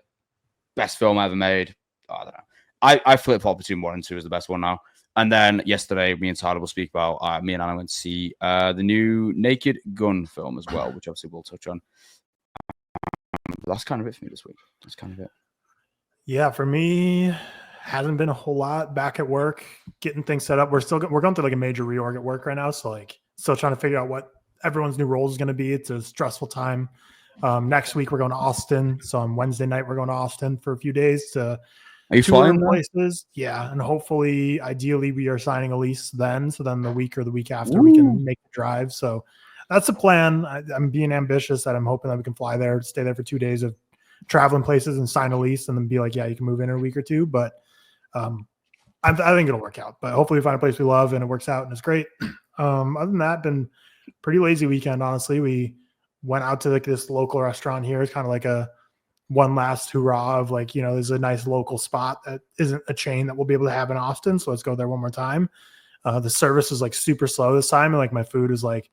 Best film ever made. I don't know. I flip-flop between 1 and 2 is the best one now. And then yesterday, me and Tyler will speak about, me and Anna went to see the new Naked Gun film as well, which obviously we'll touch on. That's kind of it for me this week. That's kind of it. Yeah, for me, hasn't been a whole lot. Back at work, getting things set up. We're going through like a major reorg at work right now. So like still trying to figure out what everyone's new roles is going to be. It's a stressful time. Next week we're going to Austin. So on Wednesday night we're going to Austin for a few days to tour places. Yeah, and hopefully, ideally, we are signing a lease then. So then the week or the week after we can make the drive. So that's the plan. I'm being ambitious. That I'm hoping that we can fly there, stay there for 2 days of traveling places and sign a lease, and then be like, yeah, you can move in a week or two. But I think it'll work out. But hopefully, we find a place we love and it works out and it's great. Other than that, been pretty lazy weekend, honestly. We went out to like this local restaurant here. It's kind of like a one last hurrah of like, there's a nice local spot that isn't a chain that we'll be able to have in Austin. So let's go there one more time. The service was like super slow this time. And like my food is like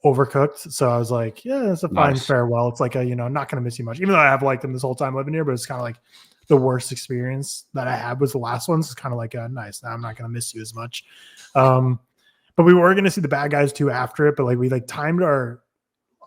overcooked. So I was like, yeah, it's a fine farewell. It's like a, not going to miss you much, even though I have liked them this whole time living here, but it's kind of like the worst experience that I had was the last one. So it's kind of like a nice, now I'm not going to miss you as much. But we were going to see the Bad Guys 2 after it, but like we like timed our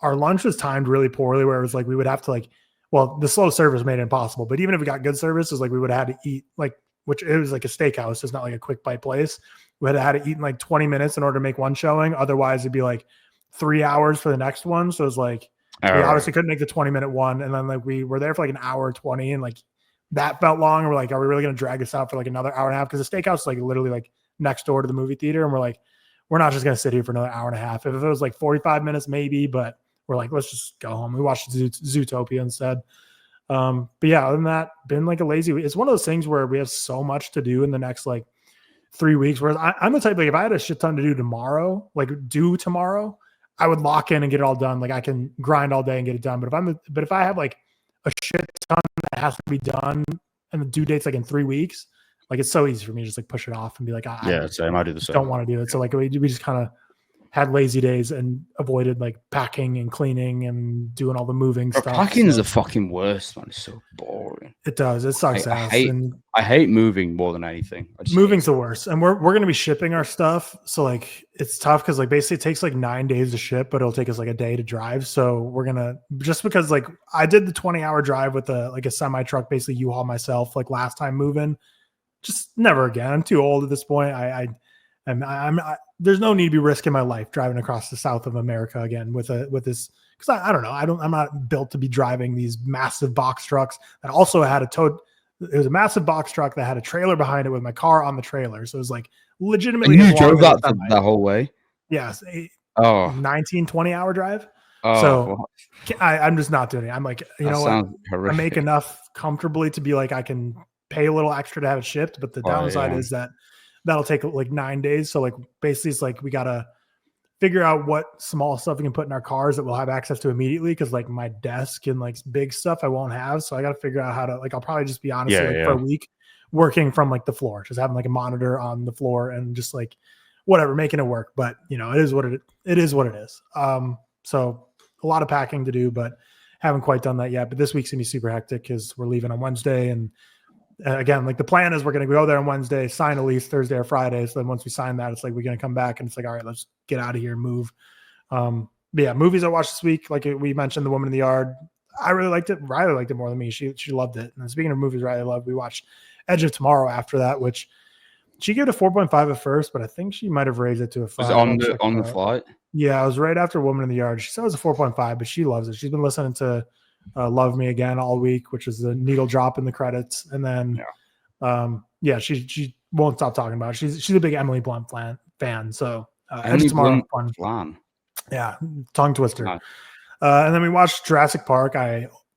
lunch was timed really poorly, where it was like we would have to like, well, the slow service made it impossible. But even if we got good service, it was like we would have had to eat like, which it was like a steakhouse. It's not like a quick bite place. We had to eat in like 20 minutes in order to make one showing. Otherwise, it'd be like 3 hours for the next one. So it was like we obviously couldn't make the 20-minute one, and then like we were there for like an hour 20, and like that felt long. And we're like, are we really going to drag this out for like another hour and a half? Because the steakhouse is like literally like next door to the movie theater, and we're like, we're not just going to sit here for another hour and a half. If it was like 45 minutes, maybe, but we're like, let's just go home. We watched Zootopia instead. But yeah, other than that, been like a lazy week. It's one of those things where we have so much to do in the next like 3 weeks. Whereas I'm the type, like if I had a shit ton to do tomorrow, I would lock in and get it all done. Like I can grind all day and get it done. But if I have like a shit ton that has to be done and the due date's like in 3 weeks, like it's so easy for me to just like push it off and be like, same. I do the same. Don't want to do it. So like we just kind of had lazy days and avoided like packing and cleaning and doing all the moving stuff. Packing is the fucking worst, man. It's so boring. It does. It sucks. I hate moving more than anything. Moving's the worst. And we're going to be shipping our stuff. So like, it's tough because like basically it takes like 9 days to ship, but it'll take us like a day to drive. So we're going to, just because like I did the 20-hour drive with a semi truck, basically U-Haul myself, like last time moving, just never again. I'm too old at this point. I'm there's no need to be risking my life driving across the south of America again with this, because I don't know. I'm not built to be driving these massive box trucks that also had it was a massive box truck that had a trailer behind it with my car on the trailer. So it was like legitimately. And you drove that whole way? Yes. 19-20 hour drive. So I'm just not doing it. I'm like, you know what? I make enough comfortably to be like, I can pay a little extra to have it shipped. But the downside is that'll take like 9 days. So like basically it's like we got to figure out what small stuff we can put in our cars that we'll have access to immediately. Cause like my desk and like big stuff I won't have. So I got to figure out how to, like, I'll probably just be honestly for a week working from like the floor, just having like a monitor on the floor and just like whatever, making it work. But it is what it is. So a lot of packing to do, but haven't quite done that yet. But this week's gonna be super hectic because we're leaving on Wednesday. And again, like the plan is we're going to go there on Wednesday, sign a lease Thursday or Friday. So then once we sign that, it's like we're going to come back and it's like, all right, let's get out of here and move. But yeah, movies I watched this week, like we mentioned, The Woman in the Yard. I really liked it. Riley liked it more than me. She loved it. And speaking of movies Riley loved, we watched Edge of Tomorrow after that, which she gave it a 4.5 at first, but I think she might have raised it to a 5. Was it on the flight? Yeah, it was right after Woman in the Yard. She said it was a 4.5, but she loves it. She's been listening to Love Me Again all week, which is the needle drop in the credits. And then Yeah, she won't stop talking about it. She's a big Emily Blunt fan. So Emily tomorrow Blunt fun. fan. Yeah, tongue twister. Nice. And then we watched Jurassic Park.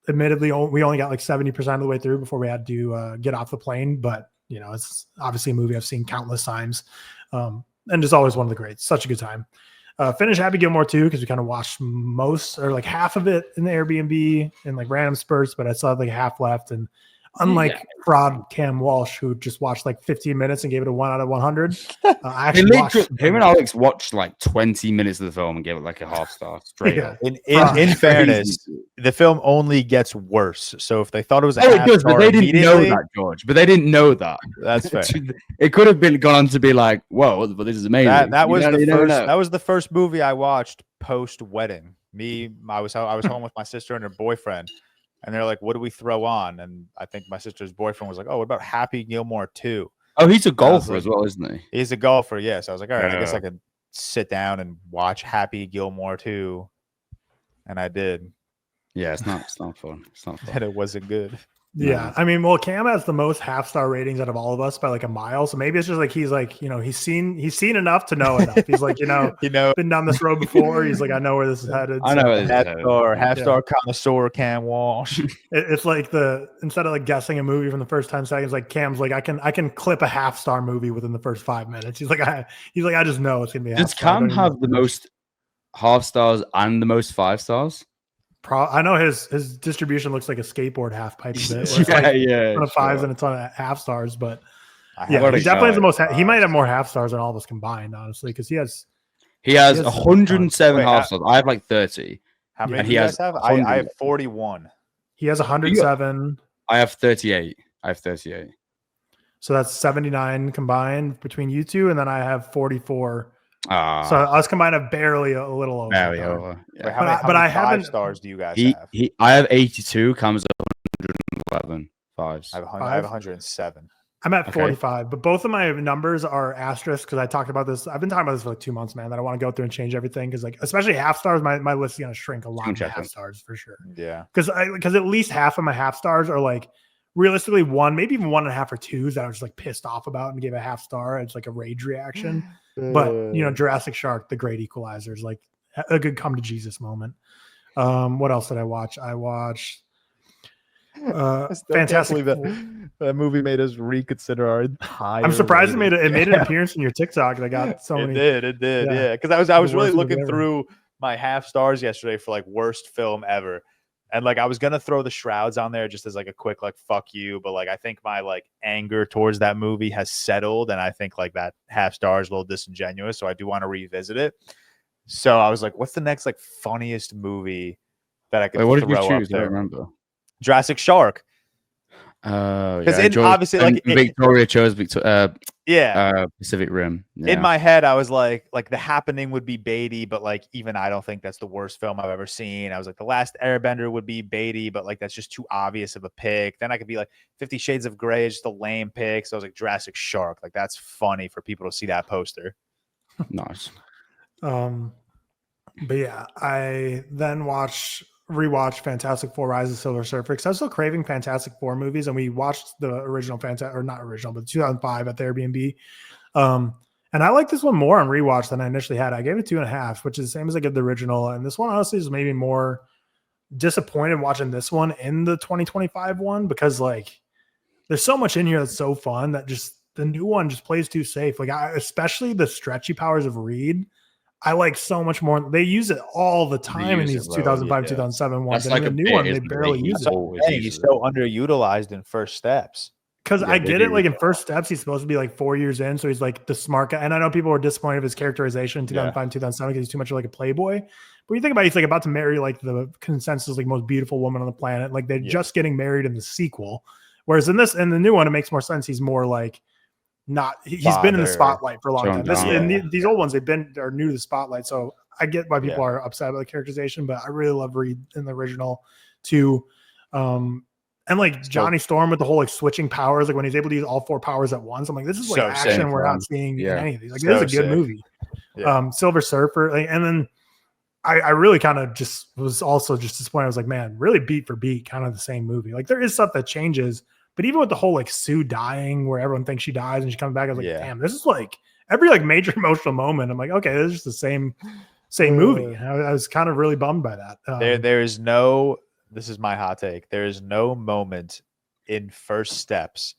Admittedly, we only got like 70% of the way through before we had to get off the plane. But, it's obviously a movie I've seen countless times. And just always one of the greats. Such a good time. Finished Happy Gilmore too, because we kind of watched most or like half of it in the Airbnb in like random spurts, but I still had like half left. And unlike fraud Cam Walsh, who just watched like 15 minutes and gave it a 1 out of 100, I actually him and Alex watched like 20 minutes of the film and gave it like a half star straight up. In fairness, the film only gets worse. So if they thought it was it does, but they didn't know that, George. But they didn't know that. That's fair. It could have gone on to be like, whoa, but this is amazing. That was the first movie I watched post wedding. I was home with my sister and her boyfriend. And they're like, what do we throw on? And I think my sister's boyfriend was like, oh, what about Happy Gilmore 2? Oh, he's a golfer as well, isn't he? He's a golfer, yes. I was like, all right, I guess I could sit down and watch Happy Gilmore 2. And I did. Yeah, it's not fun. It's not fun. And it wasn't good. Yeah, I mean, well, Cam has the most half-star ratings out of all of us by like a mile. So maybe it's just like he's seen enough to know enough. He's like, been down this road before. He's like, I know where this is headed. I know where this is headed. Half-star connoisseur Cam Walsh. It's like instead of like guessing a movie from the first 10 seconds, like Cam's like, I can clip a half-star movie within the first 5 minutes. He's like, I just know it's gonna be. Does Cam have the most half stars and the most 5 stars? I know his distribution looks like a skateboard half pipe. A bit, yeah, a ton of 5s and a ton of half stars, but he definitely has the most. He might have more half stars than all of us combined, honestly, because he has 107 half stars. I have like 30. How many do you guys have? I have 41. He has 107. I have 38. So that's 79 combined between you two, and then I have 44. So us combined have barely a little over. Barely over. Yeah. How many 5 stars do you guys have? I have 82. Comes up 111 5s. I have 107. I'm at 45, but both of my numbers are asterisks because I talked about this. I've been talking about this for like 2 months, man. That I want to go through and change everything because, like, especially half stars, my list is gonna shrink a lot. Of half stars for sure. Yeah, because at least half of my half stars are like realistically 1, maybe even 1.5 or 2s that I was just like pissed off about and gave a half star. It's like a rage reaction. But Jurassic Shark, the great equalizer, is like a good come to Jesus moment. What else did I watch? I watched Fantastic. That movie made us reconsider our entire. I'm surprised it made an appearance in your TikTok. I got so many. It did. Yeah, because I was really looking through my half stars yesterday for like worst film ever. And like I was gonna throw The Shrouds on there just as like a quick like fuck you, but like I think my like anger towards that movie has settled, and I think like that half star is a little disingenuous, so I do want to revisit it. So I was like, what's the next like funniest movie that I could throw what did you choose? Up there? I don't remember. Jurassic Shark. Because obviously like Victoria chose Pacific Rim. In my head, I was like The Happening would be Beatty, but like even I don't think that's the worst film I've ever seen. I was like The Last Airbender would be Beatty, but like that's just too obvious of a pick. Then I could be like 50 Shades of Grey is just a lame pick. So I was like Jurassic Shark. Like that's funny for people to see that poster. Nice. But yeah, I then rewatched Fantastic Four: Rise of the Silver Surfer because I was still craving Fantastic Four movies, and we watched the original but 2005 at the Airbnb. And I like this one more on rewatch than I initially had. I gave it 2.5, which is the same as I gave the original. And this one honestly is maybe more disappointed watching this one in the 2025 one because like there's so much in here that's so fun that just the new one just plays too safe. Like especially the stretchy powers of Reed. I like so much more. They use it all the time in these 2005, 2007 ones. That's and like the new one, they barely use it. He's so underutilized in First Steps. Because I get it. Like in First Steps, he's supposed to be like 4 years in. So he's like the smart guy. And I know people were disappointed with his characterization in 2005, 2007 because he's too much like a playboy. But when you think about it, he's like about to marry like the consensus like most beautiful woman on the planet. Like they're just getting married in the sequel. Whereas in the new one, it makes more sense. He's more like, he's been in the spotlight for a long time. These old ones are new to the spotlight, so I get why people are upset about the characterization, but I really love Reed in the original too. And like Johnny Storm with the whole like switching powers, like when he's able to use all 4 powers at once, I'm like, this is like action we're not seeing in any of these. Like this is a good movie. Silver Surfer, like, and then I really kind of just was also just disappointed. I was like, man, really beat for beat, kind of the same movie. Like there is stuff that changes, But even with the whole like Sue dying, where everyone thinks she dies and she comes back, I was like, Yeah. damn, this is like every like major emotional moment. I'm like, okay, this is just the same movie. I was kind of really bummed by that. There is no. This is my hot take. There is no moment in First Steps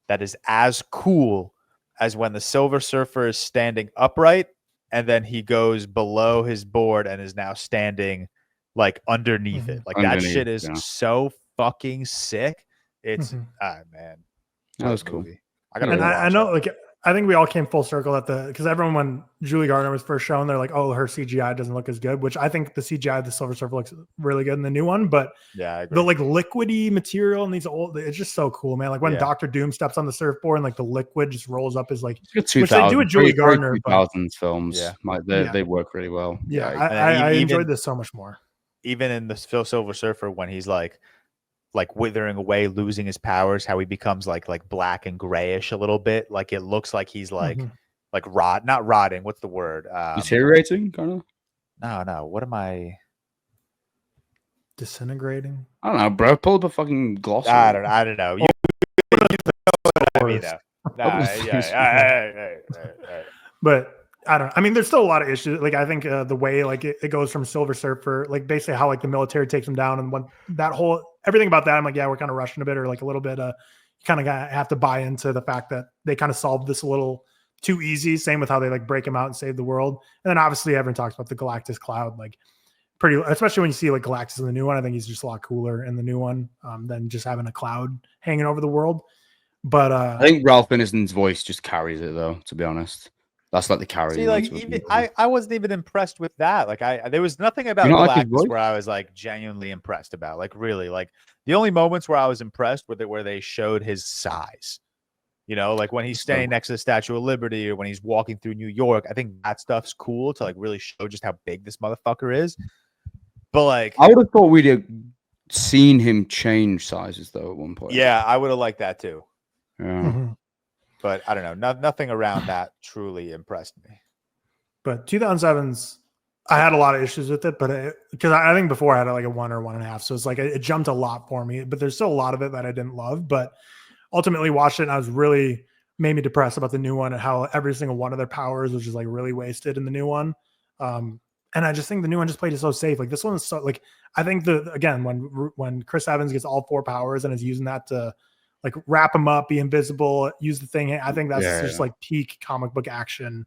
that is as cool as when the Silver Surfer is standing upright and then he goes below his board and is now standing like underneath it. Like that shit is so fucking sick. It's man, that was cool. I know, like I think we all came full circle at because everyone, when Julie Gardner was first shown, they're like, oh, her CGI doesn't look as good, which I think the CGI of the Silver Surfer looks really good in the new one. But yeah, the like liquidy material in these old, it's just so cool, man. Like when Dr. Doom steps on the surfboard and like the liquid just rolls up is like, which they do with Julie Gardner. 2000s films, they work really well. Yeah, I enjoyed this so much more. Even in the Silver Surfer, when he's like withering away, losing his powers, how he becomes like black and grayish a little bit. Like it looks like he's like not rotting. What's the word? Deteriorating, kind of. No. What am I? Disintegrating. I don't know, bro. Pull up a fucking glossary. I don't know. You know what I mean, though. But I don't know. I mean, there's still a lot of issues. Like I think the way like it goes from Silver Surfer, like basically how like the military takes him down, and when that whole everything about that, I'm like, yeah, we're kind of rushing a bit, or like a little bit. You kind of have to buy into the fact that they kind of solved this a little too easy. Same with how they like break him out and save the world. And then obviously everyone talks about the Galactus cloud, like pretty, especially when you see like Galactus in the new one. I think he's just a lot cooler in the new one than just having a cloud hanging over the world. But I think Ralph Ineson's voice just carries it, though. To be honest. That's like the carry. See, like even, I wasn't even impressed with that. Like there was nothing about Galactus where I was like genuinely impressed about. Like really, like the only moments where I was impressed with it where they showed his size. You know, like when he's standing next to the Statue of Liberty or when he's walking through New York. I think that stuff's cool to like really show just how big this motherfucker is. But like, I would have thought we'd have seen him change sizes though at one point. Yeah, I would have liked that too. Yeah. But I don't know. Nothing around that truly impressed me. But 2007's, I had a lot of issues with it, but because I think before I had like a 1 or 1.5, so it's like it jumped a lot for me. But there's still a lot of it that I didn't love. But ultimately, watched it and I was really made me depressed about the new one and how every single one of their powers was just like really wasted in the new one. And I just think the new one just played it so safe. Like this one is so like I think again when Chris Evans gets all 4 powers and is using that to like wrap him up, be invisible, use the thing. I think that's just like peak comic book action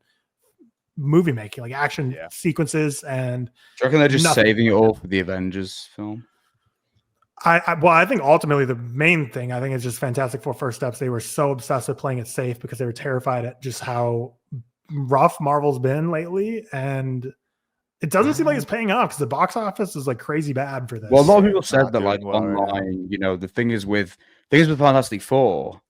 movie making, like action sequences. And do you reckon they're just saving it all for the Avengers film? I think ultimately the main thing I think is just Fantastic Four First Steps. They were so obsessed with playing it safe because they were terrified at just how rough Marvel's been lately. And it doesn't seem like it's paying off because the box office is like crazy bad for this. Well, a lot of people said that like online, you know, the thing is with Fantastic Four,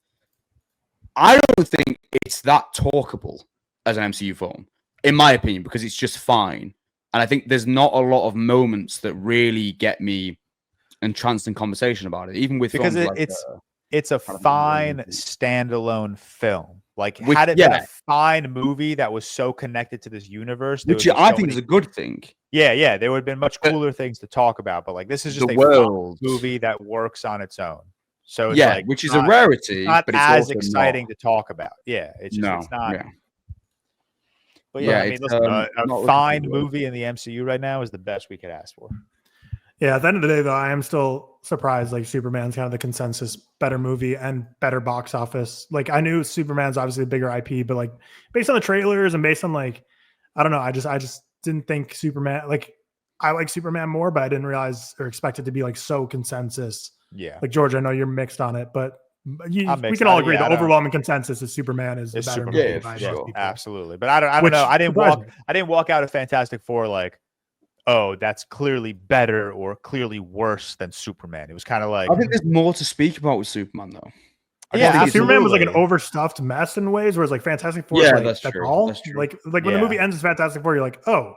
I don't think it's that talkable as an MCU film, in my opinion, because it's just fine. And I think there's not a lot of moments that really get me entranced in conversation about it, even with because it's a fine standalone film. Like had it been a fine movie that was so connected to this universe, which I think is a good thing. Yeah, there would have been much cooler things to talk about. But like this is just a fun movie that works on its own. So it's like which is a rarity, not but it's as also exciting to talk about. Yeah, it's just it's not. Yeah. But I mean, listen, a fine movie in the MCU right now is the best we could ask for. Yeah, at the end of the day, though, I am still surprised. Like Superman's kind of the consensus better movie and better box office. Like I knew Superman's obviously a bigger IP, but like based on the trailers and based on like I don't know, I just didn't think Superman. Like I like Superman more, but I didn't realize or expect it to be like so consensus. Yeah, like George, I know you're mixed on it, but we can all agree the overwhelming consensus is Superman is the better movie by most people. Absolutely. But I don't know. I didn't walk out of Fantastic Four like, oh, that's clearly better or clearly worse than Superman. It was kind of like I think there's more to speak about with Superman though. Superman was like an overstuffed mess in ways, whereas like Fantastic Four, that's true. All. That's true. Like when the movie ends as Fantastic Four, you're like, oh,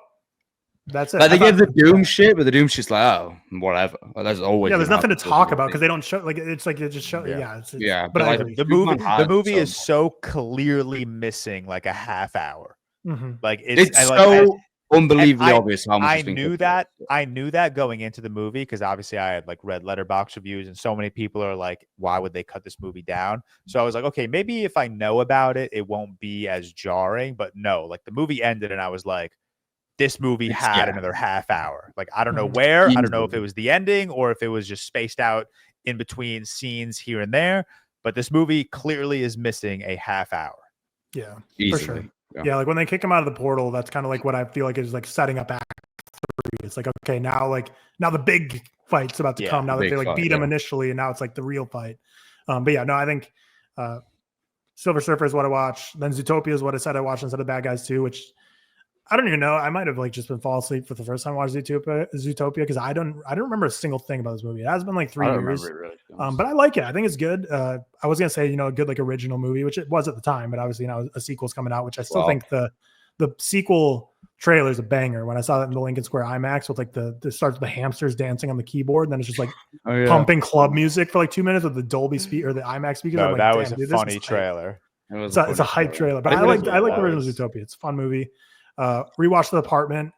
that's it. Like they give the Doom shit, but the Doom's just like, oh, whatever. Like, there's always there's nothing to talk about because they don't show like it's like it just show But like, the movie is so clearly missing like a half hour. Mm-hmm. Like it's so unbelievably obvious how much I knew that going into the movie, because obviously I had like read Letterboxd reviews, and so many people are like, why would they cut this movie down? So I was like, okay, maybe if I know about it, it won't be as jarring. But no, like the movie ended and I was like, this movie had another half hour. Like, I don't know where. I don't know if it was the ending or if it was just spaced out in between scenes here and there. But this movie clearly is missing a half hour. Yeah, easily. for sure. Yeah, like when they kick him out of the portal, that's kind of like what I feel like is like setting up Act 3. It's like, okay, now the big fight's about to come. Now that they like beat him initially, and now it's like the real fight. But yeah, no, I think Silver Surfer is what I watched. Then Zootopia is what I said I watched instead of Bad Guys 2, which I don't even know. I might have like just been falling asleep for the first time I watched Zootopia because I don't remember a single thing about this movie. It has been like 3 years. Really, but I like it. I think it's good. I was gonna say, a good like original movie, which it was at the time, but obviously a sequel's coming out, which I still think the sequel trailer is a banger. When I saw that in the Lincoln Square IMAX with like the starts with the hamsters dancing on the keyboard, and then it's just like pumping club music for like 2 minutes with the Dolby speaker or the IMAX speakers. No, that was a funny trailer. It's a hype trailer, but I like the original Zootopia. It's a fun movie. Rewatched The Apartment,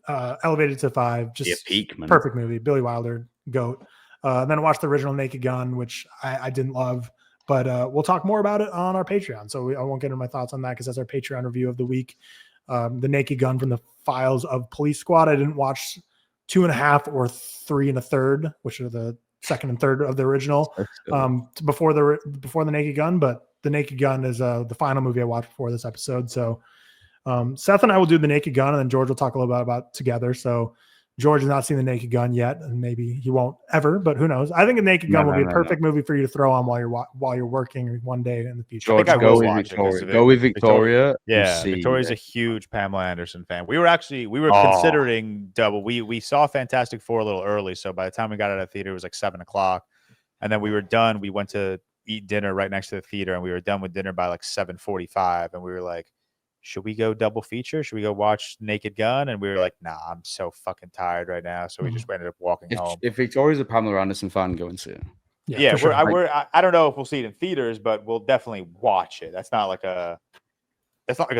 elevated to 5, just peak, man. Perfect movie. Billy Wilder, GOAT. Then I watched the original Naked Gun, which I didn't love, but we'll talk more about it on our Patreon. So I won't get into my thoughts on that because that's our Patreon review of the week. The Naked Gun from the Files of Police Squad. I didn't watch 2.5 or 3 1/3, which are the second and third of the original before the Naked Gun, but the Naked Gun is the final movie I watched before this episode. So Seth and I will do the Naked Gun, and then George will talk a little bit about together. So George has not seen the Naked Gun yet, and maybe he won't ever, but who knows? I think the Naked Gun will be a perfect movie for you to throw on while you're working one day in the future. George, go with Victoria. Yeah, Victoria's a huge Pamela Anderson fan. We were considering double. We saw Fantastic Four a little early, so by the time we got out of the theater, it was like 7:00, and then we were done. We went to eat dinner right next to the theater, and we were done with dinner by like 7:45, and we were like, should we go double feature? Should we go watch Naked Gun? And we were like, nah, I'm so fucking tired right now. So we just ended up walking home. If Victoria's a Pamela Anderson fan, go and see it. Yeah, sure. I don't know if we'll see it in theaters, but we'll definitely watch it. That's not like a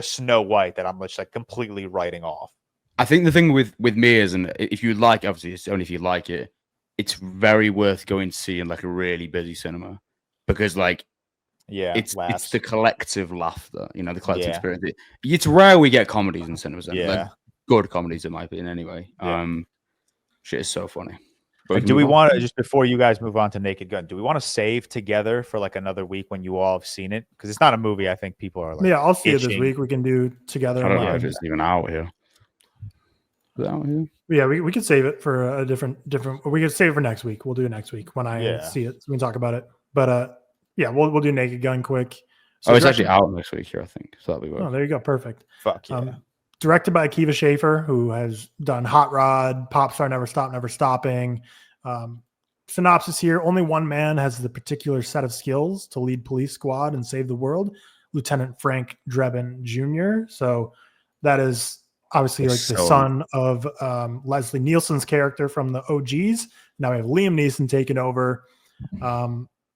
Snow White that I'm just like completely writing off. I think the thing with me is, and if you like, obviously it's only if you like it, it's very worth going to see in like a really busy cinema, because like, it's the collective laughter, the collective experience. It's rare we get comedies in cinemas, like good comedies in my opinion anyway. Shit is so funny. Do we want to, just before you guys move on to Naked Gun, do we want to save together for like another week when you all have seen it? Because it's not a movie I think people are like, I'll see it this week. We can do together. I don't know if it's even out here. Is it out here? Yeah, we could save it for a different. We could save it for next week. We'll do it next week when I see it. So we can talk about it. But yeah, we'll do Naked Gun quick. So it's actually out next week here, I think. So that'll be good. Oh, there you go. Perfect. Fuck yeah. Directed by Akiva Schaffer, who has done Hot Rod, Popstar, Never Stop, Never Stopping. Synopsis here: only one man has the particular set of skills to lead police squad and save the world, Lieutenant Frank Drebin Jr. So that is obviously like the son of Leslie Nielsen's character from the OGs. Now we have Liam Neeson taking over.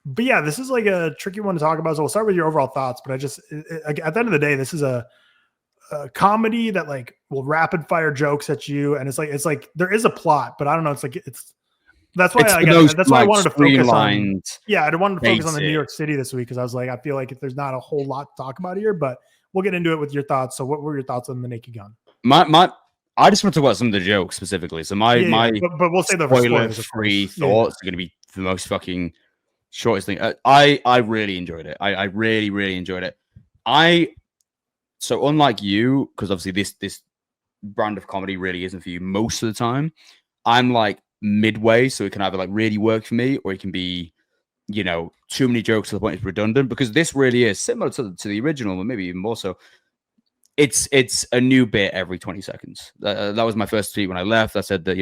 But yeah, this is like a tricky one to talk about. So we'll start with your overall thoughts. But at the end of the day, this is a comedy that like will rapid fire jokes at you, and it's like there is a plot, but I don't know. That's why I wanted to focus on. Yeah, I wanted to focus on the New York City this week because I was like, I feel like there's not a whole lot to talk about here, but we'll get into it with your thoughts. So what were your thoughts on the Naked Gun? I just want to talk about some of the jokes specifically. So but we'll say the spoiler-free thoughts are going to be the most fucking shortest thing. I really enjoyed it. I really, really enjoyed it. So unlike you, because obviously this brand of comedy really isn't for you most of the time, I'm like midway, so it can either like really work for me, or it can be, too many jokes to the point it's redundant, because this really is similar to the original, but maybe even more so. It's a new bit every 20 seconds. That was my first tweet when I left. I said that,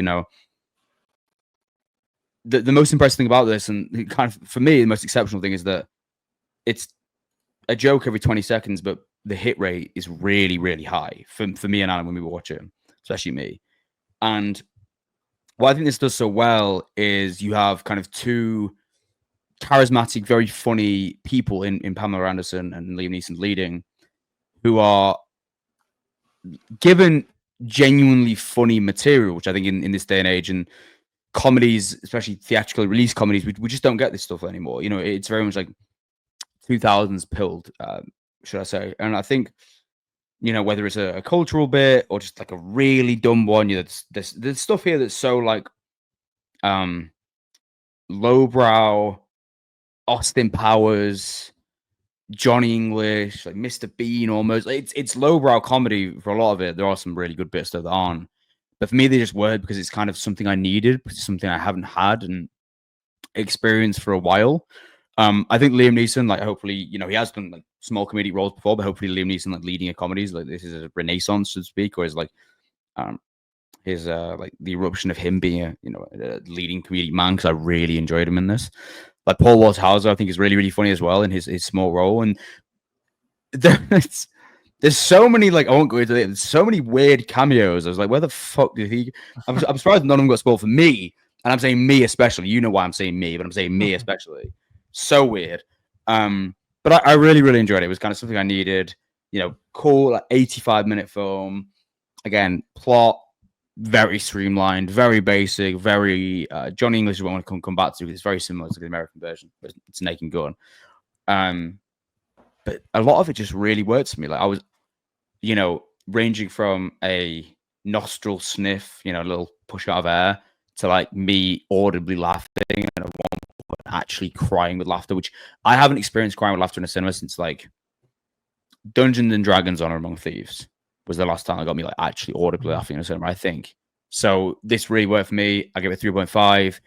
the most impressive thing about this, and kind of for me, the most exceptional thing, is that it's a joke every 20 seconds, but the hit rate is really, really high for me and Alan when we watch it, especially me. And what I think this does so well is you have kind of two charismatic, very funny people in Pamela Anderson and Liam Neeson leading, who are given genuinely funny material, which I think in this day and age, and comedies, especially theatrical release comedies, we just don't get this stuff anymore. You know, it's very much like 2000s pilled, should I say. And I think, you know, whether it's a cultural bit or just like a really dumb one, you know, there's stuff here that's so like lowbrow, Austin Powers, Johnny English, like Mr. Bean almost. It's lowbrow comedy for a lot of it. There are some really good bits that aren't. But for me, they just work because it's kind of something I needed, because it's something I haven't had and experienced for a while. I think Liam Neeson, like, hopefully, you know, he has done like small comedic roles before, but hopefully Liam Neeson, like, leading a comedies, like, this is a renaissance, so to speak, or is like his like the eruption of him being a, you know, a leading comedic man, because I really enjoyed him in this. Like Paul Walsh Hauser, I think, is really, really funny as well in his small role. And there's so many, like, I won't go into it. There's so many weird cameos. I was like, where the fuck did he? I'm surprised none of them got spoiled for me. And I'm saying me especially. You know why I'm saying me, but I'm saying me especially. So weird. But I really, really enjoyed it. It was kind of something I needed. You know, cool, like 85-minute film. Again, plot very streamlined, very basic, very Johnny English is what I want to come back to. It's very similar to the American version, but it's Naked Gun. But a lot of it just really worked for me. Like, I was, you know, ranging from a nostril sniff, you know, a little push out of air, to like me audibly laughing and at one point actually crying with laughter, which I haven't experienced crying with laughter in a cinema since like Dungeons and Dragons: Honor Among Thieves was the last time I got me like actually audibly laughing in a cinema, I think. So this really worked for me. I give it 3.5.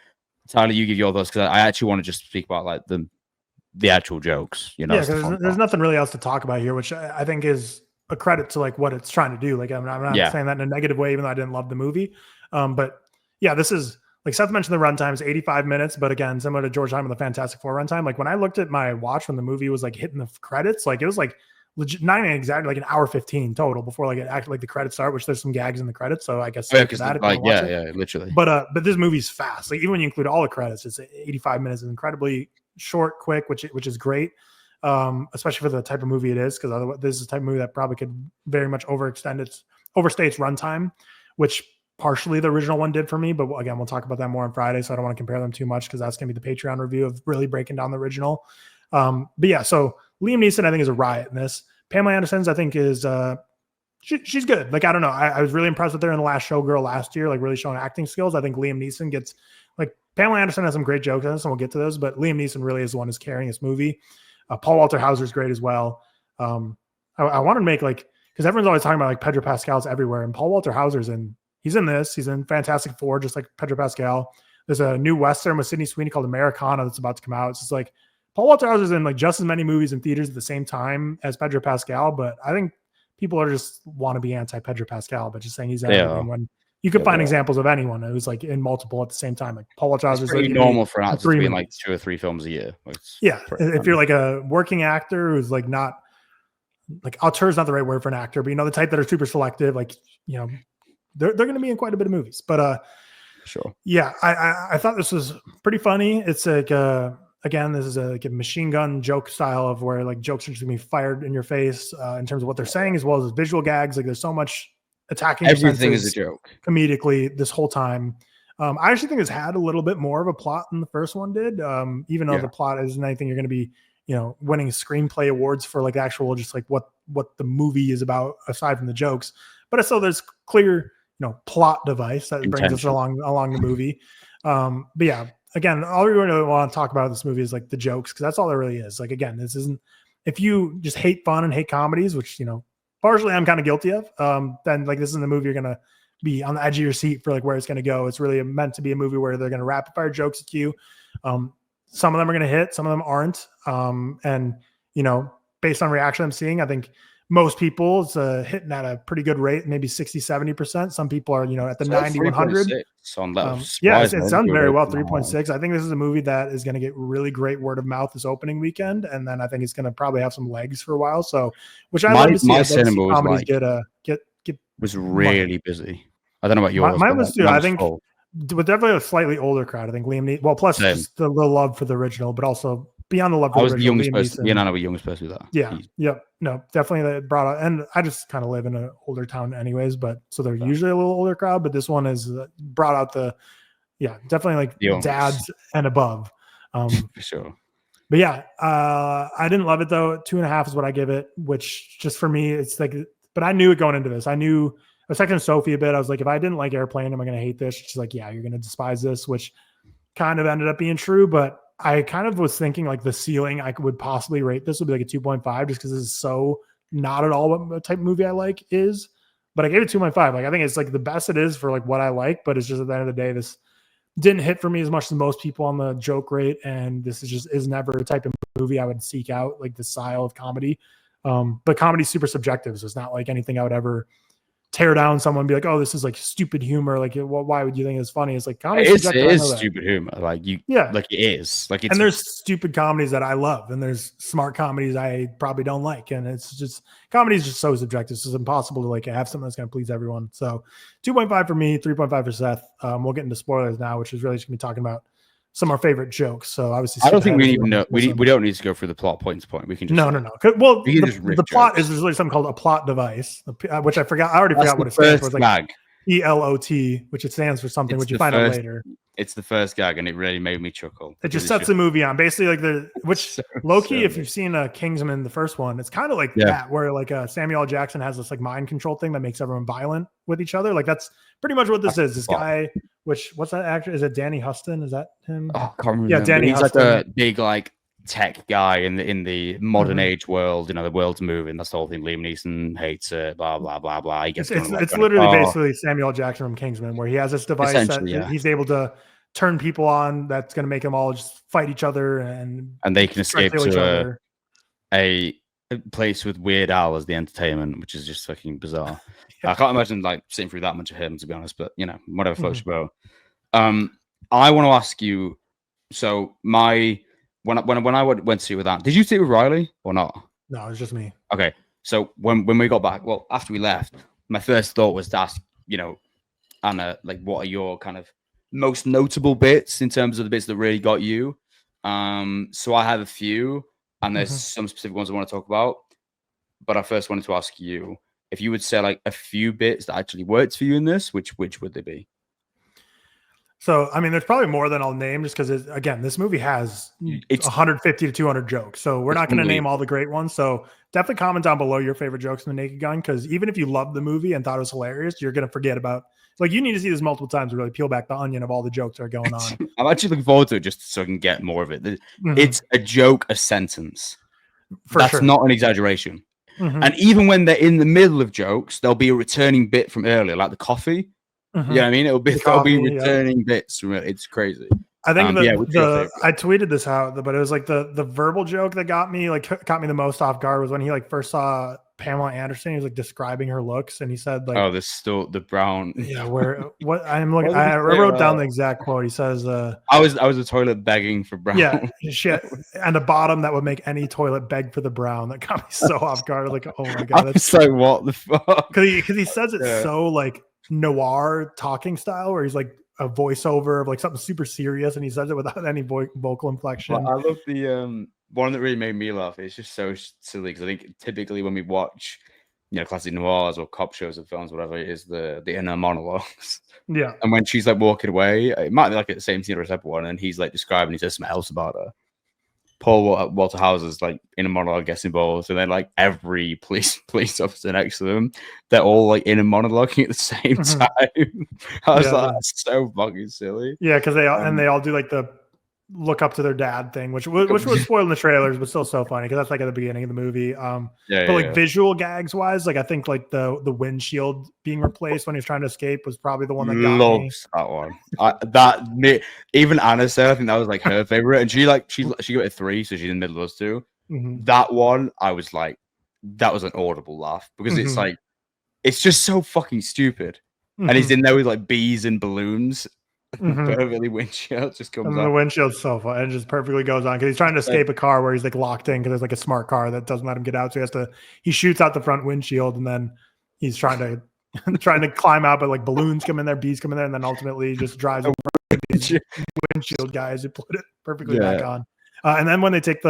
Tyler, you give your thoughts, because I actually want to just speak about like the actual jokes. You know, yeah, because there's nothing really else to talk about here, which I think is a credit to like what it's trying to do. Like, I'm not saying that in a negative way, even though I didn't love the movie. But yeah, this is, like Seth mentioned, the runtime is 85 minutes, but again, similar to George Time with the Fantastic Four runtime. Like, when I looked at my watch when the movie was like hitting the credits, like it was like legit, not even exactly like an hour 15 total before like it actually like the credits start, which there's some gags in the credits. So I guess literally. But this movie's fast. Like, even when you include all the credits, it's 85 minutes. Is incredibly short, quick, which is great. Especially for the type of movie it is, because otherwise this is the type of movie that probably could very much overstay its runtime, which partially the original one did for me. But again, we'll talk about that more on Friday, so I don't want to compare them too much, because that's going to be the Patreon review of really breaking down the original. But yeah, so Liam Neeson, I think, is a riot in this. Pamela Anderson's, I think, is she's good. Like, I don't know. I was really impressed with her in The Last Showgirl last year, like really showing acting skills. I think Liam Neeson gets, like, Pamela Anderson has some great jokes in this, and we'll get to those, but Liam Neeson really is the one who's carrying this movie. Paul Walter Hauser is great as well. I wanted to make, like, because everyone's always talking about like Pedro Pascal's everywhere, and Paul Walter Hauser's he's in this. He's in Fantastic Four, just like Pedro Pascal. There's a new Western with Sydney Sweeney called Americana that's about to come out. It's just like Paul Walter Hauser's in like just as many movies in theaters at the same time as Pedro Pascal, but I think people are just want to be anti Pedro Pascal, but just saying he's in everything when you could find examples of anyone who's like in multiple at the same time. Like Paul Walter Hauser's pretty normal for an actor to be in like 2 or 3 films a year. Yeah, if you're like a working actor who's like not like auteur is not the right word for an actor, but you know, the type that are super selective, like, you know, they're going to be in quite a bit of movies. But sure, yeah, I thought this was pretty funny. It's like again, this is like a machine gun joke style of where like jokes are just going to be fired in your face in terms of what they're saying, as well as visual gags. Like, there's so much attacking everything is a joke comedically this whole time. I actually think it's had a little bit more of a plot than the first one did, even though the plot isn't anything you're going to be, you know, winning screenplay awards for, like actual just like what the movie is about aside from the jokes. But still, there's clear, you know, plot device that brings us along the movie. But yeah, again, all we really want to talk about in this movie is like the jokes, because that's all there really is. Like, again, this isn't, if you just hate fun and hate comedies, which, you know, partially I'm kind of guilty of, then like this isn't a movie you're gonna be on the edge of your seat for like where it's gonna go. It's really meant to be a movie where they're gonna rapid fire jokes at you. Some of them are gonna hit, some of them aren't. And you know, based on reaction I'm seeing, I think most people it's hitting at a pretty good rate, maybe 60-70%. Some people are, you know, at the 90-100. Yeah, it's done very well, 3.6. I think this is a movie that is going to get really great word of mouth this opening weekend, and then I think it's going to probably have some legs for a while. So, which I love to see. My cinema was comedies like, was really busy. I don't know about yours. Mine was too. I think with definitely a slightly older crowd. I think Liam Neeson. Well, plus just the love for the original, but also beyond the love for I was the the original, youngest Liam person. Neeson. Yeah, no, the youngest person with that. Yeah. Yep. No, definitely that brought out, and I just kind of live in an older town anyways, but so they're usually a little older crowd, but this one is brought out definitely like The dads and above. For sure. But yeah, I didn't love it though. 2.5 is what I give it, which just for me, it's like, but I knew it going into this. I was texting Sophie a bit. I was like, if I didn't like Airplane, am I going to hate this? She's like, yeah, you're going to despise this, which kind of ended up being true. But I kind of was thinking like the ceiling I would possibly rate this would be like a 2.5 just because this is so not at all what type of movie I like is. But I gave it 2.5. Like, I think it's like the best it is for like what I like, but it's just at the end of the day, this didn't hit for me as much as most people on the joke rate. And this is never a type of movie I would seek out, like the style of comedy. But comedy's super subjective. So it's not like anything I would ever tear down someone and be like, oh, this is like stupid humor. Like, why would you think it's funny? It's like comedy. It is stupid humor. Like like it is. Like, and there's stupid comedies that I love, and there's smart comedies I probably don't like. And it's just comedy is just so subjective. So it's impossible to like have something that's going to please everyone. So 2.5 for me, 3.5 for Seth. We'll get into spoilers now, which is really just going to be talking about some of our favorite jokes. So obviously, I don't think we even know. We don't need to go through the plot point to point. We can just no. Well, the plot is there's really something called a plot device, which I forgot. I already forgot what it stands for. It's like ELOT, which it stands for something, which you find out later. It's the first gag, and it really made me chuckle. It just sets the movie on. Basically, like which low-key, if you've seen Kingsman, the first one, it's kind of like that, where like Samuel L. Jackson has this like mind control thing that makes everyone violent with each other. Like that's pretty much what this is. This guy, what's that actor? Is it Danny Huston? Is that him? Oh, I can't remember. Yeah, Danny He's Huston. Like a big like tech guy in the modern age world. You know, the world's moving. That's the whole thing. Liam Neeson hates it. Blah blah blah blah. It's literally basically Samuel L. Jackson from Kingsman, where he has this device that he's able to turn people on. That's going to make them all just fight each other, and they can escape to a place with Weird Al as the entertainment, which is just fucking bizarre. I can't imagine like sitting through that much of him, to be honest. But you know, whatever floats your boat. I want to ask you. So when I went to see with that, did you see it with Riley or not? No, it was just me. Okay, so when we got back, well, after we left, my first thought was to ask, you know, Anna, like, what are your kind of most notable bits in terms of the bits that really got you? So I have a few, and there's some specific ones I want to talk about. But I first wanted to ask you if you would say like a few bits that actually worked for you in this. Which would they be? So, I mean, there's probably more than I'll name just because, again, this movie has 150 to 200 jokes. So we're not going to name all the great ones. So definitely comment down below your favorite jokes in The Naked Gun, because even if you loved the movie and thought it was hilarious, you're going to forget about, like, you need to see this multiple times to really peel back the onion of all the jokes that are going on. I'm actually looking forward to it just so I can get more of it. It's a joke, a sentence. That's not an exaggeration. And even when they're in the middle of jokes, there'll be a returning bit from earlier, like the coffee. You know what I mean? There'll be returning bits from it. It's crazy. I think I tweeted this out, but it was like the verbal joke that got me the most off guard was when he like first saw Pamela Anderson. He was like describing her looks, and he said like, "Oh, there's still the brown." Yeah, I'm looking. I wrote down the exact quote. He says, "I was a toilet begging for brown." Yeah, shit, and a bottom that would make any toilet beg for the brown. That got me so off guard. Like, oh my god, that's like what the fuck? Because he says it so like noir talking style, where he's like a voiceover of like something super serious, and he says it without any vocal inflection. Well, I love the one that really made me laugh. It's just so silly because I think typically when we watch, you know, classic noirs or cop shows or films, whatever it is, the inner monologues. Yeah. And when she's like walking away, it might be like at the same scene or a separate one, and he's like describing, he says something else about her. Paul Walter Hauser's like inner monologue gets involved, and then like every police officer next to them, they're all like inner monologuing at the same time. I was like, that's so fucking silly. Yeah, because they all do like the look up to their dad thing, which was spoiled in the trailers, but still so funny because that's like at the beginning of the movie. Visual gags wise, like I think like the windshield being replaced when he was trying to escape was probably the one that got me. That one. Even Anna said I think that was like her favorite, and she got a 3, so she's in the middle of those two. That one, I was like, that was an audible laugh because it's like it's just so fucking stupid, and he's in there with like bees and balloons. Perfectly windshield just comes and the windshield's so fun and just perfectly goes on because he's trying to escape a car where he's like locked in because there's like a smart car that doesn't let him get out, so he shoots out the front windshield, and then he's trying to climb out, but like balloons come in there, bees come in there, and then ultimately he just drives over these windshield guys who put it perfectly back on. And then when they take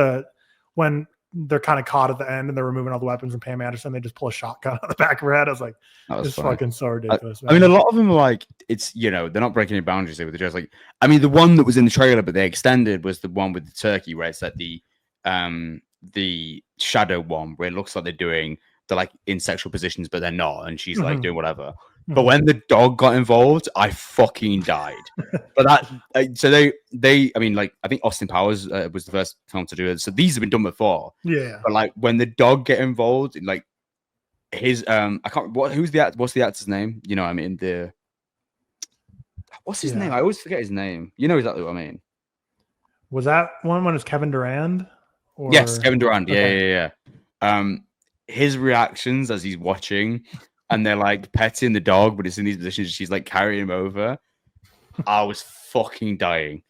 when they're kind of caught at the end and they're removing all the weapons from Pam Anderson, they just pull a shotgun out of the back of her head. I was like, it's fucking so ridiculous. I mean, a lot of them are like, it's, they're not breaking any boundaries there with the just like, I mean, the one that was in the trailer, but they extended was the one with the turkey where it's like the shadow one where it looks like they're like in sexual positions, but they're not. And she's like doing whatever. But when the dog got involved, I fucking died. But so they, I mean, like, I think Austin Powers was the first film to do it. So these have been done before. Yeah. But like when the dog get involved, like his, what's the actor's name? You know what I mean? What's his name? I always forget his name. You know exactly what I mean. Was that one when it's Kevin Durand? Yes, Kevin Durand. Okay. Yeah. His reactions as he's watching, and they're like petting the dog, but it's in these positions. She's like carrying him over. I was fucking dying.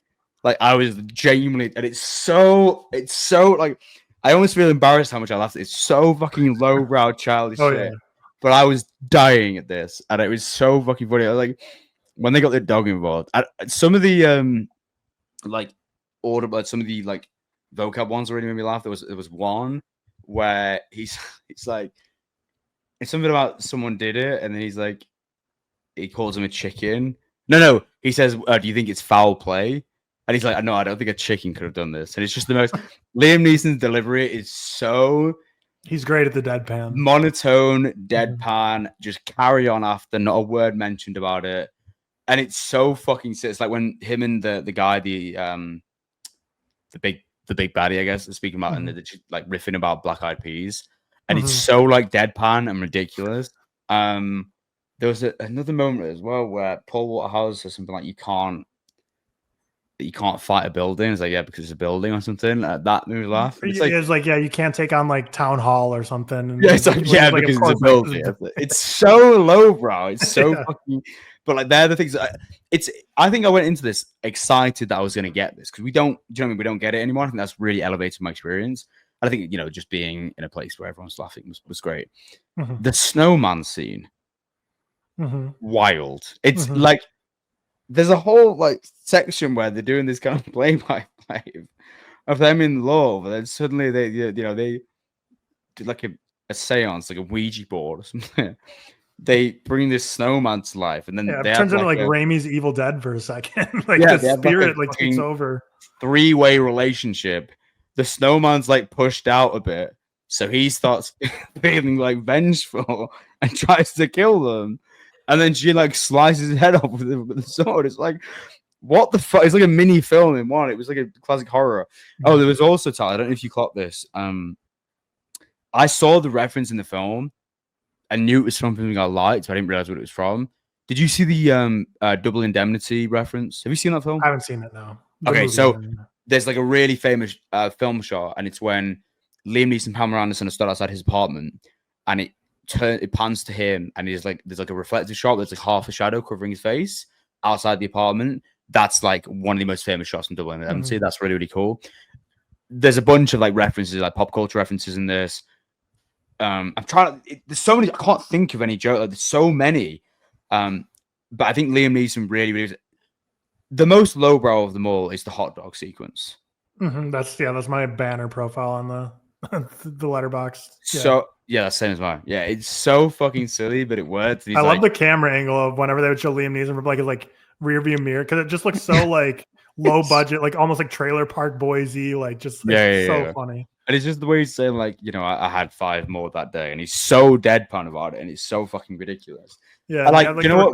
Like I was genuinely, and it's so like I almost feel embarrassed how much I laughed. It's so fucking lowbrow childish shit. Yeah. But I was dying at this, and it was so fucking funny. I was like, when they got the dog involved, some of the like audible, some of the like vocab ones really made me laugh. There was one where he's like, it's something about someone did it, and then he's like, he calls him a chicken. No, he says, do you think it's foul play? And he's like, no, I don't think a chicken could have done this. And it's just the most, Liam Neeson's delivery is so... He's great at the deadpan. Monotone, deadpan, just carry on after, not a word mentioned about it. And it's so fucking sick. It's like when him and the guy, the big baddie, I guess, are speaking about, and they're just, like riffing about Black Eyed Peas. And it's so like deadpan and ridiculous. There was another moment as well where Paul Waterhouse says something like, you can't fight a building. It's like, yeah, because it's a building or something. That made me laugh. It's like, yeah, you can't take on like town hall or something. And yeah, it's like, yeah, like, because it's a building. It's so low, bro. It's so fucking. But like, they're the things. I think I went into this excited that I was going to get this because we don't. Do you know what I mean? We don't get it anymore. I think that's really elevated my experience. And I think just being in a place where everyone's laughing was great. The snowman scene, wild. It's like. There's a whole like section where they're doing this kind of play-by-play of them in love, and then suddenly they do like a seance, like a Ouija board or something. They bring this snowman to life, and then it turns into like Raimi's Evil Dead for a second. Like the spirit like takes over. Three-way relationship. The snowman's like pushed out a bit, so he starts feeling like vengeful and tries to kill them. And then she like slices his head off with the sword. It's like, what the fuck? It's like a mini film in one. It was like a classic horror. Oh, there was also, Tyler, I don't know if you clocked this. I saw the reference in the film. I knew it was something I liked, but I didn't realize what it was from. Did you see the Double Indemnity reference? Have you seen that film? I haven't seen it, no. Okay, so there's like a really famous film shot, and it's when Liam Neeson and Pamela Anderson are stood outside his apartment, and it pans to him, and he's like, there's like a reflective shot. There's like half a shadow covering his face outside the apartment. That's like one of the most famous shots in Double Indemnity. That's really, really cool. There's a bunch of like references, like pop culture references in this. I'm trying to. There's so many. I can't think of any joke. Like, there's so many. But I think Liam Neeson really the most lowbrow of them all is the hot dog sequence. That's my banner profile on the letterbox. Yeah. So. Yeah, that's same as mine. Yeah, it's so fucking silly, but it works. I love the camera angle of whenever they would show Liam Neeson from like his like rear view mirror because it just looks so like low budget, like almost like Trailer Park Boise, like just so funny. And it's just the way he's saying like, I had 5 more that day, and he's so deadpan about it, and it's so fucking ridiculous. Yeah, like you know what?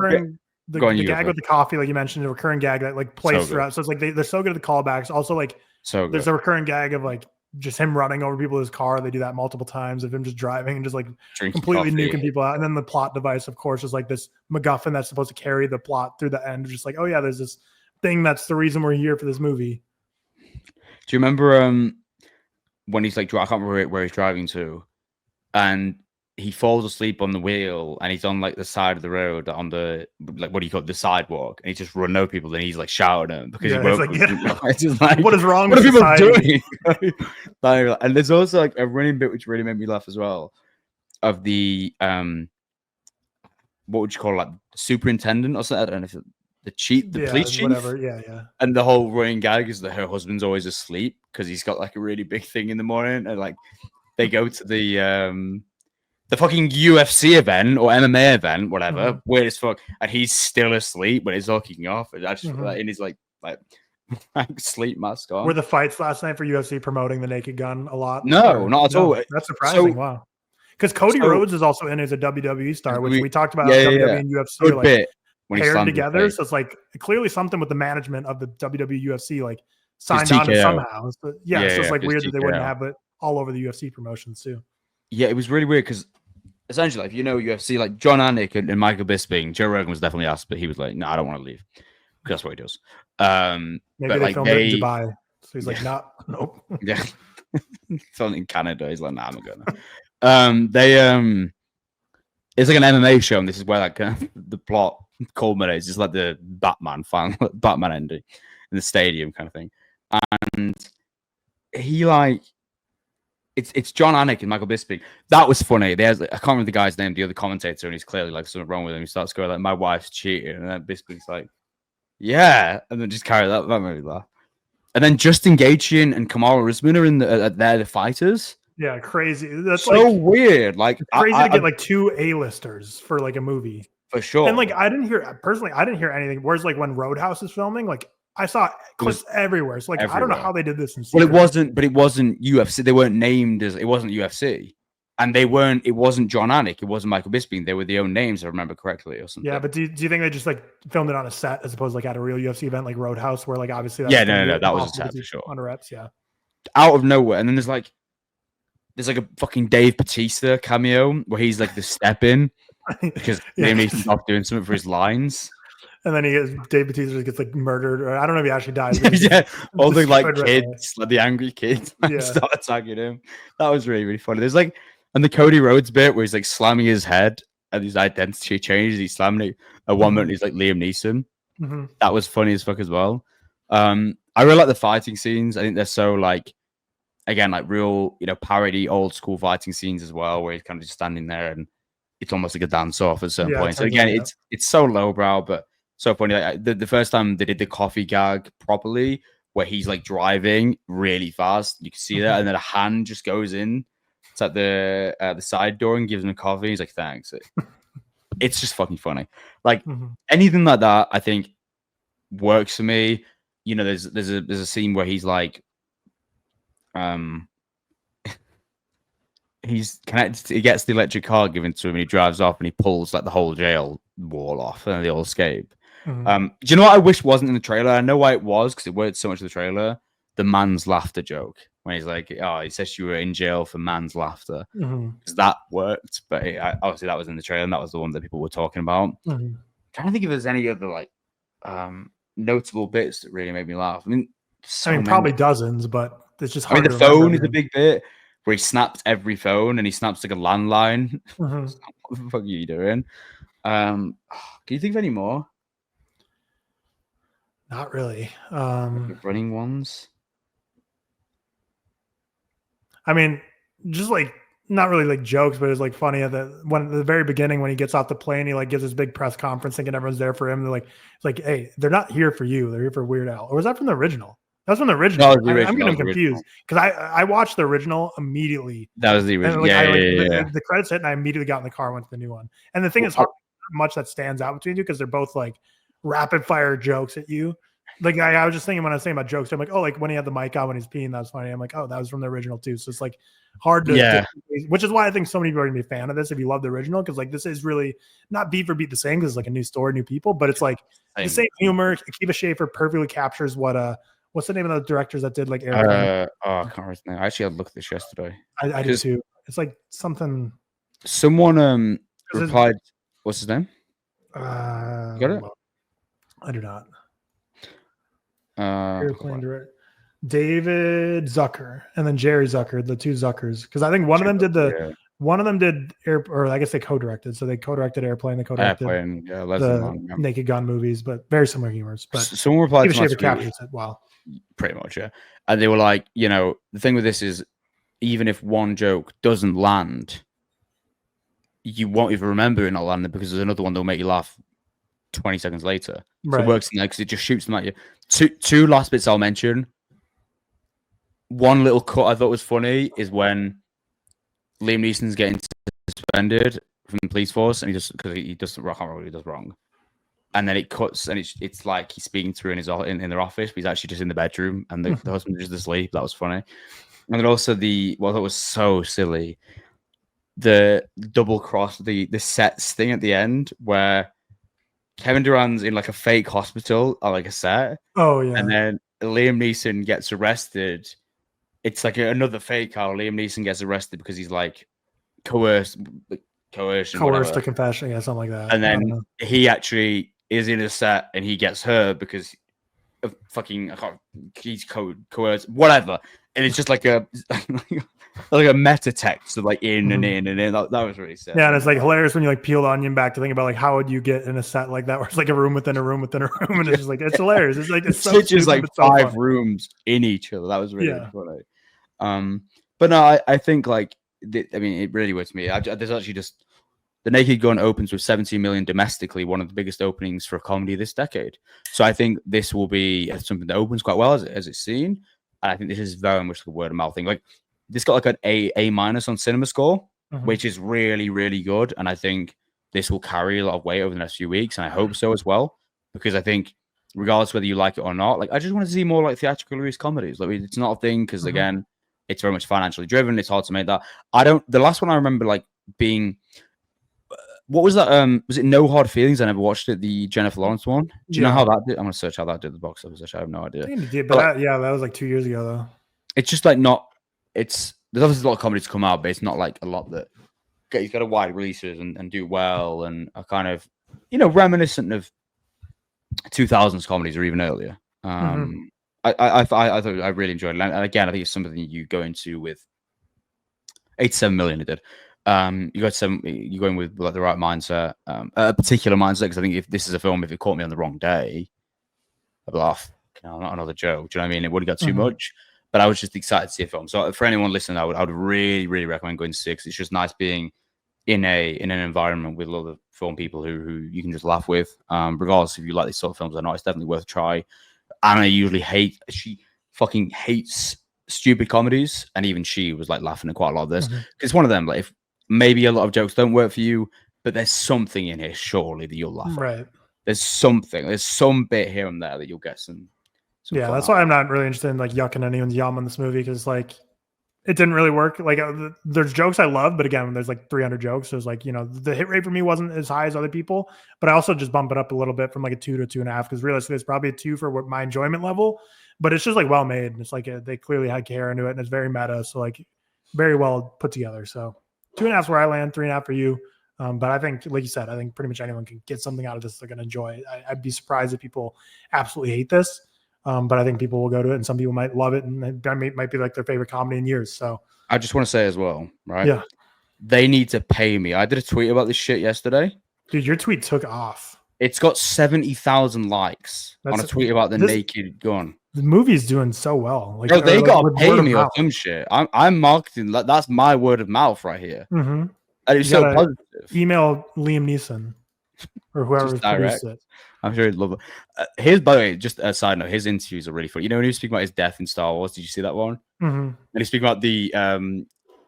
The gag with the coffee, like you mentioned, a recurring gag that like plays throughout. So it's like they're so good at the callbacks. Also, like there's a recurring gag of like. Just him running over people in his car. They do that multiple times of him just driving and just like drinking completely nuking people out. And then the plot device, of course, is like this MacGuffin that's supposed to carry the plot through the end. Just like, oh yeah, there's this thing that's the reason we're here for this movie. Do you remember when he's like, I can't remember where he's driving to, and he falls asleep on the wheel, and he's on like the side of the road on the like what do you call it, the sidewalk, and he's just running over people, and he's like shouting at him because he woke up. It's just like, what is wrong? What are people doing? And there's also like a running bit which really made me laugh as well, of the what would you call it, like superintendent or something? I don't know if police chief. Whatever. Yeah. And the whole running gag is that her husband's always asleep because he's got like a really big thing in the morning, and like they go to the fucking UFC event or MMA event, whatever, weird as fuck, and he's still asleep when it's all kicking off. And that's just in his like sleep mask on. Were the fights last night for UFC promoting the Naked Gun a lot? No, not at all. That's surprising. Wow. Because Cody Rhodes is also in as a WWE star, which we talked about WWE and UFC good like bit paired together. So it's like clearly something with the management of the WWE UFC like signed on to somehow. So, so it's like weird that they wouldn't have it all over the UFC promotions too. Yeah, it was really weird because essentially, if you know UFC, like John Anik and Michael Bisping, Joe Rogan was definitely asked, but he was like, "No, I don't want to leave." Because that's what he does. Maybe they filmed it in Dubai, so he's like, "Nope." Yeah, filmed in Canada. He's like, "Nah, I'm not going." It's like an MMA show, and this is where like the plot culminates. It's like the Batman ending in the stadium kind of thing, and he like. It's John Anik and Michael Bisping. That was funny. There's I can't remember the guy's name, the other commentator, and he's clearly like something wrong with him. He starts going like, "My wife's cheating," and then Bisping's like, "Yeah," and then just carry that. That made me laugh. And then Justin Gaethje and Kamaru Usman are they're the fighters. Yeah, crazy. That's so like, weird. Like crazy to get like two A-listers for like a movie for sure. And like I didn't hear anything. Whereas like when Roadhouse is filming, like I saw clips everywhere. So like everywhere. I don't know how they did this in secret. Well, it wasn't UFC. They weren't named as it wasn't UFC. And it wasn't John Anik, it wasn't Michael Bisping. They were the own names, if I remember correctly, or something. Yeah, but do you think they just like filmed it on a set as opposed to like at a real UFC event like Roadhouse, where like obviously no, that was a set for sure. On reps, yeah. Out of nowhere. And then there's like a fucking Dave Bautista cameo where he's like the step in because Liam Neeson's not doing something for his lines. And then Dave Bautista gets like murdered, or I don't know if he actually dies. All the like kids, like the angry kids, start attacking him. That was really, really funny. There's like, and the Cody Rhodes bit where he's like slamming his head and his identity changes. He's slamming it at one moment. He's like Liam Neeson. That was funny as fuck as well. I really like the fighting scenes. I think they're so like, again, like real, parody old school fighting scenes as well, where he's kind of just standing there and it's almost like a dance off at certain points. So again, it's so lowbrow, but so funny. Like, the first time they did the coffee gag properly, where he's like driving really fast, you can see that, and then a hand just goes in. It's at the side door and gives him a coffee. He's like, "Thanks." It's just fucking funny. Like anything like that, I think works for me. There's a scene where he's like, he's connected. He gets the electric car given to him, and he drives off, and he pulls like the whole jail wall off, and they all escape. Do you know what I wish wasn't in the trailer? I know why it was, because it worked so much in the trailer. The man's laughter joke, when he's like, "Oh, he says you were in jail for man's laughter," because that worked. But obviously, that was in the trailer, and that was the one that people were talking about. Trying to think if there's any other like notable bits that really made me laugh. I mean, probably dozens, but it's just hard. The phone is a big bit where he snaps every phone, and he snaps like a landline. What the fuck are you doing? Can you think of any more? Not really. Running ones. I mean, just like not really like jokes, but it's like funny at the very beginning when he gets off the plane, he like gives his big press conference thinking everyone's there for him. They're like, it's like, hey, they're not here for you. They're here for Weird Al. Or was that from the original? That was from the original. No, I'm getting confused because I watched the original immediately. That was the original. The credits hit, and I immediately got in the car and went to the new one. And the thing is, much that stands out between you because they're both like rapid fire jokes at you. Like I was just thinking when I was saying about jokes, I'm like, oh, like when he had the mic out when he's peeing, that was funny. I'm like, oh, that was from the original too. So it's like hard to, which is why I think so many people are gonna be a fan of this if you love the original, because like this is really not beat for beat the same because it's like a new story, new people, but it's like the same humor. Akiva Schaffer perfectly captures what's the name of the directors that did like Airplane? I can't remember his name. I actually had looked at this yesterday. I did too. It's like something. Someone replied. What's his name? You got it? I do not. Airplane director David Zucker and then Jerry Zucker, the two Zuckers, because I think one of them did or I guess they co-directed. So they co-directed Airplane, they co-directed the Naked Gun movies, but very similar humors. But someone replied to Schaffer captures it well. Pretty much, yeah. And they were like, the thing with this is, even if one joke doesn't land, you won't even remember it not landing because there's another one that'll make you laugh 20 seconds later. Right. So it works in there because it just shoots them at you. Two last bits I'll mention. One little cut I thought was funny is when Liam Neeson's getting suspended from the police force, and he just because he does what he does wrong, and then it cuts, and it's like he's speaking through in their office, but he's actually just in the bedroom, and the husband is just asleep. That was funny. And then also what I thought was so silly, the double cross, the sets thing at the end where Kevin Durant's in like a fake hospital or like a set. Oh yeah. And then Liam Neeson gets arrested. It's like another fake how Liam Neeson gets arrested because he's like coerced to confession, yeah, something like that. And then he actually is in a set and he gets her because of he's coerced, whatever. And it's just like a meta text of like in and in and in. That was really sad. Yeah, and it's like hilarious when you like peel the onion back to think about like how would you get in a set like that where it's like a room within a room within a room, and it's just like it's hilarious. It's like it's so just like five rooms in each other. That was really funny. But no, I think like I mean it really works me. There's actually just The Naked Gun opens with 17 million domestically, one of the biggest openings for a comedy this decade. So I think this will be something that opens quite well as it's seen. And I think this is very much like a word of mouth thing. Like this got like an A- on Cinema Score, which is really, really good. And I think this will carry a lot of weight over the next few weeks. And I hope so as well, because I think regardless whether you like it or not, like I just want to see more like theatrical release comedies. Like it's not a thing because again, it's very much financially driven. It's hard to make that. The last one I remember like being, what was that? Was it No Hard Feelings? I never watched it. The Jennifer Lawrence one. Do you know how that did? I'm gonna search how that did the box office. I have no idea. I think it did, but that was like 2 years ago though. It's just like not. There's obviously a lot of comedies come out, but it's not like a lot that he's got a wide releases and do well and are kind of reminiscent of 2000s comedies or even earlier. I thought I really enjoyed it, and again I think it's something you go into with 87 million. It did. You go in with like the right mindset, a particular mindset, because I think if this is a film, if it caught me on the wrong day, I'd be like, not another joke. Do you know what I mean? It wouldn't got too much, but I was just excited to see a film. So for anyone listening, I would really, really recommend going to see it. It's just nice being in an environment with a lot of film people who you can just laugh with, regardless if you like these sort of films or not. It's definitely worth a try. Anna she fucking hates stupid comedies, and even she was like laughing at quite a lot of this. It's one of them, like if maybe a lot of jokes don't work for you, but there's something in here surely that you'll laugh at. Right. There's some bit here and there that you'll get some yeah, that's why I'm not really interested in like yucking anyone's yum on this movie, because like it didn't really work. Like there's jokes I love, but again, there's like 300 jokes. So it's like, the hit rate for me wasn't as high as other people, but I also just bump it up a little bit from like a 2 to 2.5, because realistically it's probably a 2 for what my enjoyment level, but it's just like well made. It's like they clearly had care into it, and it's very meta. So like very well put together. So 2.5 is where I land, 3.5 for you. But I think, like you said, I think pretty much anyone can get something out of this they're going to enjoy. I'd be surprised if people absolutely hate this. But I think people will go to it, and some people might love it, and that might be like their favorite comedy in years. So I just want to say as well, right? Yeah. They need to pay me. I did a tweet about this shit yesterday. Dude, your tweet took off. It's got 70,000 likes on a tweet about The Naked Gun. The movie's doing so well. Like, they got to pay me or some shit. I'm marketing. That's my word of mouth right here. And it's so positive. Email Liam Neeson or whoever produced it. I'm sure he'd love it. By the way, just a side note, his interviews are really funny. When he was speaking about his death in Star Wars, did you see that one? And he's speaking about the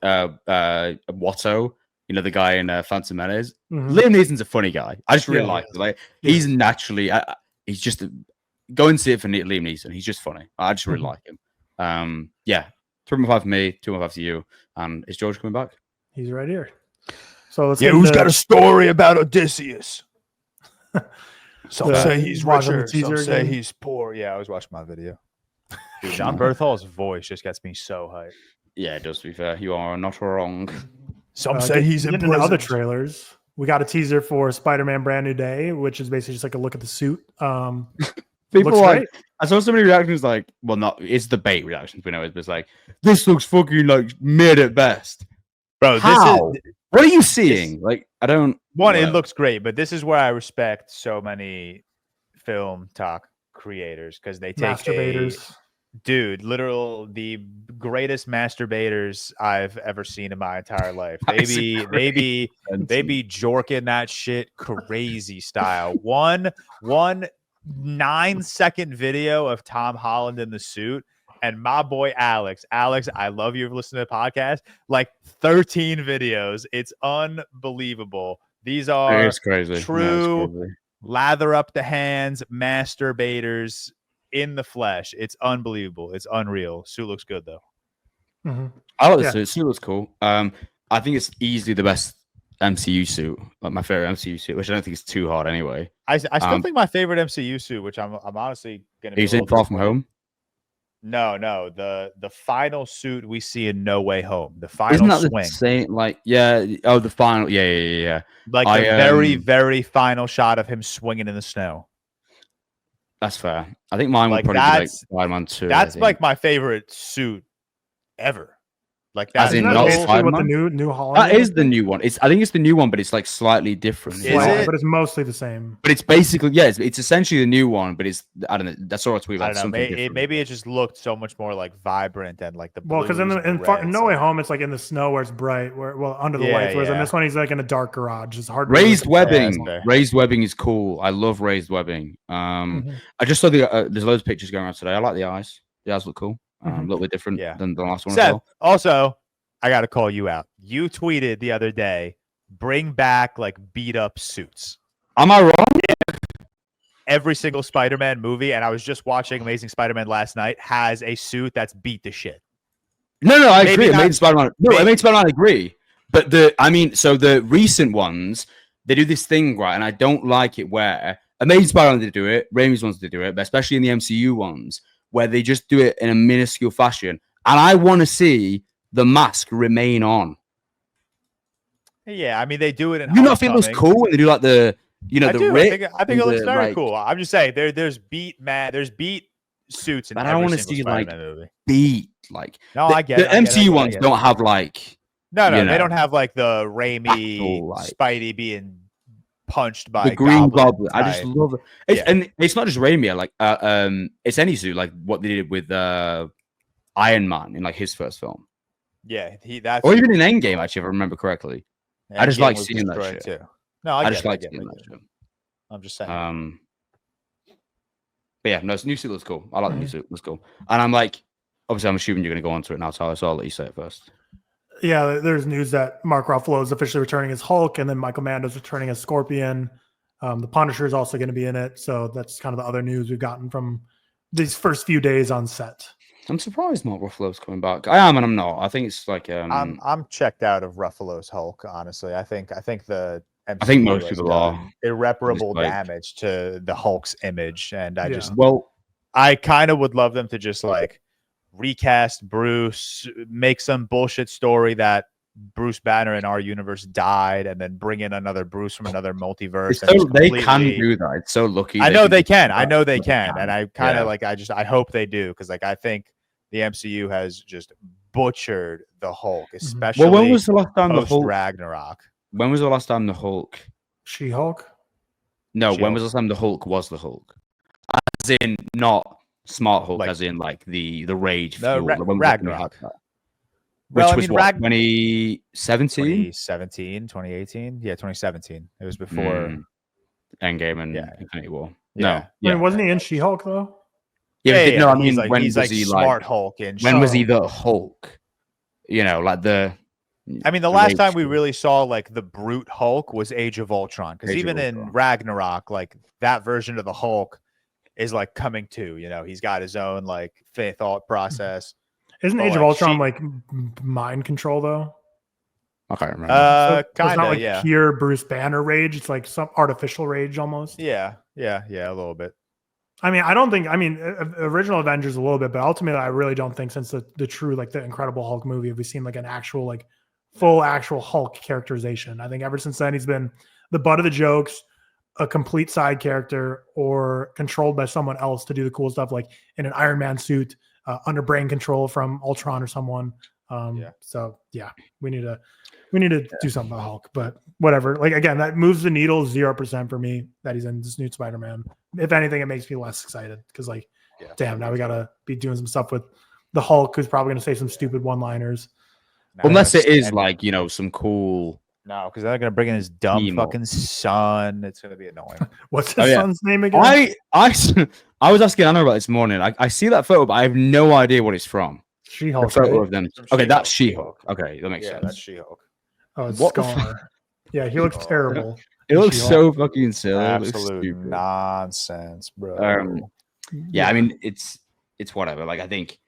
Watto, the guy in Phantom Menace. Liam Neeson's a funny guy. I just really like him. Like he's naturally, he's just go and see it for Liam Neeson. He's just funny. I just really like him. 3.5 for me, 2.5 for you. And is George coming back? He's right here. So let's who's got a story about Odysseus? Some say he's richer, some say he's poor. Yeah, I was watching my video. Dude, John Berthol's voice just gets me so hyped. Yeah, it does, to be fair. You are not wrong. Some say he's in prison. Other trailers. We got a teaser for Spider-Man Brand New Day, which is basically just like a look at the suit. People like, I saw so many reactions like, well, not, it's the bait reactions, we know it, but it's like, this looks fucking like mid at best. Bro, what are you seeing? Like, I don't. It looks great, but this is where I respect so many film talk creators, because they take masturbators. Dude, the greatest masturbators I've ever seen in my entire life. They be jorking that shit crazy style. One 9-second video of Tom Holland in the suit, and my boy Alex, I love you for listening to the podcast. Like 13 videos. It's unbelievable. These are crazy. True lather up the hands masturbators in the flesh. It's unbelievable. It's unreal. Suit looks good though. Mm-hmm. I like the suit. Suit looks cool. I think it's easily the best MCU suit, like my favorite MCU suit, which I don't think is too hard anyway. I still think my favorite MCU suit, which I'm honestly gonna. Are you saying Far From Home? No, the final suit we see in No Way Home. The final Isn't that swing. the same? Like, yeah. Oh, the final. Yeah. Like the very, very final shot of him swinging in the snow. That's fair. I think mine would probably be like Spider-Man 2. That's like my favorite suit ever. Like that. Isn't that basically what the new Holland? That is the new one. I think it's the new one, but it's like slightly different. But it's mostly the same. But it's basically it's essentially the new one, but it's I don't know. That's all tweet about. Maybe it just looked so much more like vibrant and like the because in No Way Home it's like in the snow where it's bright, under the lights. Whereas in this one he's like in a dark garage. It's hard. Raised webbing. Raised webbing is cool. I love raised webbing. I just saw there's loads of pictures going around today. I like the eyes. The eyes look cool. A little bit different than the last one. Seth, also, I got to call you out. You tweeted the other day, bring back like beat up suits. Am I wrong? Every single Spider-Man movie, and I was just watching Amazing Spider-Man last night, has a suit that's beat to shit. No, I agree. Amazing Spider-Man. Amazing Spider-Man, I agree. But the recent ones, they do this thing, right? And I don't like it where Amazing Spider-Man did do it, Raimi's ones did do it, but especially in the MCU ones, where they just do it in a minuscule fashion. And I want to see the mask remain on. Yeah, I mean, they do it in You not think it looks cool when they do like the I think it looks very cool. I'm just saying there's beat suits in every single Spider-Man movie. Beat like I get the MCU ones don't have like they don't have like the Raimi Spidey being punched by the Green Goblin. I just love it. And it's not just Raimi, like it's any suit, like what they did with Iron Man in like his first film. Yeah, or even in Endgame, actually, if I remember correctly. I just like seeing that shit too. No, I just like seeing that shit. I'm just saying. But yeah, no, new suit looks cool. I like the new suit. Looks cool. And I'm like, obviously, I'm assuming you're going to go on to it now, Tyler, so I'll let you say it first. Yeah, there's news that Mark Ruffalo is officially returning as Hulk, and then Michael Mando's returning as Scorpion. The Punisher is also going to be in it, so that's kind of the other news we've gotten from these first few days on set. I'm surprised Mark Ruffalo's coming back. I am and I'm not. I think it's like I'm checked out of Ruffalo's Hulk, honestly. I think the MCU I think most people are irreparable damage to the Hulk's image, and I kind of would love them to just like recast Bruce, make some bullshit story that Bruce Banner in our universe died, and then bring in another Bruce from another multiverse. They can do that. It's so lucky. I know they can. And I kind of I hope they do, because like I think the MCU has just butchered the Hulk, especially. When was the last time the Hulk Ragnarok? When was the last time the Hulk? She-Hulk? No, when was the last time the Hulk was the Hulk? As in not Smart Hulk, as in like the rage. Ragnarok. Which was what, 2017? 2018? Yeah, 2017. It was before Endgame and Infinity War. Yeah. I mean, wasn't he in She-Hulk though? Yeah. No, I mean, when was like he Smart Hulk? And when was he the Hulk? You know, like the. I mean, the last time we really saw like the brute Hulk was Age of Ultron, because even in Ragnarok, like that version of the Hulk is like coming to. You know, he's got his own like thought process. Isn't Age of Ultron like mind control though? I can't remember. Kind of, like pure Bruce Banner rage. It's like some artificial rage almost. Yeah, a little bit. I mean, original Avengers a little bit, but ultimately, I really don't think since the true like the Incredible Hulk movie have we seen like an actual like full actual Hulk characterization. I think ever since then he's been the butt of the jokes, a complete side character, or controlled by someone else to do the cool stuff, like in an Iron Man suit. Under brain control from Ultron or someone. So yeah, we need to do something about Hulk, but whatever. Like again, that moves the needle 0% for me that he's in this new Spider-Man. If anything, it makes me less excited because like Yeah. Damn, now we gotta be doing some stuff with the Hulk, who's probably gonna say some stupid one-liners. Unless it is like, you know, some cool. No, because they're gonna bring in his dumb Emo. fucking son. It's gonna be annoying. What's his son's name again? I was asking Anna about this morning. I see that photo, but I have no idea what it's from. She-Hulk. The photo right? of them. From Okay, She-Hulk. that's She-Hulk. Okay, that makes Yeah, sense. that's She-Hulk. Oh, it's What the Scar. Yeah, he looks terrible. It looks She-Hulk. so fucking silly. It looks Absolute stupid. nonsense, bro. Yeah, I mean, it's whatever. Like, I think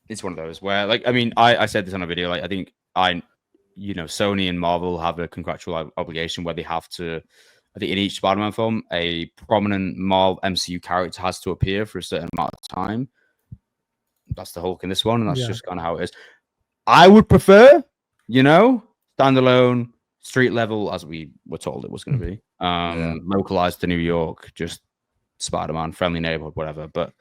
it's one of those where, like, I mean, I said this on a video. Like, I think Sony and Marvel have a contractual obligation where they have to. I think in each Spider-Man film, a prominent Marvel MCU character has to appear for a certain amount of time. That's the Hulk in this one, and that's just kind of how it is. I would prefer, standalone, street level, as we were told it was going to be, localized to New York, just Spider-Man, friendly neighborhood, whatever. But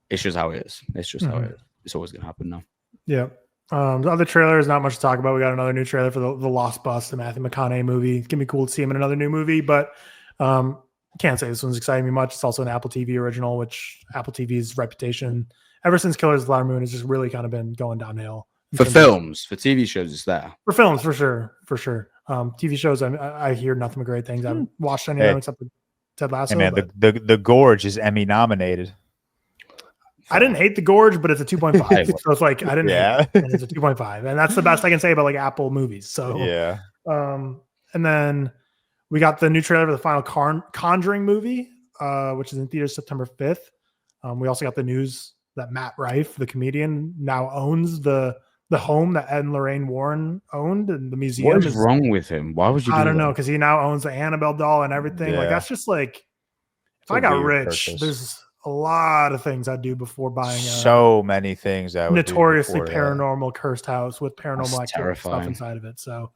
it's just how it is. It's just how it is. It's always going to happen now. Yeah. The other trailer is not much to talk about. We got another new trailer for the Lost Bus, the Matthew McConaughey movie. It's gonna be cool to see him in another new movie, but can't say this one's exciting me much. It's also an Apple TV original, which Apple TV's reputation ever since Killers of the Flower Moon has just really kind of been going downhill. For films, for TV shows, it's there. For films, for sure. TV shows, I hear nothing but great things. I haven't watched any of them except for Ted Lasso. Hey man, the Gorge is Emmy nominated. I didn't hate The Gorge, but it's a 2.5. So it's like I didn't hate it, and it's a 2.5. And that's the best I can say about like Apple movies. So yeah. And then we got the new trailer for the final Conjuring movie, which is in theaters September 5th. We also got the news that Matt Rife, the comedian, now owns the home that Ed and Lorraine Warren owned, and the museum. What is wrong with him? Why would you? I don't know, because he now owns the Annabelle doll and everything. Yeah. Like that's just like if I got rich, there's a lot of things I'd do before buying so many things that notoriously paranormal cursed house with paranormal activity stuff inside of it. So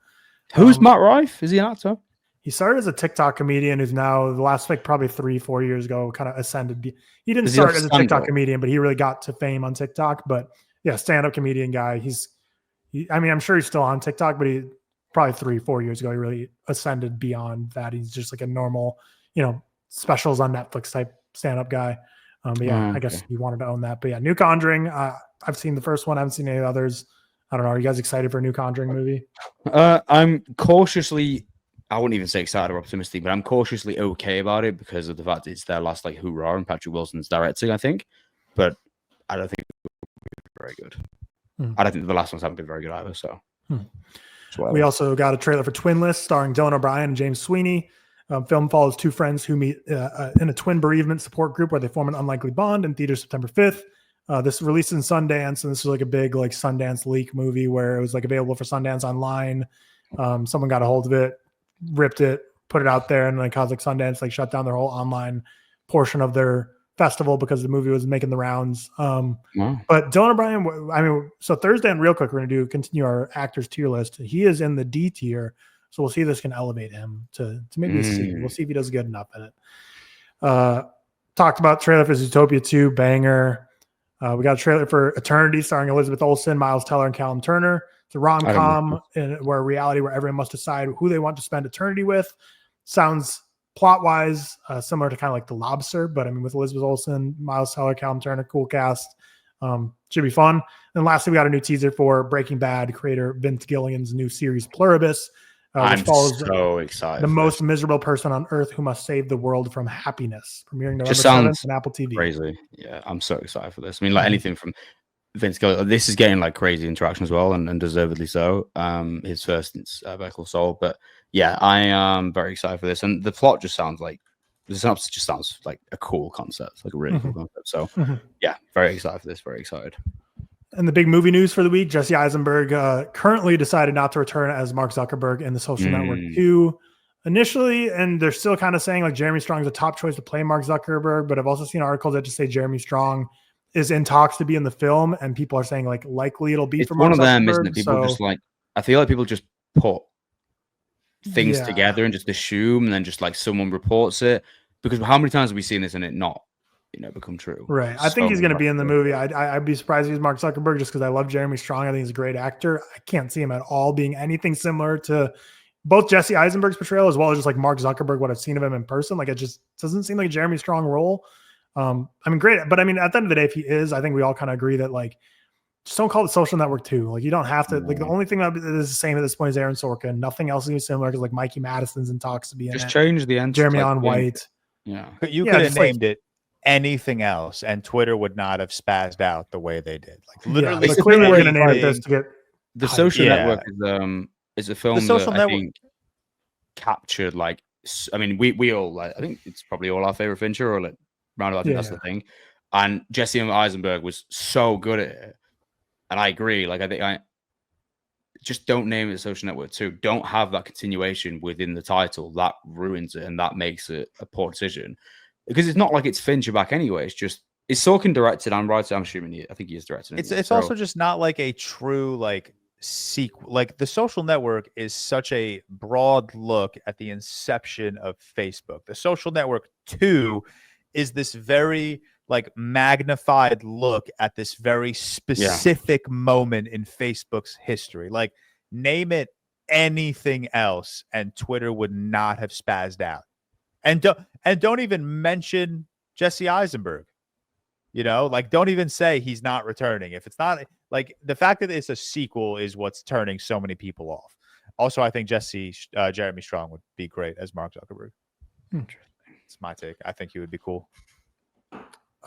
who's Matt Rife? Is he an actor? He started as a TikTok comedian who's now the last like probably 3-4 years ago kind of ascended. He didn't start as a TikTok comedian, but he really got to fame on TikTok. But yeah, stand-up comedian guy. I'm sure he's still on TikTok, but he probably 3-4 years ago he really ascended beyond that. He's just like a normal, specials on Netflix type stand-up guy. But yeah, I guess he wanted to own that. But yeah, new Conjuring. I've seen the first one. I haven't seen any others. I don't know. Are you guys excited for a new Conjuring movie? I'm cautiously, I wouldn't even say excited or optimistic, but I'm cautiously okay about it because of the fact it's their last like hoorah and Patrick Wilson's directing, I think. But I don't think it will be very good. I don't think the last ones haven't been very good either. So we also got a trailer for Twinless starring Dylan O'Brien and James Sweeney. Film follows two friends who meet in a twin bereavement support group where they form an unlikely bond in theaters September 5th. This released in Sundance, and this was like a big like Sundance leak movie where it was like available for Sundance online. Someone got a hold of it, ripped it, put it out there, and then caused like Sundance like shut down their whole online portion of their festival because the movie was making the rounds. But Dylan O'Brien, so Thursday and real quick, we're going to continue our actors tier list. He is in the D tier. So we'll see if this can elevate him to maybe a C. We'll see if he does good enough in it. Talked about trailer for Zootopia 2, banger. We got a trailer for Eternity starring Elizabeth Olsen, Miles Teller, and Callum Turner. It's a rom-com where everyone must decide who they want to spend eternity with. Sounds plot-wise similar to kind of like The Lobster, but with Elizabeth Olsen, Miles Teller, Callum Turner, cool cast. Should be fun. And lastly, we got a new teaser for Breaking Bad creator Vince Gilligan's new series Pluribus. I'm so excited. The most miserable person on earth who must save the world from happiness. Premiering November 7th on Apple TV. Crazy. Yeah, I'm so excited for this. Anything from Vince Gilligan. This is getting like crazy interaction as well, and deservedly so. His first since Better Call Saul. But yeah, I am very excited for this. And the plot just sounds like the synopsis just sounds like a cool concept, like a really cool concept. So yeah, very excited for this. Very excited. And the big movie news for the week, Jesse Eisenberg currently decided not to return as Mark Zuckerberg in The Social Network 2 initially. And they're still kind of saying like Jeremy Strong is a top choice to play Mark Zuckerberg. But I've also seen articles that just say Jeremy Strong is in talks to be in the film. And people are saying like likely it'll be for Mark Zuckerberg. It's one of them, isn't it? People just like, I feel like people just put things together and just assume and then just like someone reports it. Because how many times have we seen this and it not become true? Right. I think he's going to be in the movie. I'd be surprised if he's Mark Zuckerberg just because I love Jeremy Strong. I think he's a great actor. I can't see him at all being anything similar to both Jesse Eisenberg's portrayal as well as just like Mark Zuckerberg, what I've seen of him in person. Like it just doesn't seem like a Jeremy Strong role. I mean, great. But I mean, at the end of the day, if he is, I think we all kind of agree that like, just don't call it Social Network 2. Like, you don't have to. Like, the only thing that is the same at this point is Aaron Sorkin. Nothing else is even similar because like Mikey Madison's in talks to be in Just it. change the end. Jeremy Allen White. Yeah. You could have named it anything else, and Twitter would not have spazzed out the way they did. Like literally, but clearly we're going to name it this to get the Social Network is a film that I think captured like. I mean, we all like. I think it's probably all our favorite Fincher, or like roundabout. I think that's the thing. And Jesse Eisenberg was so good at it. And I agree. Like, I think I just don't name it Social Network 2. Don't have that continuation within the title. That ruins it, and that makes it a poor decision. Because it's not like it's Fincher back anyway. It's just it's Sorkin directed and writer. I'm assuming I think he is directed. It's also just not like a true like sequel. Like The Social Network is such a broad look at the inception of Facebook. The Social Network 2 is this very like magnified look at this very specific moment in Facebook's history. Like, name it anything else and Twitter would not have spazzed out. And don't even mention Jesse Eisenberg. You know, like, don't even say he's not returning. If it's not like the fact that it's a sequel is what's turning so many people off. Also, I think Jeremy Strong would be great as Mark Zuckerberg. Interesting. It's my take. I think he would be cool.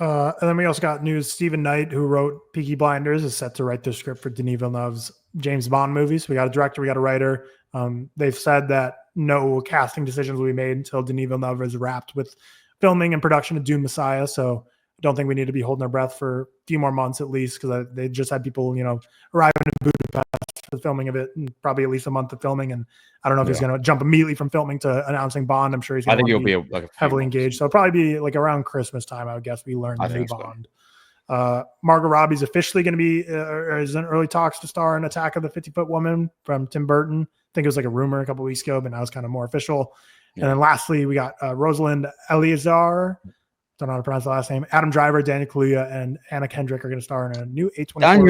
And then we also got news. Stephen Knight, who wrote Peaky Blinders, is set to write the script for Denis Villeneuve's James Bond movies. We got a director, we got a writer. They've said that no casting decisions will be made until Denis Villeneuve is wrapped with filming and production of Dune Messiah. So I don't think we need to be holding our breath for a few more months at least, because they just had people, arriving in Budapest for the filming of it, and probably at least a month of filming. And I don't know if he's going to jump immediately from filming to announcing Bond. I'm sure he's going to be heavily engaged. So it'll probably be like around Christmas time, I would guess, we learn the new Bond. Margot Robbie's officially going to be is in early talks to star in Attack of the 50-Foot Woman from Tim Burton. I think it was like a rumor a couple of weeks ago, but now it's kind of more official. Yeah. And then lastly, we got Rosalind Eleazar. Don't know how to pronounce the last name. Adam Driver, Daniel Kaluuya, and Anna Kendrick are going to star in a new A24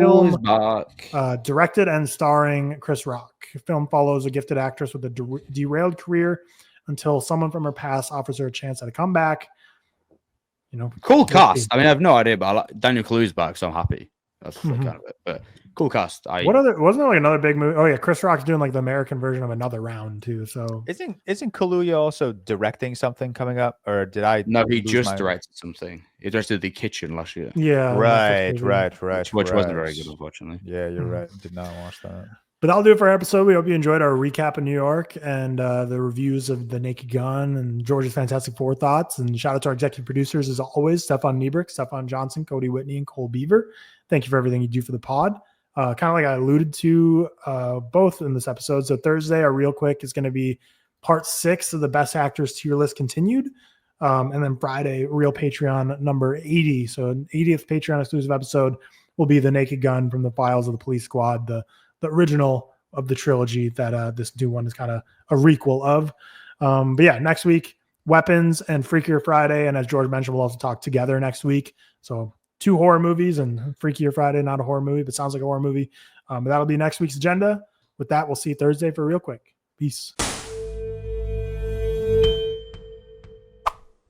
film. Is back. Directed and starring Chris Rock. The film follows a gifted actress with a derailed career until someone from her past offers her a chance at a comeback. Cool cast. I mean, I have no idea, but Daniel Kaluuya's back, so I'm happy. That's kind of it. But cool cast. Wasn't there like another big movie? Oh yeah, Chris Rock's doing like the American version of Another Round too. So isn't Kaluuya also directing something coming up, or did I? No, he just directed something. He directed The Kitchen last year. Yeah, right. Which wasn't very good, unfortunately. Yeah, you're right. Did not watch that. But that'll do it for our episode. We hope you enjoyed our recap of New York and the reviews of The Naked Gun and George's Fantastic Four thoughts. And shout out to our executive producers, as always, Stefan Niebrick, Stefan Johnson, Cody Whitney, and Cole Beaver. Thank you for everything you do for the pod. Kind of like I alluded to both in this episode. So Thursday, our Real Quick is going to be part 6 of the Best Actors tier list continued. And then Friday, Real Patreon number 80. So an 80th Patreon exclusive episode will be The Naked Gun from the Files of the Police Squad, the original of the trilogy that this new one is kind of a requel of. But yeah, next week, Weapons and Freakier Friday. And as George mentioned, we'll also talk together next week. So 2 horror movies and Freakier Friday, not a horror movie, but sounds like a horror movie. But that'll be next week's agenda. With that, we'll see you Thursday for Real Quick. Peace.